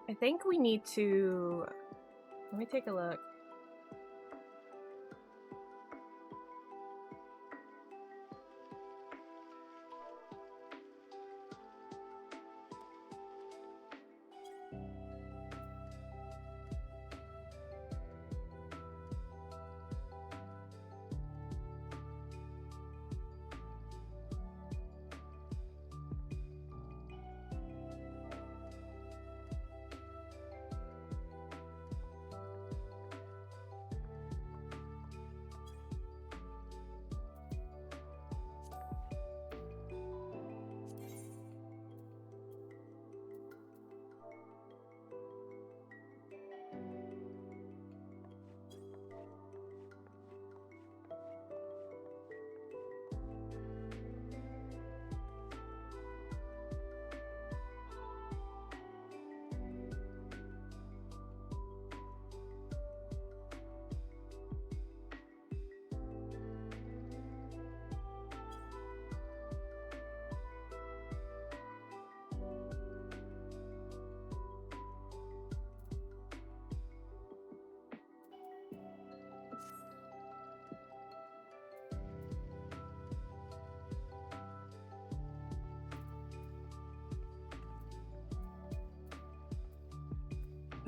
I think we need to... Let me take a look.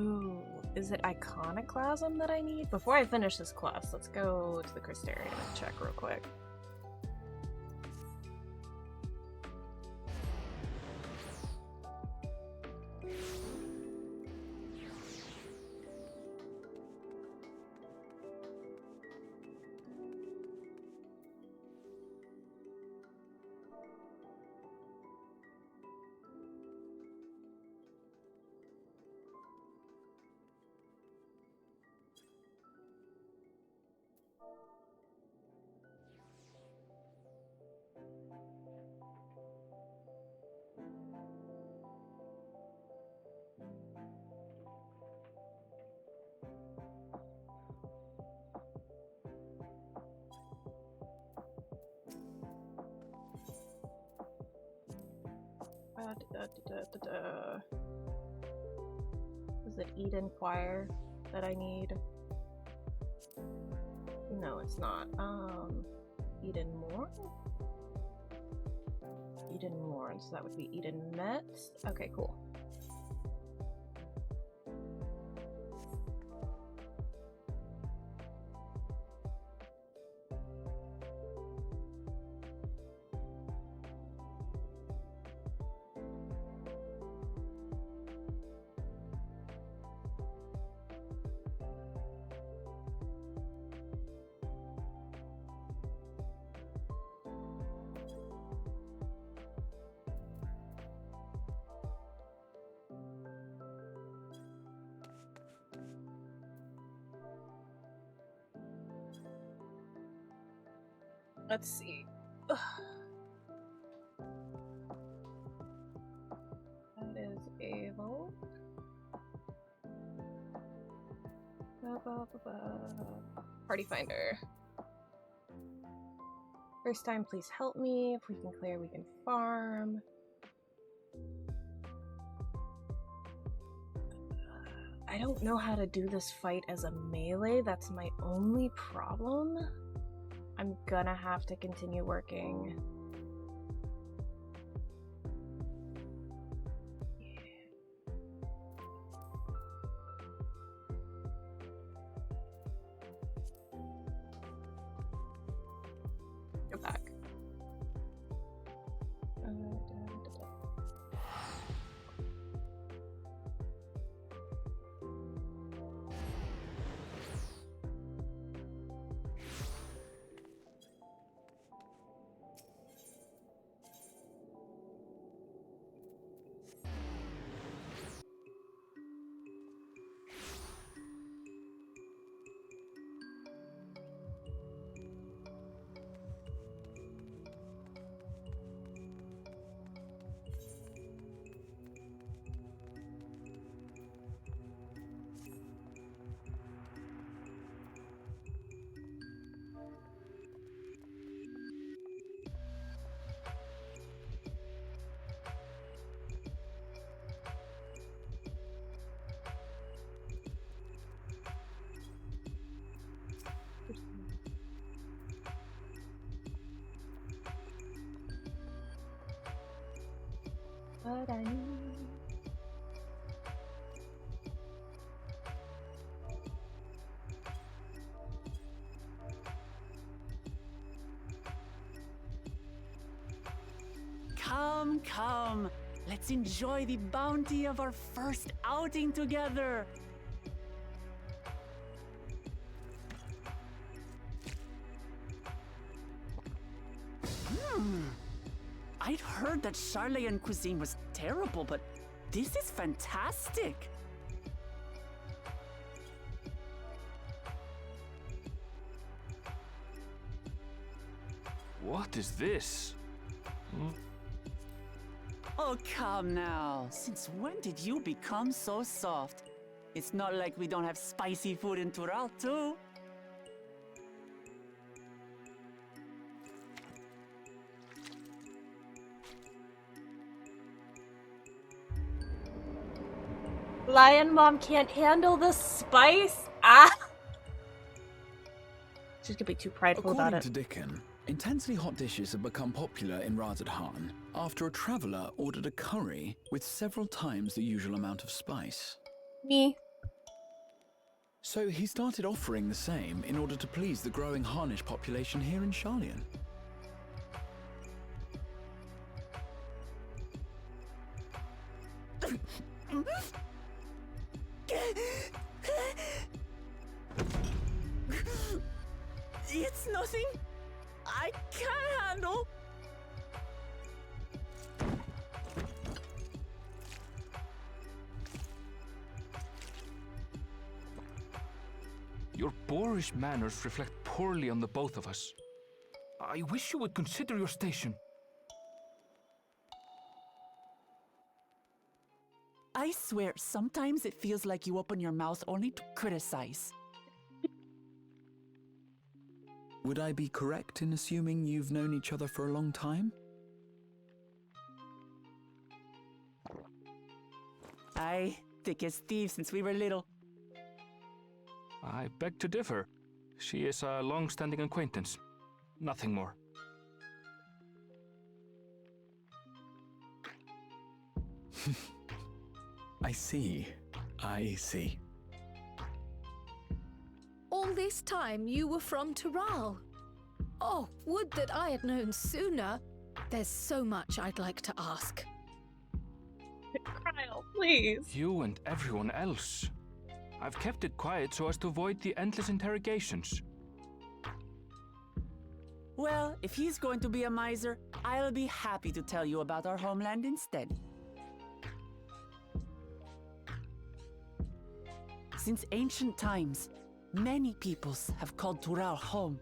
Ooh, is it Iconoclasm that I need? Before I finish this quest, let's go to the Crystarium and check real quick. Is it Eden Choir that I need? No, it's not. Eden Moore? Eden Moore, so that would be Eden Metz. Okay, cool. Let's see. Ugh. That is Avo. Party Finder. First time, please help me. If we can clear, we can farm. I don't know how to do this fight as a melee. That's my only problem. I'm gonna have to continue working. Go back. What I need. Come, come. Let's enjoy the bounty of our first outing together. I'd heard that Charlian cuisine was terrible, but this is fantastic. What is this? Oh, come now. Since when did you become so soft? It's not like we don't have spicy food in Tural, too. Lion Mom can't handle the spice? Ah! She's gonna be too prideful about According it. to Dickon, intensely hot dishes have become popular in Razadhan after a traveller ordered a curry with several times the usual amount of spice. Me. So he started offering the same in order to please the growing Harnish population here in Charlian. It's nothing I can't handle. Your boorish manners reflect poorly on the both of us. I wish you would consider your station. I swear, sometimes it feels like you open your mouth only to criticize. Would I be correct in assuming you've known each other for a long time? Aye, thick as thieves since we were little. I beg to differ. She is a long-standing acquaintance. Nothing more. I see. I see. All this time you were from Tural. Oh, would that I had known sooner. There's so much I'd like to ask. Kyle, please. You and everyone else. I've kept it quiet so as to avoid the endless interrogations. Well, if he's going to be a miser, I'll be happy to tell you about our homeland instead. Since ancient times, many peoples have called Tural home,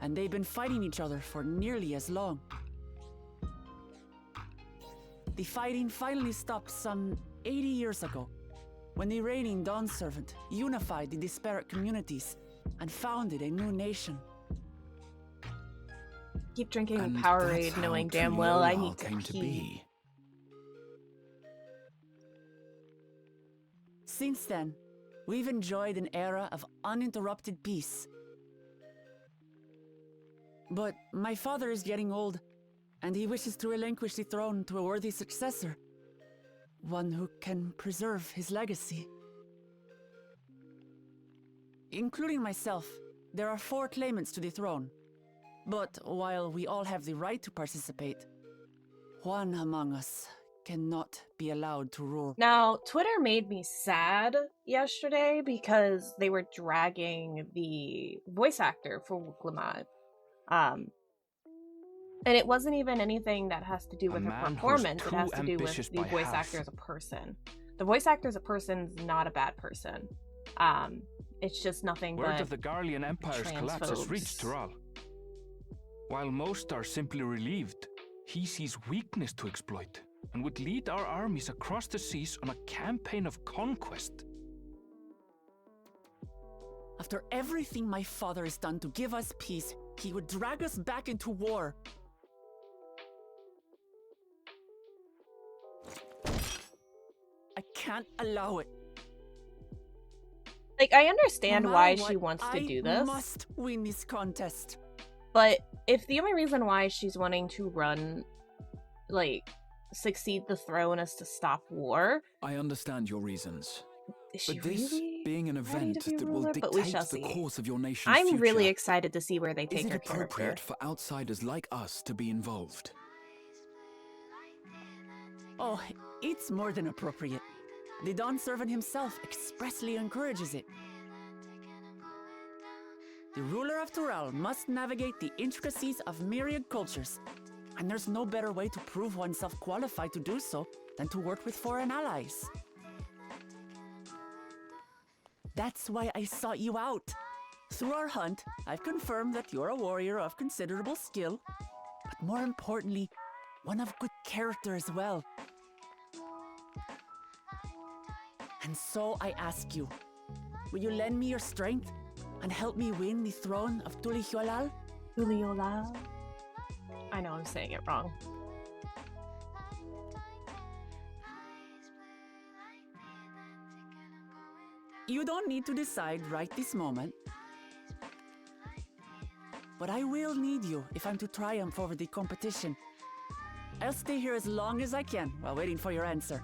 and they've been fighting each other for nearly as long. The fighting finally stopped some 80 years ago, when the reigning Dawn Servant unified the disparate communities and founded a new nation. Keep drinking And the that's Powerade, how knowing damn well I Tuliolal need to came to pee. be. Since then, we've enjoyed an era of uninterrupted peace. But my father is getting old, and he wishes to relinquish the throne to a worthy successor. One who can preserve his legacy. Including myself, there are 4 claimants to the throne. But while we all have the right to participate, one among us cannot be allowed to rule. Now, Twitter made me sad yesterday because they were dragging the voice actor for Wuklamad. And it wasn't even anything that has to do with her performance. It has to do with the voice actor as a person. The voice actor as a person is not a bad person. It's just nothing but Word of the Garlean Empire's collapse has reached Tural. While most are simply relieved, he sees weakness to exploit and would lead our armies across the seas on a campaign of conquest. After everything my father has done to give us peace, he would drag us back into war. I can't allow it. Like, I understand No why matter she what, wants to do this. I must win this contest. But if the only reason why she's wanting to run, like, succeed the throne is to stop war, I understand your reasons. is she But this really being an ready event to be that will ruler? But we dictate shall the see. course of your nation's I'm future, really excited to see where they is take it her appropriate character. for outsiders like us to be involved? Oh, it's more than appropriate. The Dawn Servant himself expressly encourages it. The ruler of Tural must navigate the intricacies of myriad cultures, and there's no better way to prove oneself qualified to do so than to work with foreign allies. That's why I sought you out. Through our hunt, I've confirmed that you're a warrior of considerable skill, but more importantly, one of good character as well. And so I ask you, will you lend me your strength and help me win the throne of Tuliolal? Tuliolal? I know I'm saying it wrong. You don't need to decide right this moment. But I will need you if I'm to triumph over the competition. I'll stay here as long as I can while waiting for your answer.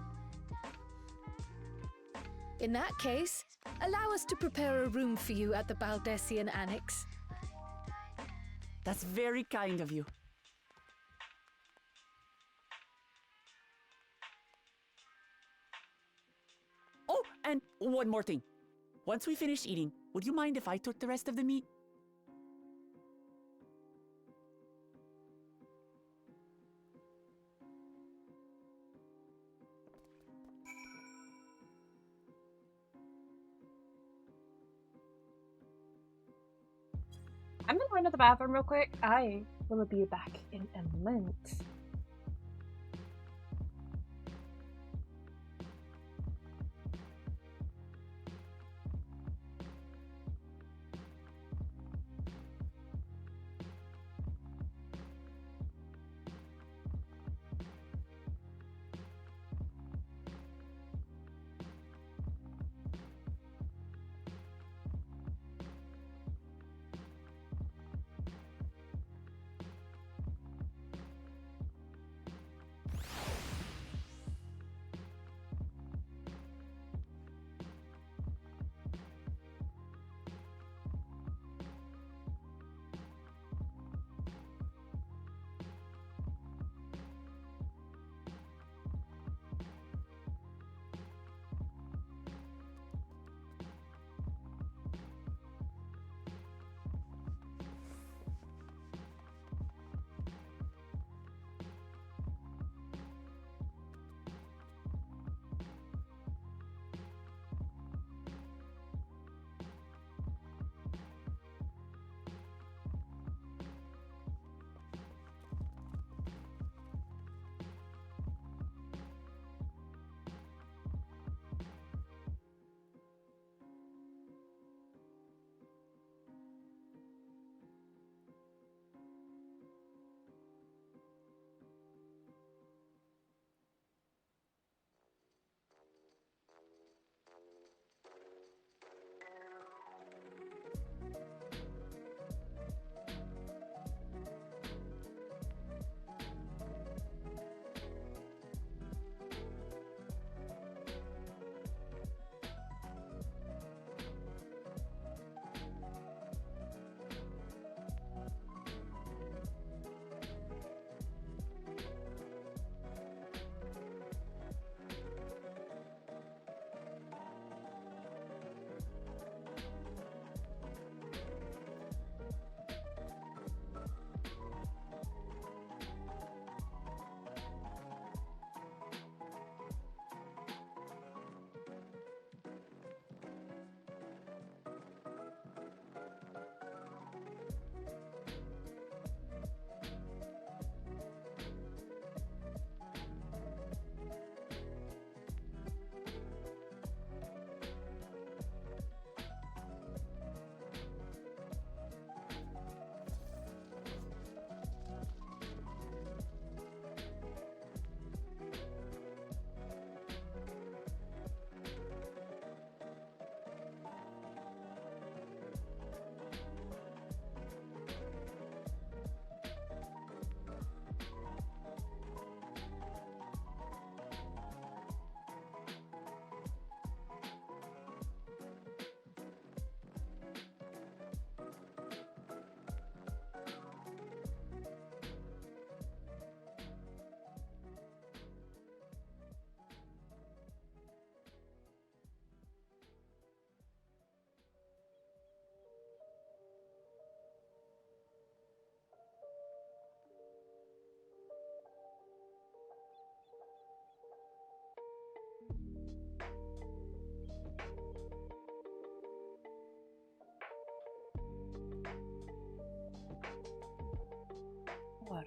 In that case, allow us to prepare a room for you at the Baldessian Annex. That's very kind of you. Oh, and one more thing. Once we finish eating, would you mind if I took the rest of the meat? I'm gonna run to the bathroom real quick. I will be back in a moment.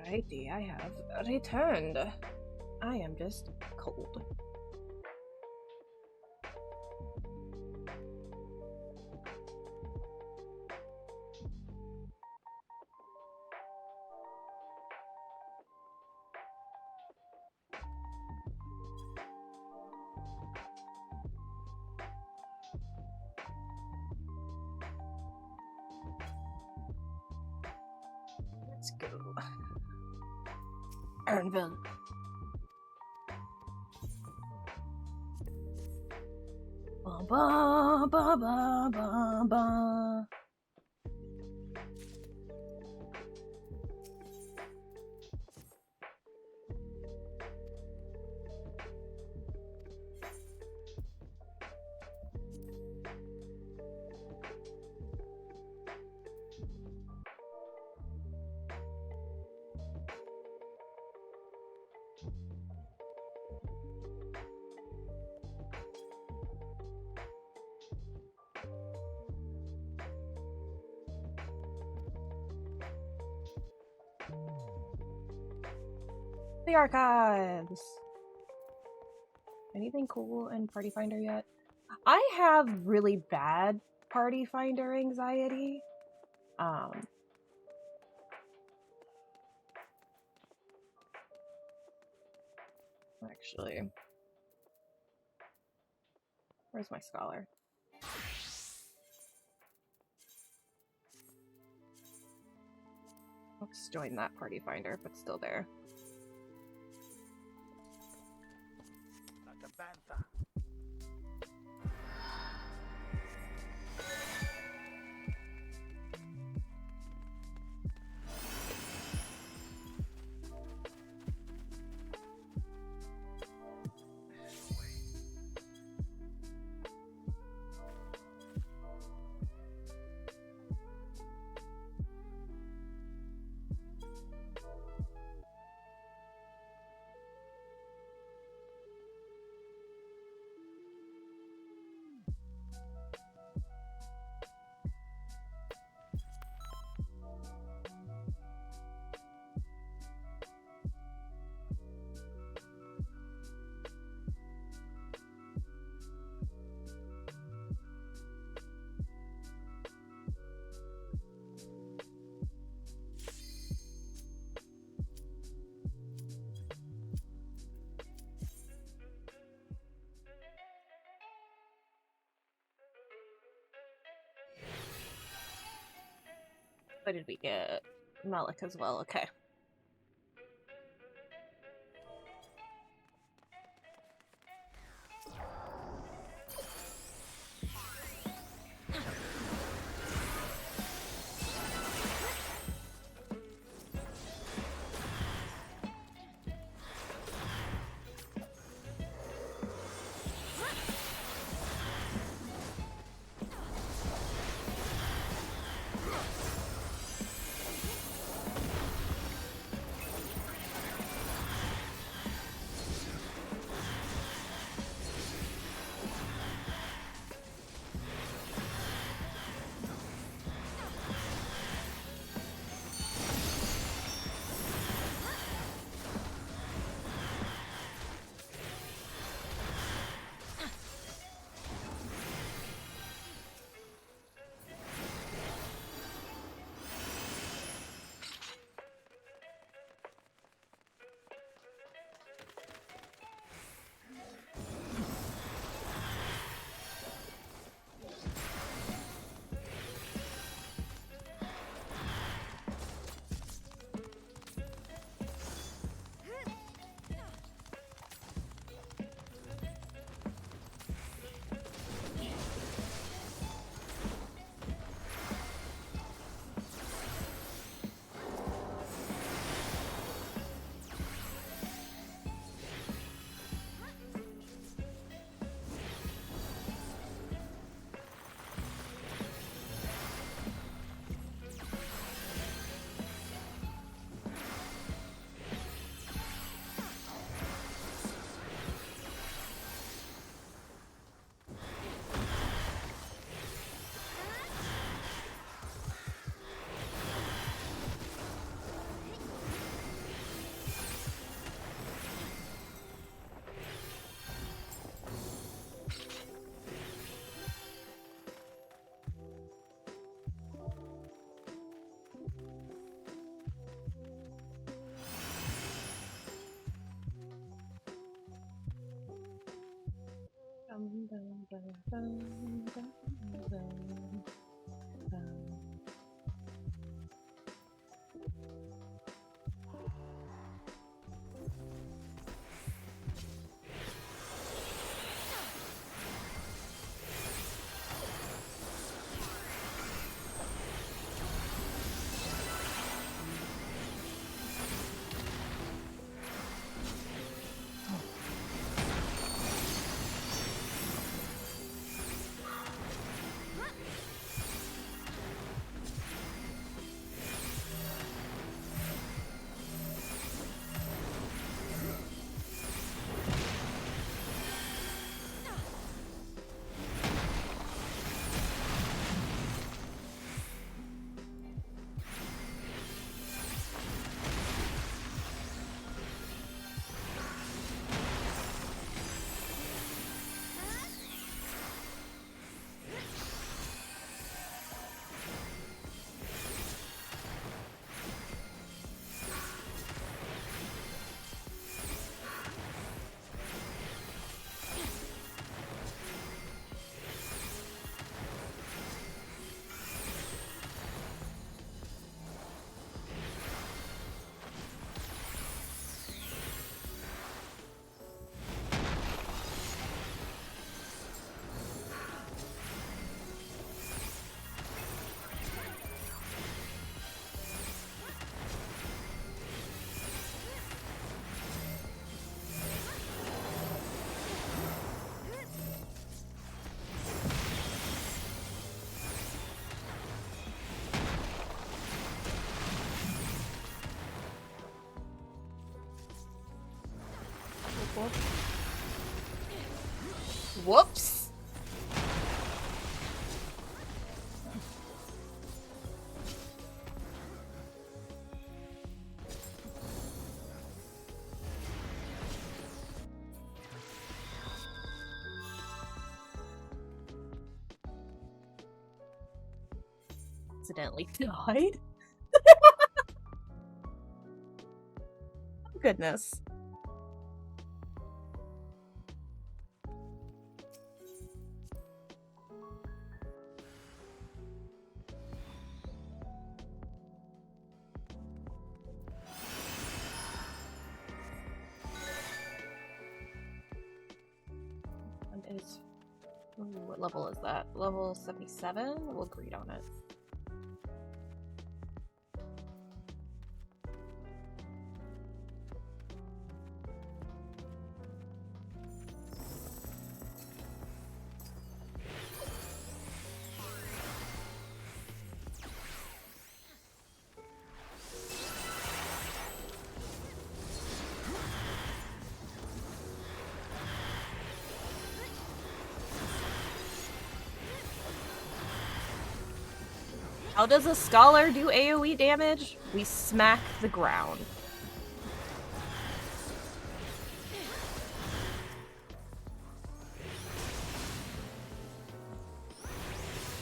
Alrighty, I have returned. I am just cold. Let's go. Erenville. Ba ba ba ba ba ba. The archives. Anything cool in Party Finder yet? I have really bad Party Finder anxiety. Actually, where's my scholar? Let's join that Party Finder if it's still there. What did we get? Malik as well, okay. Whoops. Accidentally died. Oh, goodness. Is what level is that? Level 77? We'll greed on it. How does a scholar do AoE damage? We smack the ground.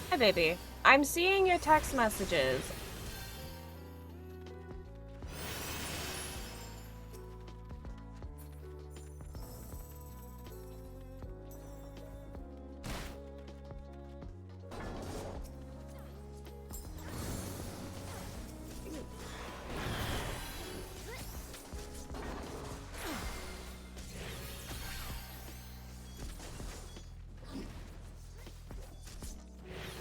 Hi, baby. I'm seeing your text messages.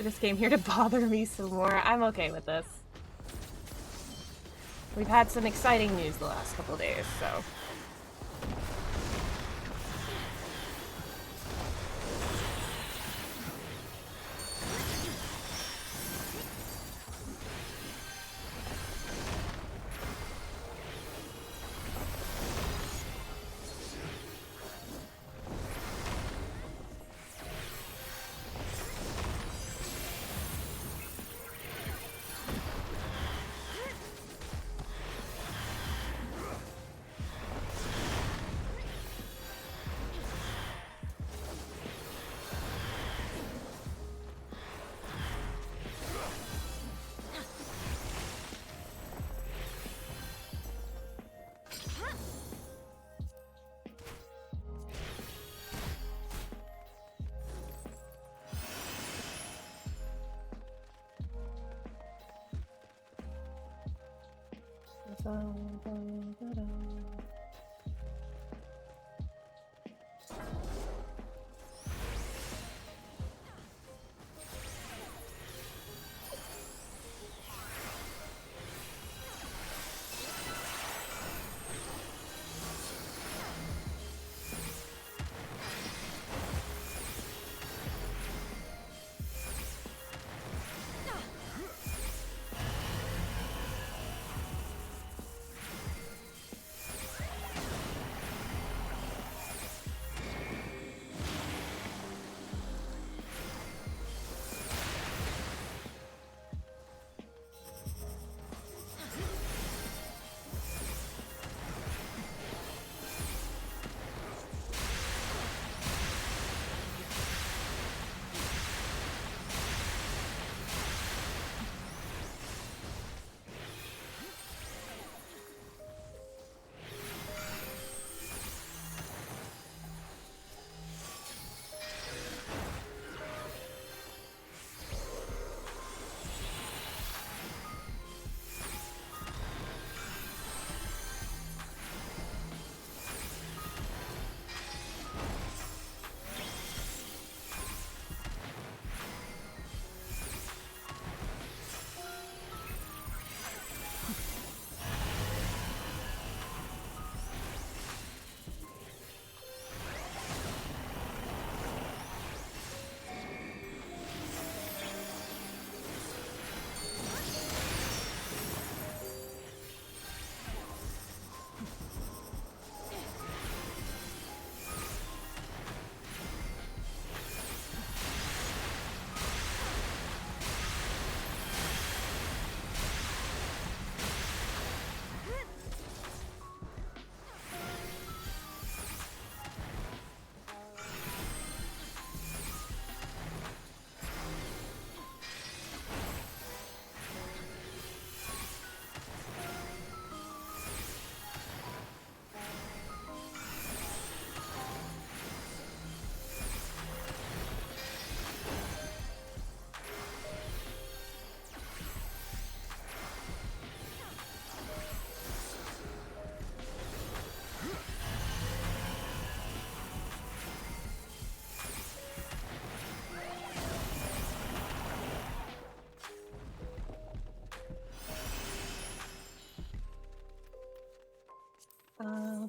Just came here to bother me some more. I'm okay with this. We've had some exciting news the last couple days, so.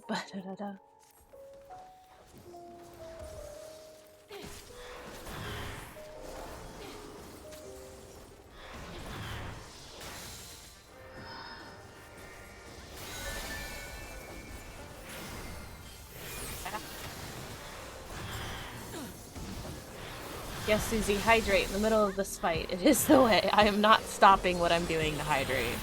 Ba-da-da-da. Yes, Susie, hydrate in the middle of this fight. It is the way. I am not stopping what I'm doing to hydrate.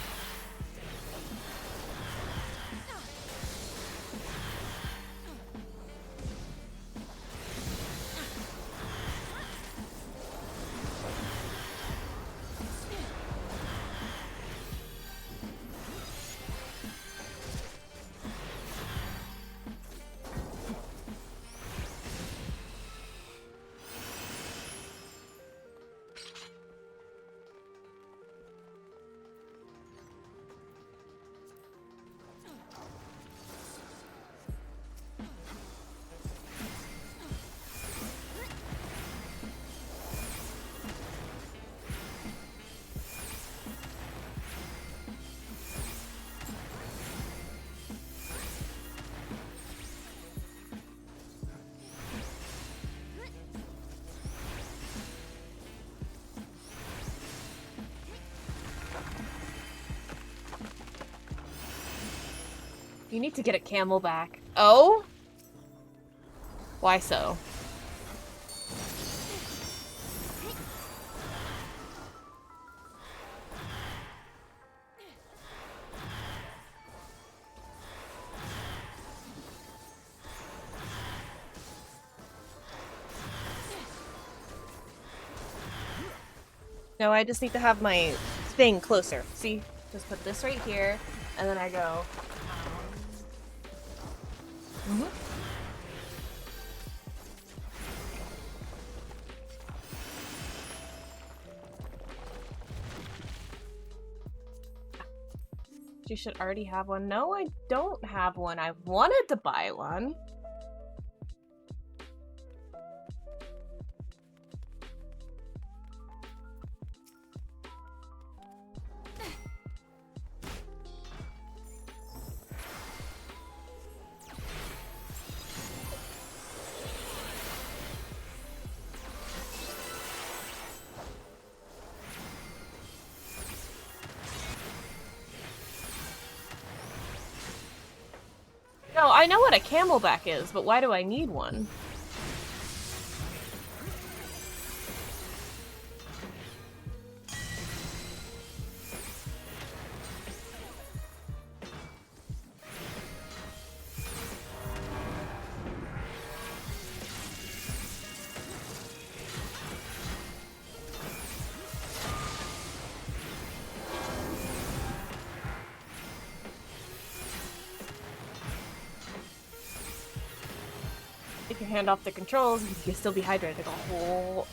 You need to get a camel back. Oh? Why so? No, I just need to have my thing closer. See? Just put this right here, and then I go. You should already have one. No, I don't have one. I wanted to buy one. No, I know what a camelback is, but why do I need one? Take your hand off the controls, you can still be hydrated a whole...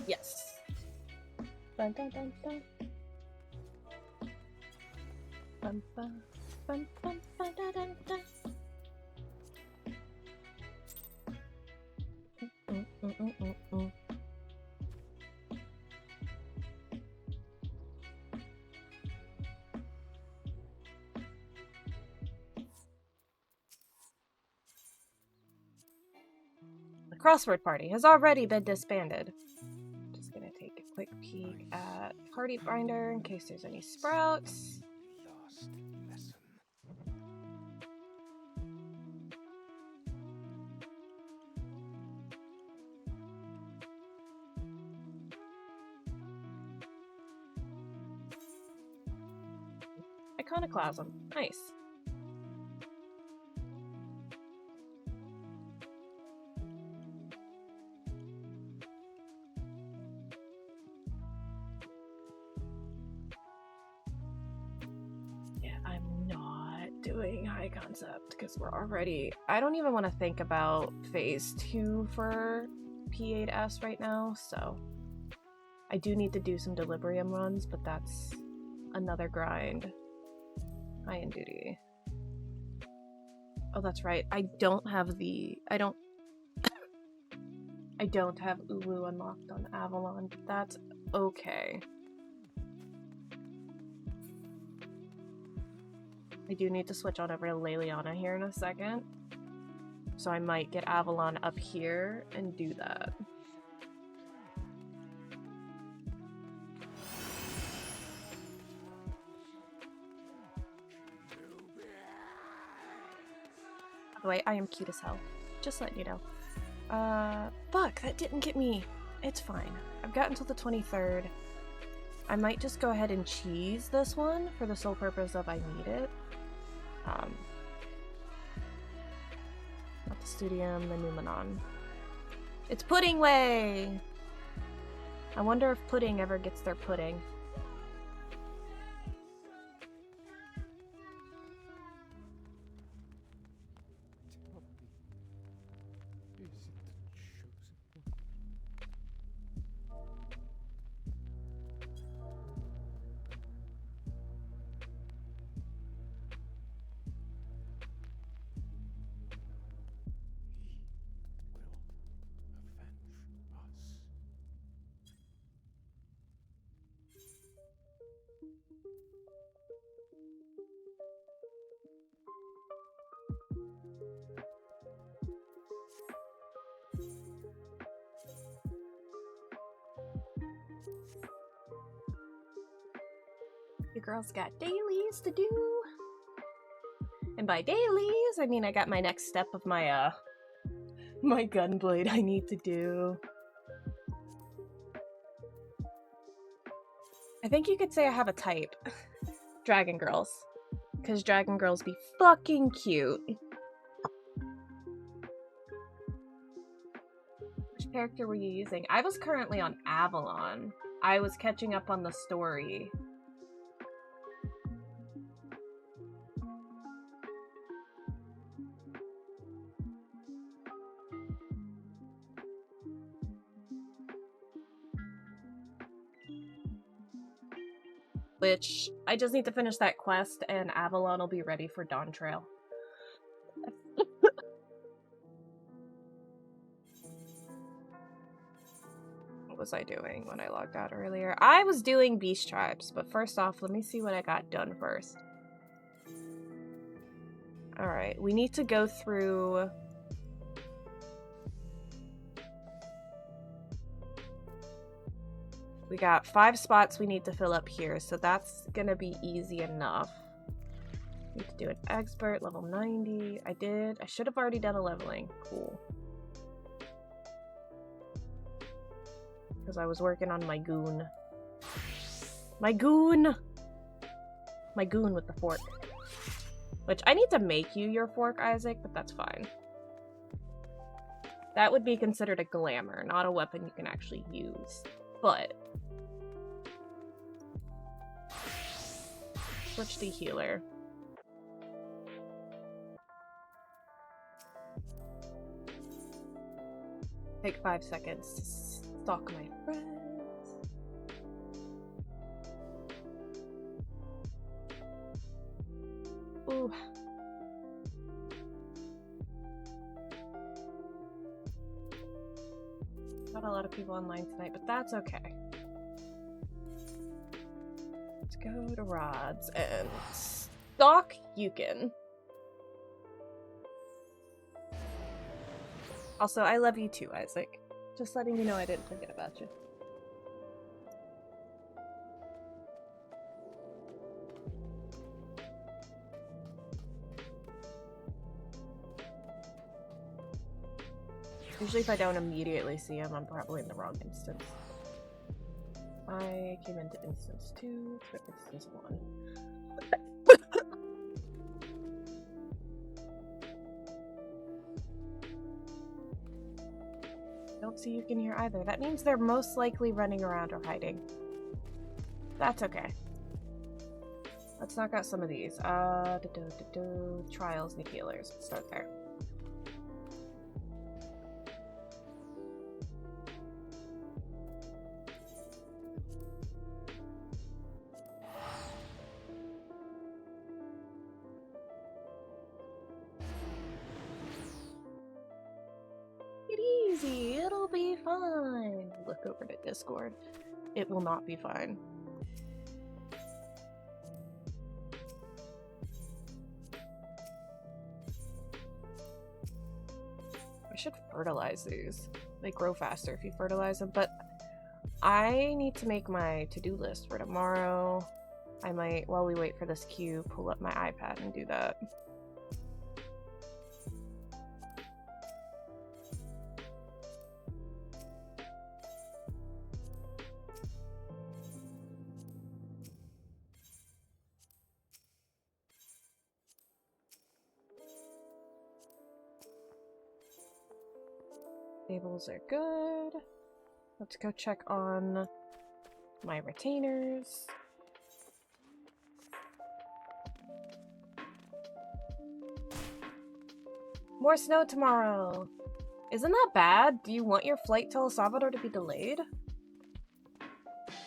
Yes. Dun, dun, dun, dun. Bum, bum, bum, bum, bum, dun, dun, dun. The crossword party has already been disbanded. Just gonna take a quick peek at Party Binder in case there's any sprouts. Last lesson. Iconoclasm. Nice. Yeah, I'm not doing high concept because we're already... I don't even want to think about phase 2 for P8S right now, so... I do need to do some Delirium runs, but that's another grind. High end duty. Oh, that's right. I don't have Ulu unlocked on Avalon. That's okay. I do need to switch on over to Leliana here in a second. So I might get Avalon up here and do that. By the way, I am cute as hell. Just letting you know. Fuck, that didn't get me. It's fine. I've got until the 23rd. I might just go ahead and cheese this one for the sole purpose of I need it. Not the Studium, the Numenon. It's Pudding Way! I wonder if Pudding ever gets their pudding. Your girl's got dailies to do. And by dailies, I mean I got my next step of my, my gunblade I need to do. I think you could say I have a type. Dragon girls. Because dragon girls be fucking cute. Which character were you using? I was currently on Avalon. I was catching up on the story. Which, I just need to finish that quest and Avalon will be ready for Dawn Trail. What was I doing when I logged out earlier? I was doing Beast Tribes, but first off, let me see what I got done first. Alright, we need to go through... We got 5 spots we need to fill up here, so that's gonna be easy enough. Need to do an expert, level 90. I did. I should have already done a leveling. Cool. Because I was working on my goon. My goon! My goon with the fork. Which, I need to make you your fork, Isaac, but that's fine. That would be considered a glamour, not a weapon you can actually use. But... switch to healer. Take 5 seconds to stalk my friends. Ooh. Not a lot of people online tonight, but that's okay. Let's go to Rods and stalk Yukon. Also, I love you too, Isaac. Just letting you know I didn't forget about you. Usually if I don't immediately see him, I'm probably in the wrong instance. I came into instance 2, to instance 1. Don't see Yukon here either. That means they're most likely running around or hiding. That's okay. Let's knock out some of these. Trials and healers. Let's start there. look over to Discord. It will not be fine. I should fertilize these. They grow faster if you fertilize them, but I need to make my to-do list for tomorrow. I might, while we wait for this queue, pull up my iPad and do that. Tables are good. Let's go check on my retainers. More snow tomorrow. Isn't that bad? Do you want your flight to El Salvador to be delayed?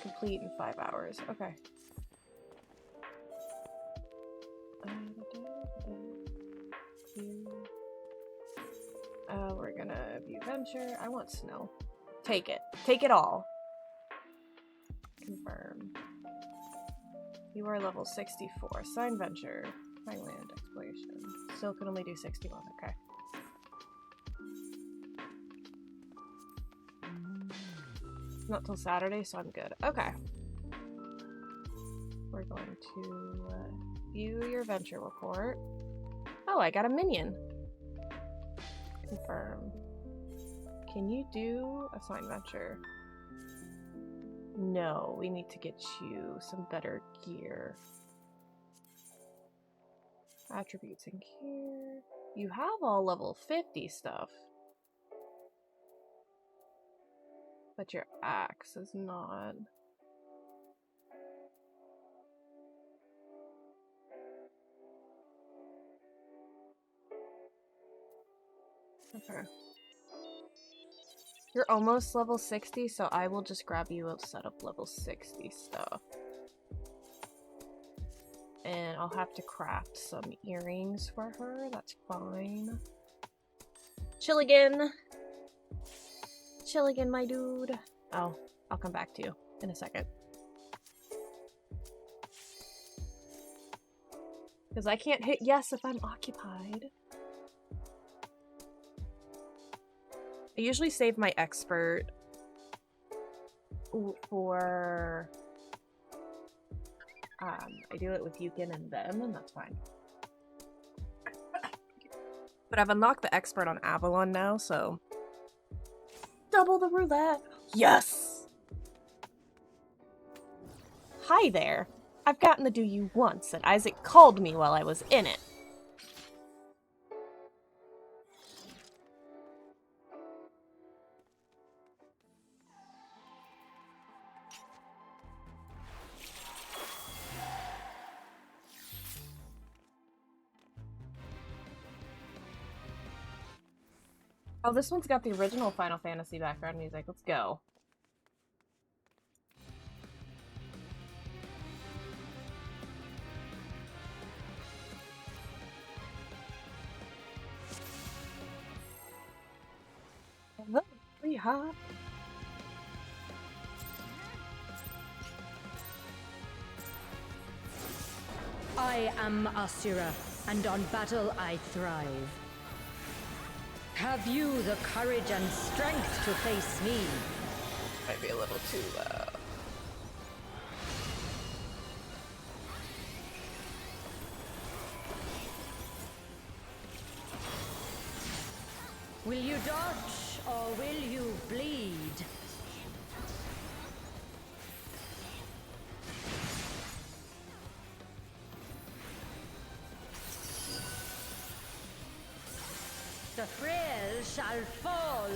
Complete in 5 hours. Okay. We're gonna view venture. I want snow. Take it. Take it all. Confirm. You are level 64. Sign venture. Find land exploration. Still can only do 61. Okay. Not till Saturday, so I'm good. Okay. We're going to view your venture report. Oh, I got a minion. Confirm. Can you do assign venture? No, we need to get you some better gear. Attributes in here. You have all level 50 stuff. But your axe is not. Okay. You're almost level 60, so I will just grab you a set of level 60 stuff. And I'll have to craft some earrings for her. That's fine. Chilligan! Chilligan, my dude. Oh, I'll come back to you in a second. Because I can't hit yes if I'm occupied. I usually save my expert for... I do it with Yukon and them, and that's fine. But I've unlocked the expert on Avalon now, so... Double the roulette! Yes! Hi there! I've gotten the do you once, and Isaac called me while I was in it. Oh, this one's got the original Final Fantasy background music. Let's go. Pretty hot. I am Asura, and on battle I thrive. Have you the courage and strength to face me? Might be a little too loud. Will you dodge, or will you bleed? The frail shall fall.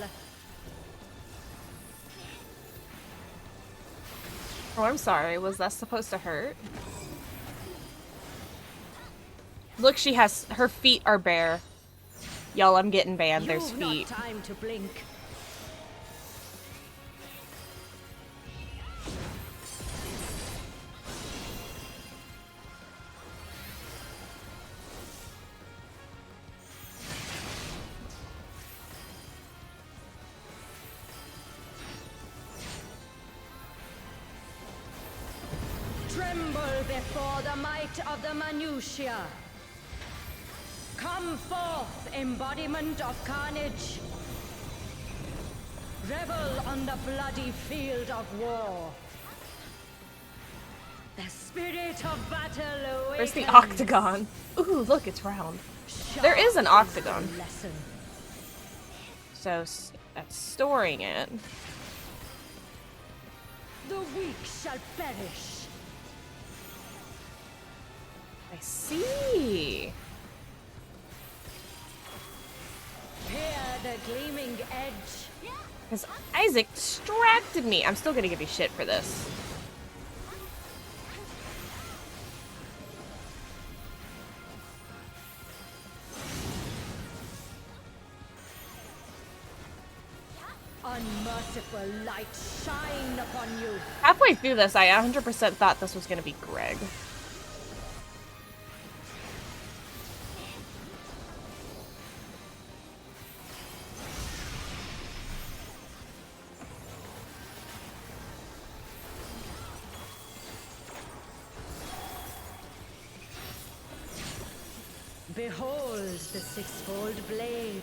Oh, I'm sorry. Was that supposed to hurt? Look, she has... Her feet are bare. Y'all, I'm getting banned. There's feet. You've not time to blink. before the might of the minutiae. Come forth, embodiment of carnage. Revel on the bloody field of war. The spirit of battle awakens. Where's the octagon? Ooh, look, it's round. There is an octagon. Lesson. So that's storing it. The weak shall perish. I see. Hear the gleaming edge. Because Isaac distracted me. I'm still gonna give you shit for this. Unmerciful light shine upon you. Halfway through this, I 100% thought this was gonna be Greg. Behold the sixfold blade.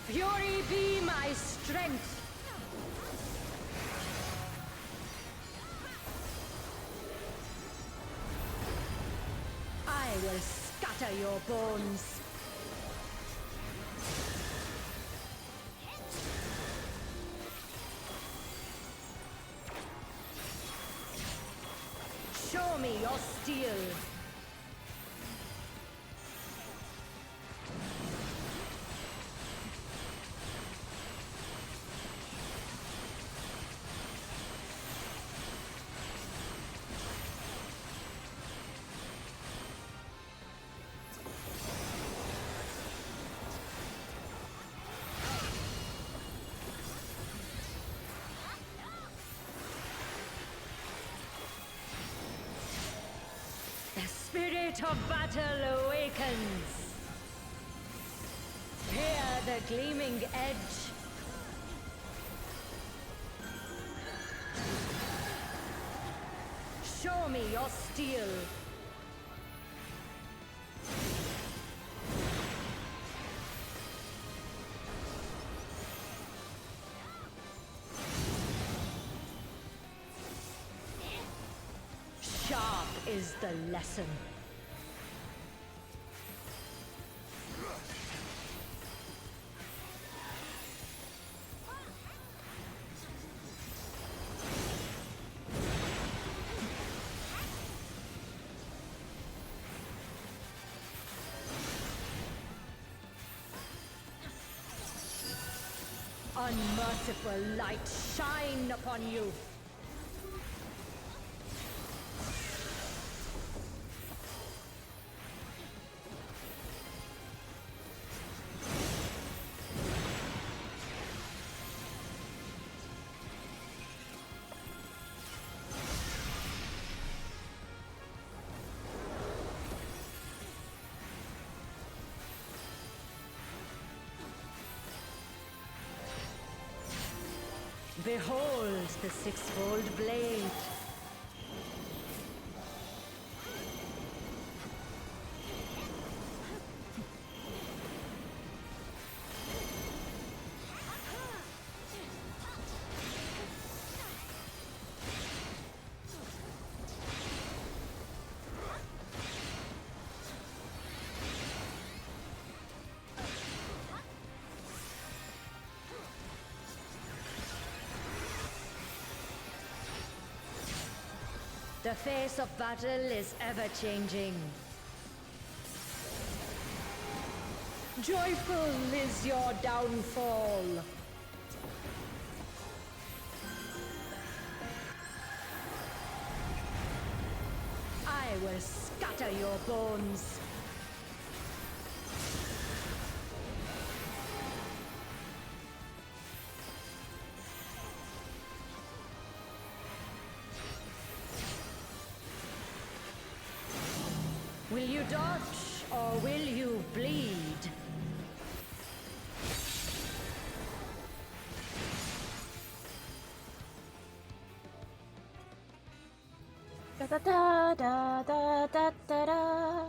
Fury be my strength. I will scatter your bones. Show me your steel. Spirit of battle awakens. Hear the gleaming edge. Show me your steel. Sharp is the lesson. Unmerciful light shine upon you. Behold the sixfold blade. The face of battle is ever-changing. Joyful is your downfall. will scatter your bones. Will you dodge or will you bleed? Da da da da da da da da.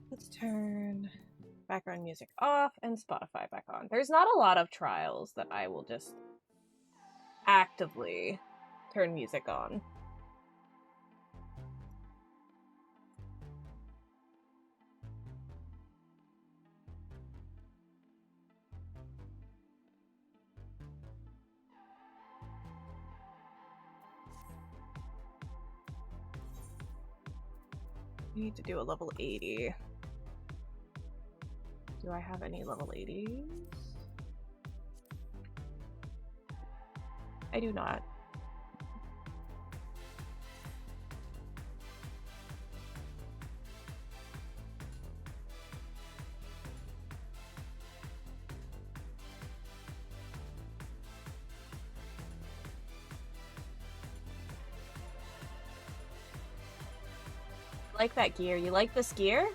Let's turn background music off and Spotify back on. There's not a lot of trials that I will just actively turn music on. I need to do a level 80. Do I have any level 80s? I do not. I like that gear. You like this gear?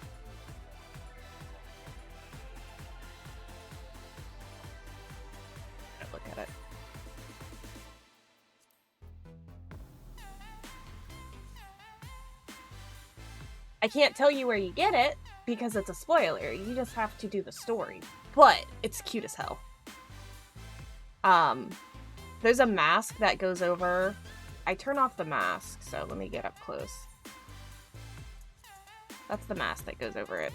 Look at it. I can't tell you where you get it because it's a spoiler. You just have to do the story. But it's cute as hell. There's a mask that goes over. I turn off the mask, so let me get up close. That's the mask that goes over it.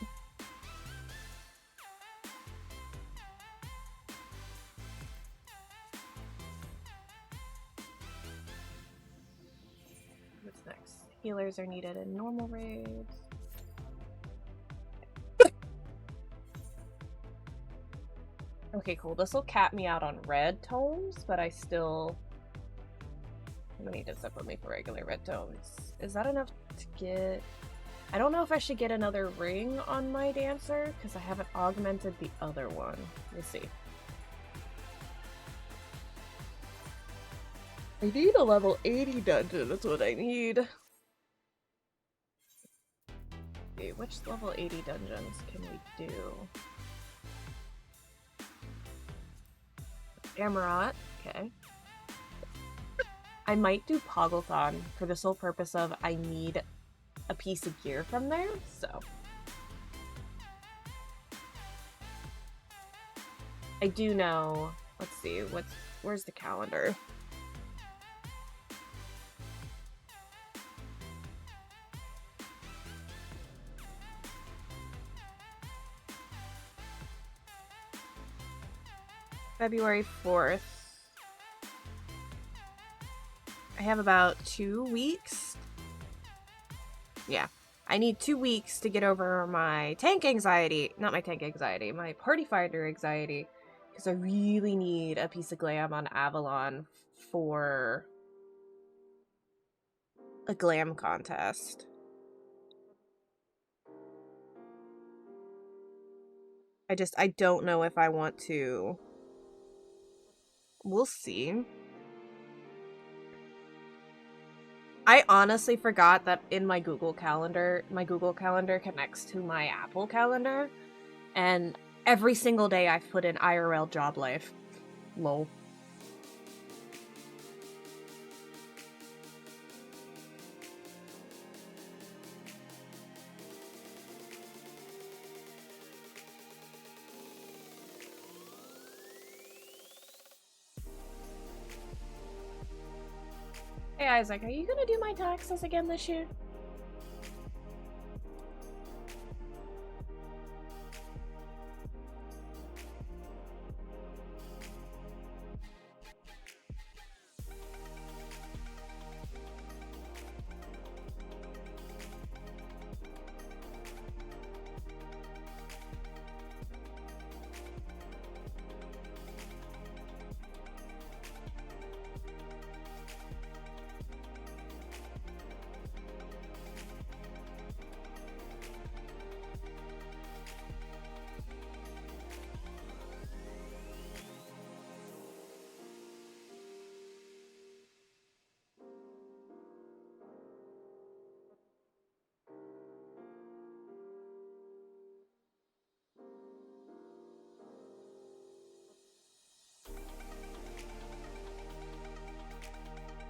What's next? Healers are needed in normal raids. Okay, cool. This will cap me out on red tomes, but I still... I'm gonna need to separately for regular red tomes. Is that enough to get... I don't know if I should get another ring on my dancer, because I haven't augmented the other one. Let's see. I need a level 80 dungeon, that's what I need. Okay, which level 80 dungeons can we do? Arent, okay. I might do Pogglethon for the sole purpose of I need a piece of gear from there, so. I do know, let's see, where's the calendar? February 4th. I have about 2 weeks. Yeah. I need 2 weeks to get over my tank anxiety. Not my tank anxiety, my party finder anxiety. Because I really need a piece of glam on Avalon for a glam contest. I don't know if I want to. We'll see. I honestly forgot that in my Google Calendar connects to my Apple Calendar, and every single day I've put in IRL job life. Lol. Hey Isaac, are you gonna do my taxes again this year?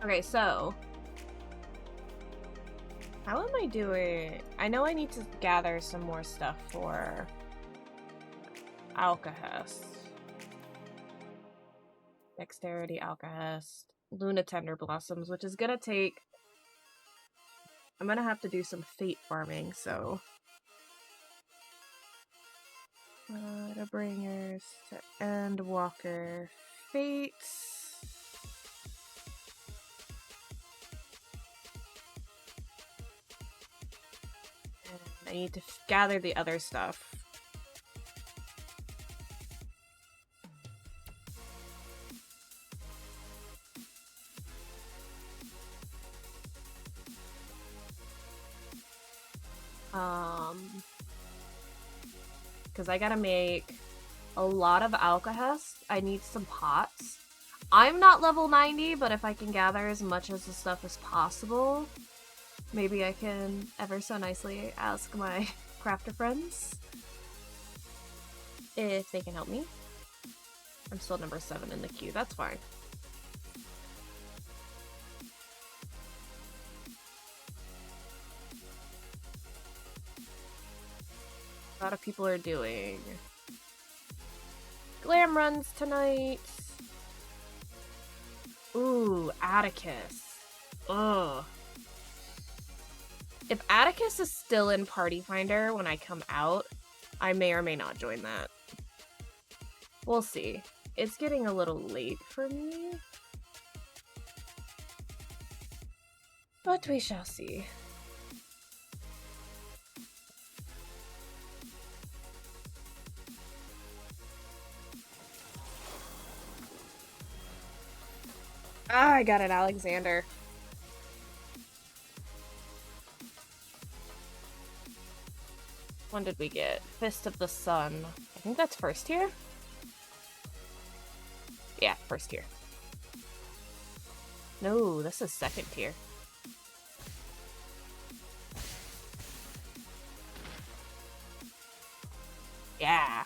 Okay, so how am I doing? I know I need to gather some more stuff for Alcahest. Dexterity, Alcahest, Luna Tender Blossoms, which is gonna take... I'm gonna have to do some fate farming, so... Bringers to Endwalker Fates. I need to gather the other stuff. Because I gotta make a lot of Alcahest. I need some pots. I'm not level 90, but if I can gather as much of the stuff as possible, maybe I can ever so nicely ask my crafter friends if they can help me. I'm still number 7 in the queue, that's fine. A lot of people are doing glam runs tonight. Ooh, Atticus. Ugh. If Atticus is still in Party Finder when I come out, I may or may not join that. We'll see. It's getting a little late for me. But we shall see. Ah, I got it, Alexander. When did we get? Fist of the Sun. I think that's first tier? Yeah, first tier. No, this is second tier. Yeah.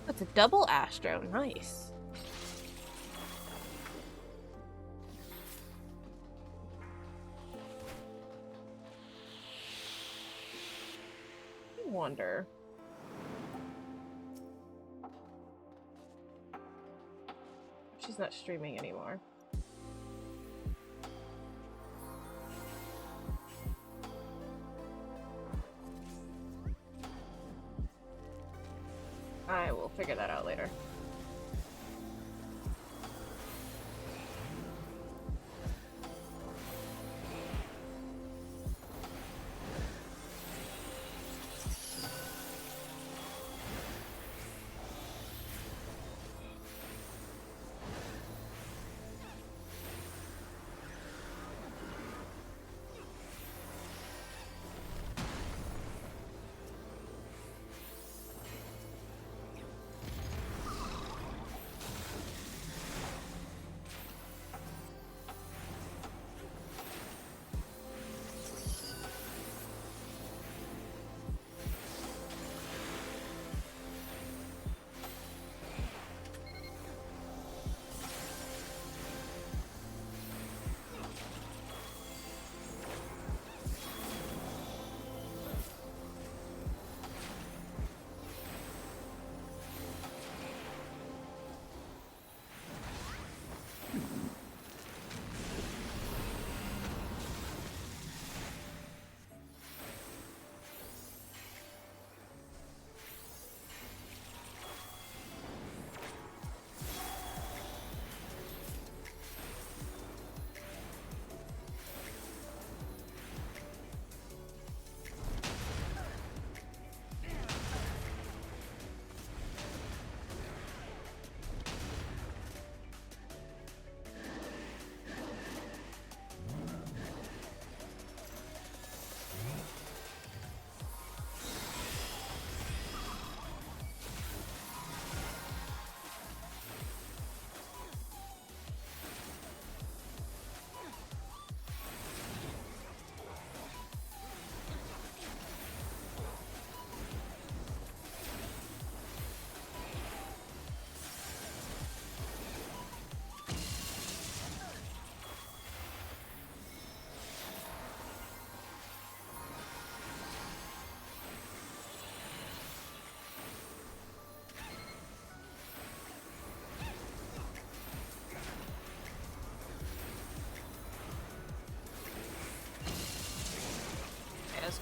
It's a double Astro. Nice. I wonder. She's not streaming anymore. I will figure that out later.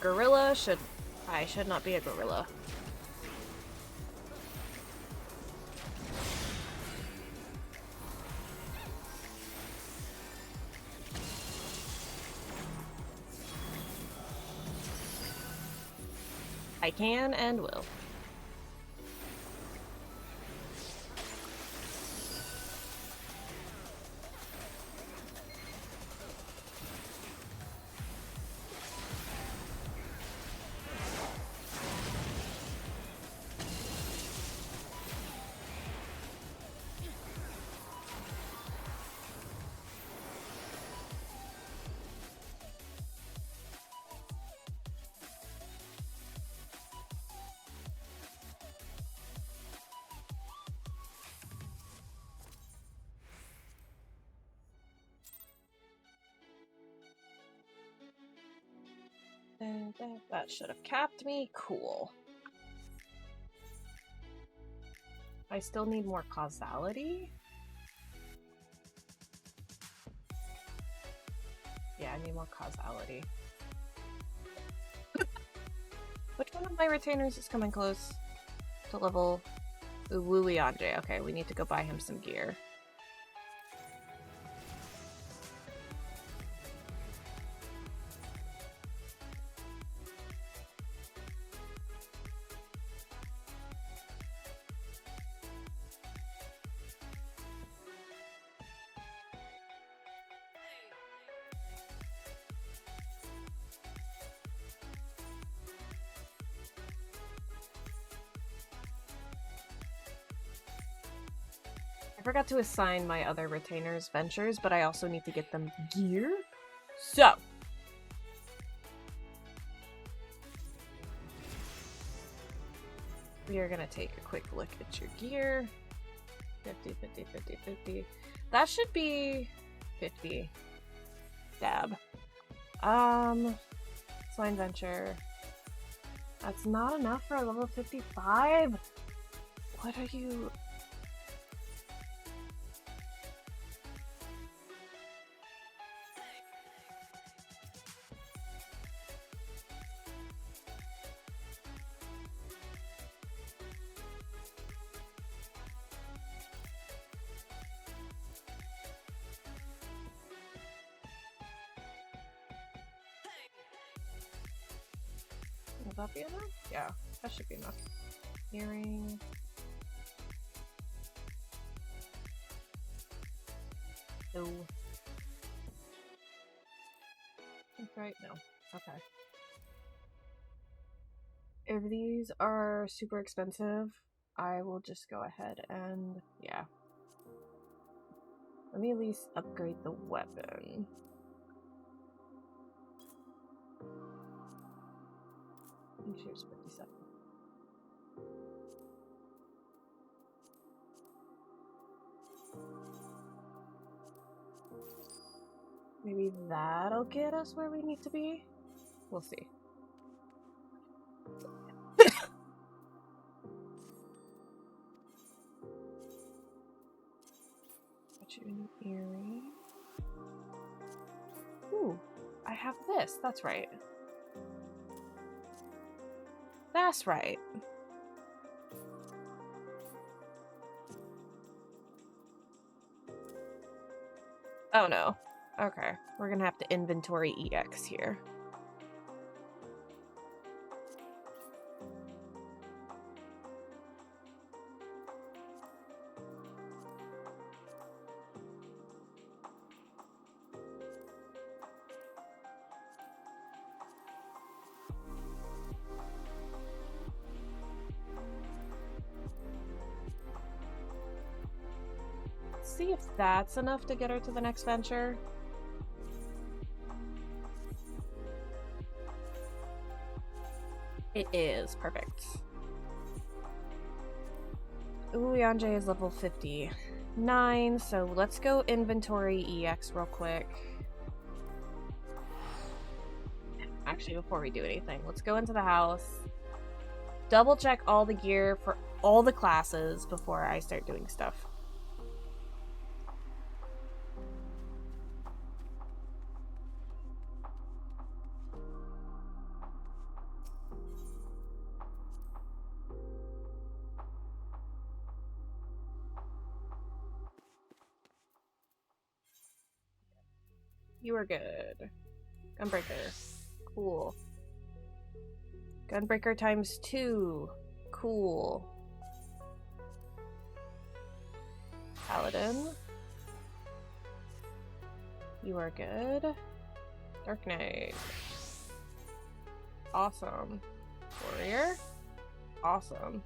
gorilla should... I should not be a gorilla. I can and will. And that should have capped me. Cool. I still need more causality. Yeah, I need more causality. Which one of my retainers is coming close to level? Wu Lianje. Okay, we need to go buy him some gear. I forgot to assign my other retainers ventures, but I also need to get them gear. So, we are gonna take a quick look at your gear. 50, 50, 50, 50. That should be 50. Dab. Assign venture. That's not enough for a level 55? What are you... Will that be enough? Yeah, that should be enough. Earring. No. That's right? No. Okay. If these are super expensive, I will just go ahead and, yeah. Let me at least upgrade the weapon. Here's 57. Maybe that'll get us where we need to be? We'll see. Got you an earring. Ooh, I have this. That's right. That's right. Oh no. Okay, we're gonna have to inventory EX here. See if that's enough to get her to the next venture. It is. Perfect. Uyanje is level 59, so let's go inventory EX real quick. Actually, before we do anything, let's go into the house. Double check all the gear for all the classes before I start doing stuff. You are good. Gunbreaker. Cool. Gunbreaker times 2. Cool. Paladin. You are good. Dark Knight. Awesome. Warrior. Awesome.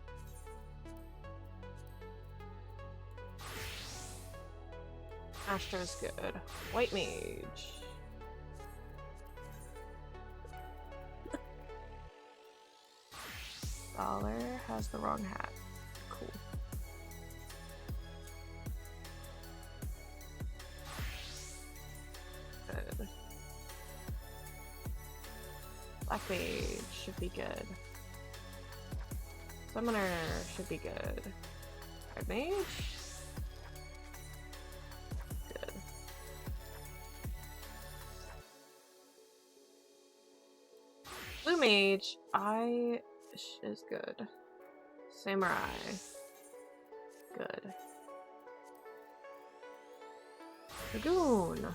Astro's good. White Mage. Scholar has the wrong hat. Cool. Good. Black Mage should be good. Summoner should be good. Red Mage? Good. Blue Mage, is good. Samurai. Good. Dragoon.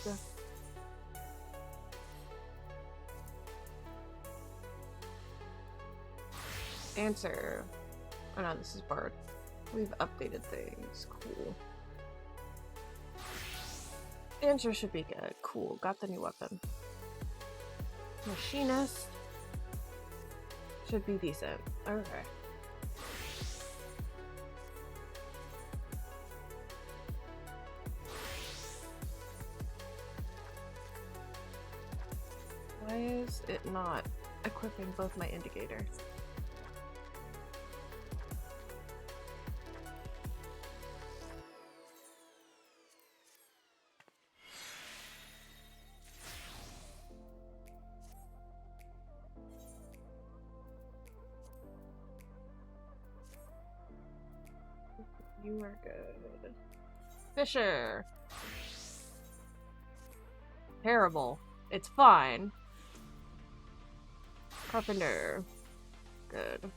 Yeah. Answer. Oh no, this is Bard. We've updated things. Cool. Answer should be good. Cool. Got the new weapon. Machinist should be decent. Okay. Why is it not equipping both my indicators? You are good. Fisher. Terrible. It's fine. Carpenter. Good.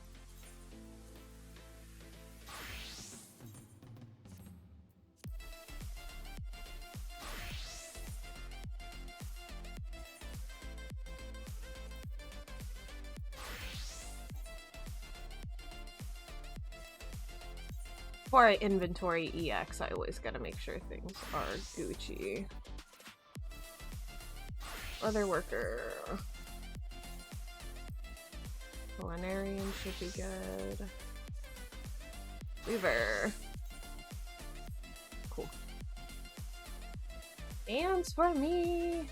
Before I inventory EX, I always gotta make sure things are Gucci. Leather worker. Millenarian should be good. Weaver. Cool. Dance for me!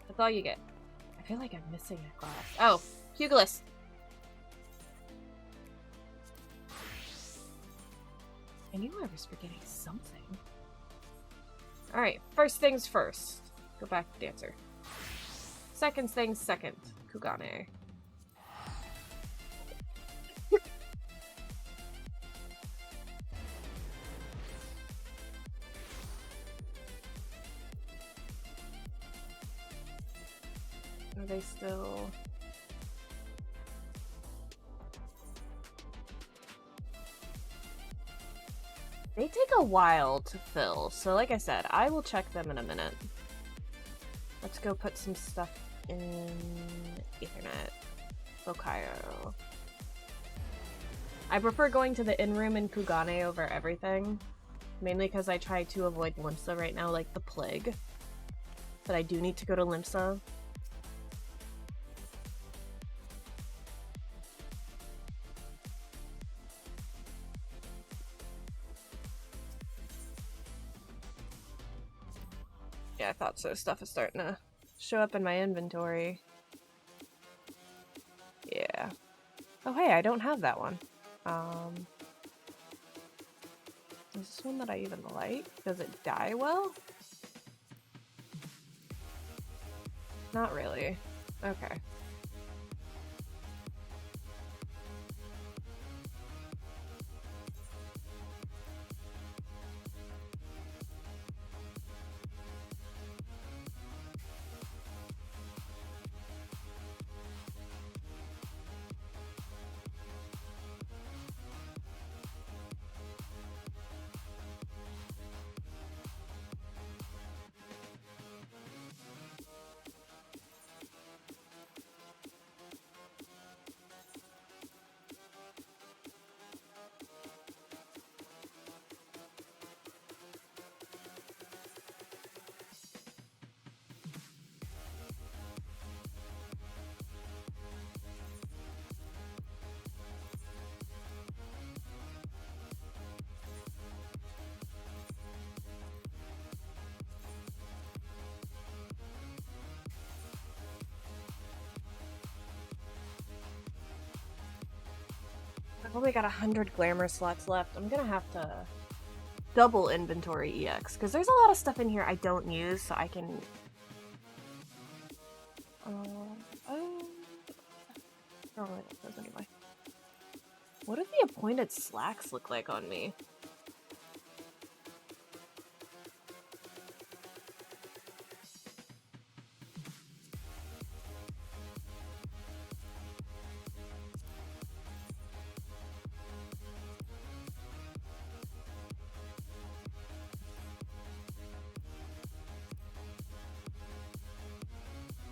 That's all you get. I feel like I'm missing a class. Oh, Pugilist. I knew I was forgetting something. Alright, first things first. Go back to Dancer. Second things second. Kugane. Are they still... They take a while to fill, so like I said, I will check them in a minute. Let's go put some stuff in Ethernet. Lokayo. I prefer going to the in-room in Kugane over everything. Mainly because I try to avoid Limsa right now like the plague. But I do need to go to Limsa. Yeah, I thought so. Stuff is starting to show up in my inventory. Yeah. Oh, hey, I don't have that one. Is this one that I even like? Does it die well? Not really. Okay. I've only got 100 glamour slots left. I'm gonna have to double inventory EX, because there's a lot of stuff in here I don't use, so I can... I don't really like those anyway. What do the appointed slacks look like on me?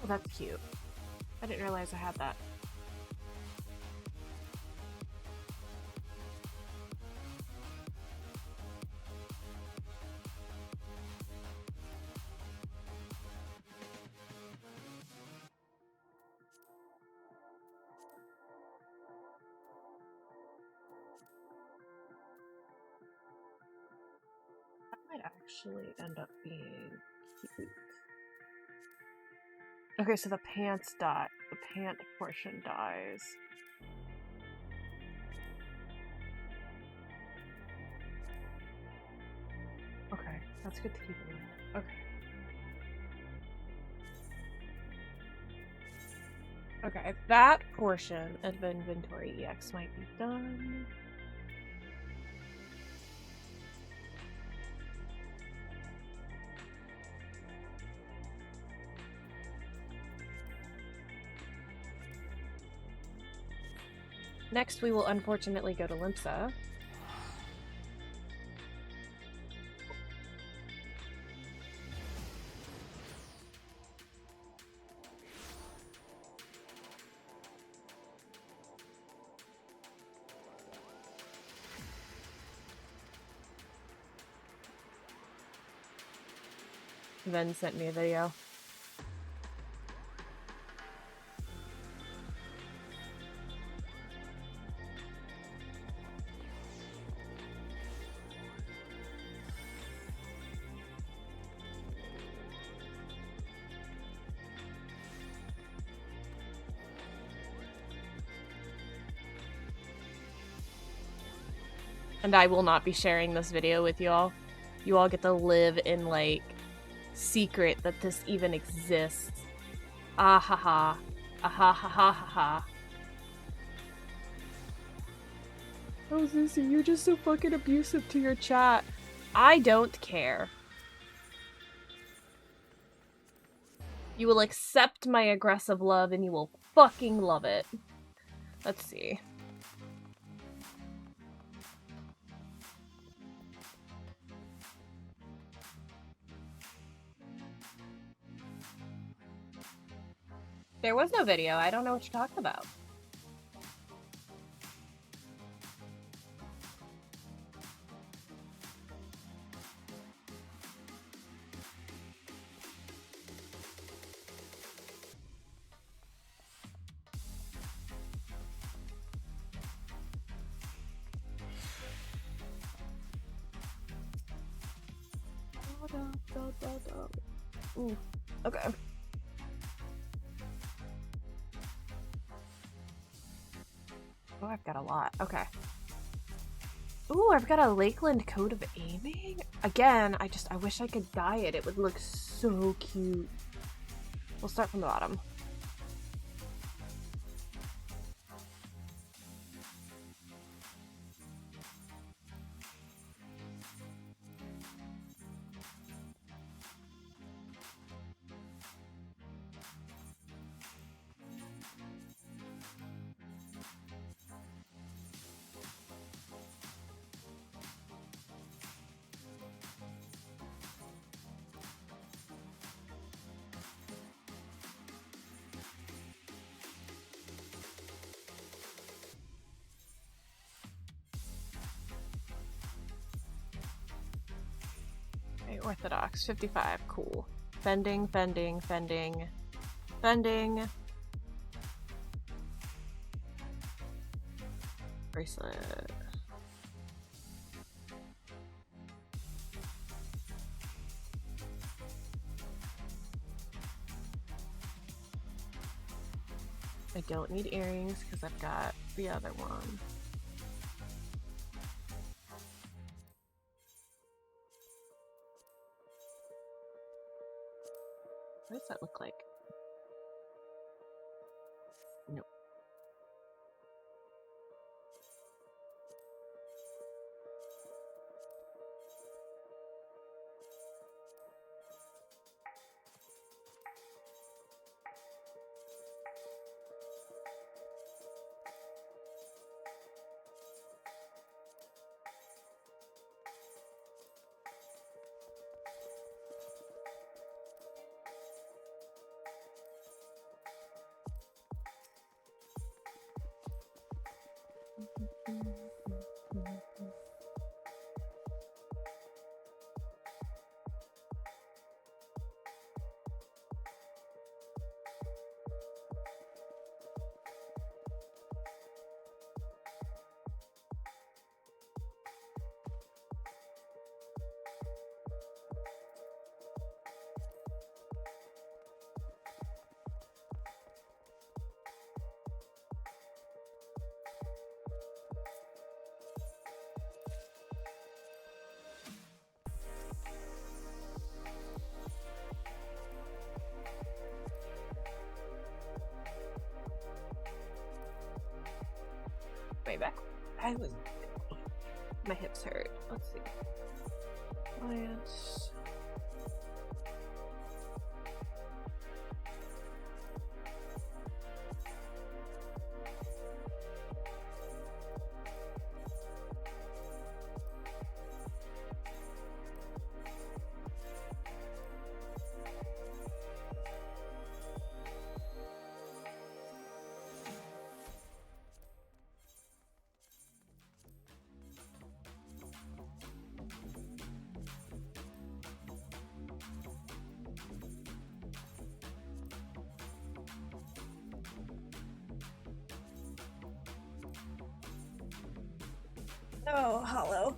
Oh, that's cute. I didn't realize I had that. That might actually end up being cute. Okay, so the pants die. The pant portion dies. Okay, that's good to keep in mind. Okay. Okay, that portion of inventory EX might be done. Next, we will unfortunately go to Limsa. Ven sent me a video. And I will not be sharing this video with y'all. You all get to live in, like, secret that this even exists. Ah ha ha. Ah ha ha ha ha ha. Oh, Zuzi, you're just so fucking abusive to your chat. I don't care. You will accept my aggressive love and you will fucking love it. Let's see. There was no video. I don't know what you're talking about. Ooh, okay. Oh, I've got a lot. Okay. Ooh, I've got a Lakeland coat of aiming. Again, I wish I could dye it. It would look so cute. We'll start from the bottom. Orthodox, 55, cool. Fending, fending, fending, fending. Bracelet. I don't need earrings because I've got the other one. Nope. Way back. My hips hurt. Let's see. Alliance. Oh, hollow.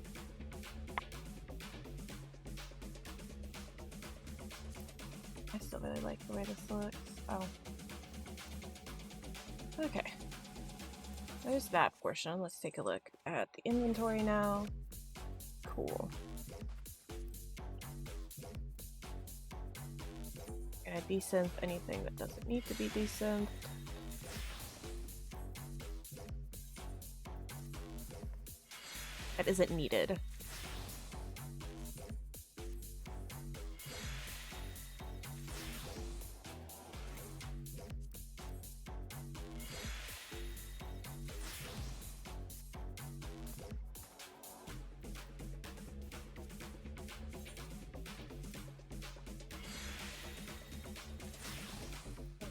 I still really like the way this looks. Oh. Okay. There's that portion. Let's take a look at the inventory now. Cool. Gonna desynth anything that doesn't need to be desynthed. That isn't needed.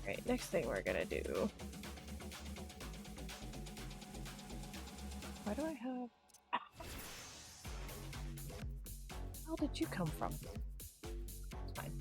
Alright, next thing we're gonna do. Why do I have... Where did you come from? It's fine.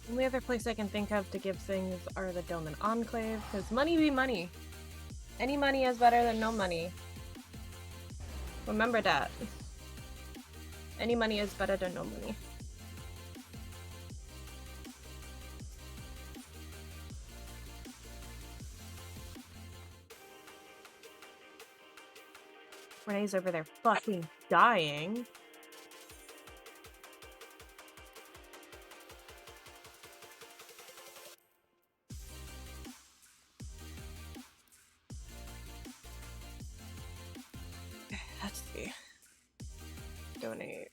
Only other place I can think of to give things are the Dome and Enclave, because money be money. Any money is better than no money. Remember that. Any money is better than no money. Renee's over there fucking dying. Let's see. Donate.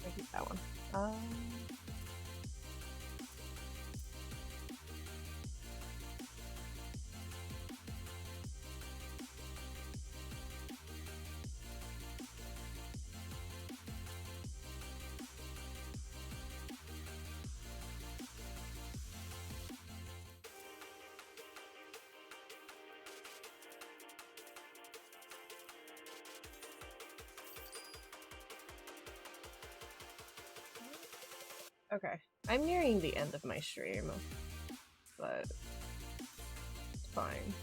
I keep that one. Okay, I'm nearing the end of my stream, but it's fine.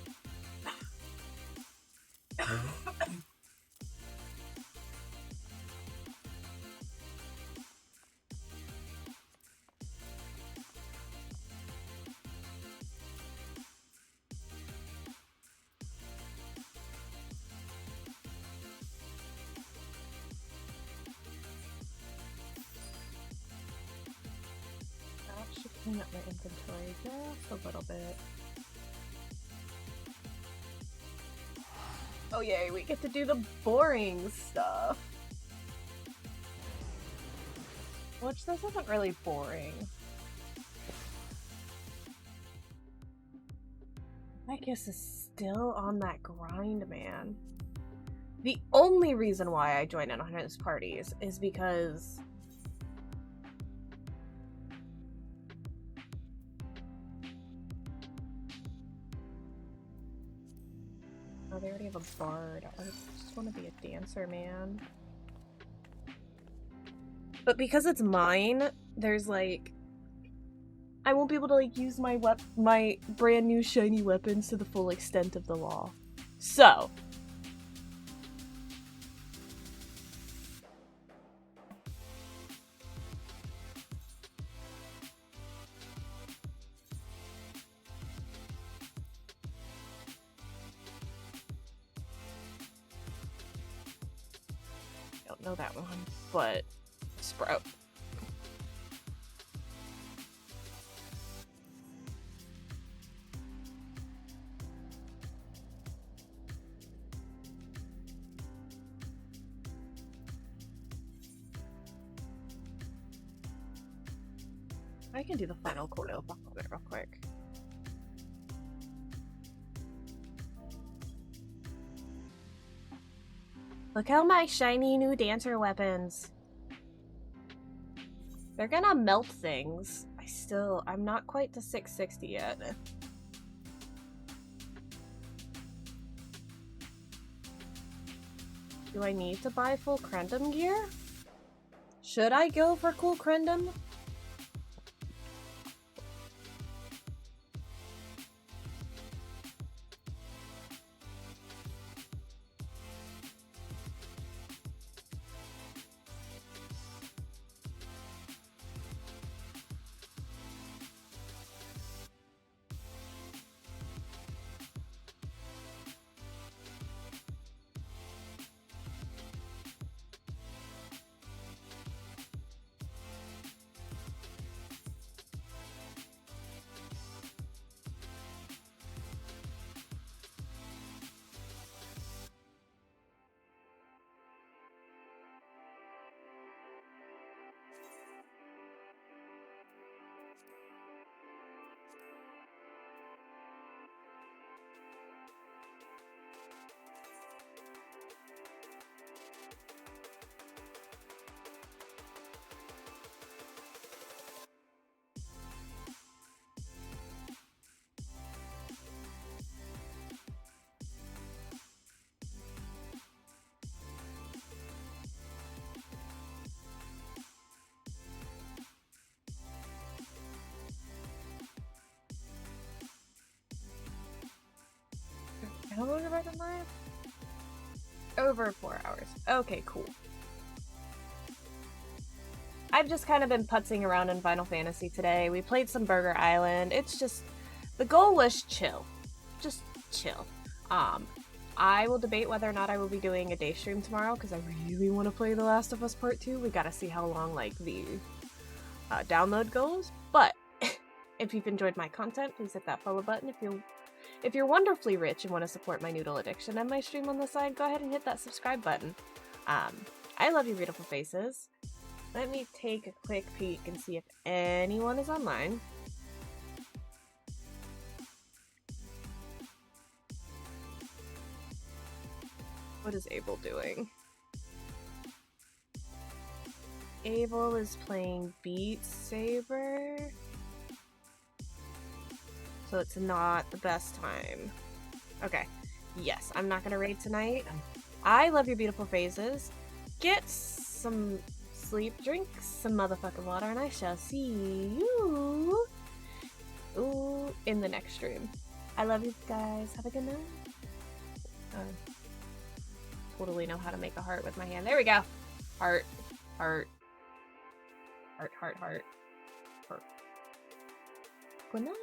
I should clean up my inventory just a little bit. Oh yay, we get to do the boring stuff. Which this isn't really boring. I guess is still on that grind, man. The only reason why I join in on his parties is because oh, they already have a bard. I just want to be a dancer, man. But because it's mine, there's like I won't be able to like use my my brand new shiny weapons to the full extent of the law. So don't know that one, but Sprout. I can do the final corridor real quick. Look how my shiny new dancer weapons. They're gonna melt things. I'm not quite to 660 yet. Do I need to buy full Crendum gear? Should I go for cool Crendum? over 4 hours. Okay, cool. I've just kind of been putzing around in Final Fantasy today. We played some Burger Island. It's just, the goal was chill. Just chill. I will debate whether or not I will be doing a day stream tomorrow because I really want to play The Last of Us Part 2. We gotta see how long, like, the download goes. But if you've enjoyed my content, please hit that follow button. If you're wonderfully rich and want to support my noodle addiction and my stream on the side, go ahead and hit that subscribe button. I love you, beautiful faces. Let me take a quick peek and see if anyone is online. What is Abel doing? Abel is playing Beat Saber. So it's not the best time. Okay. Yes, I'm not gonna raid tonight. I love your beautiful faces. Get some sleep, drink some motherfucking water, and I shall see you in the next stream. I love you guys. Have a good night. Totally know how to make a heart with my hand. There we go. Heart, heart, heart, heart, heart, heart. Good night.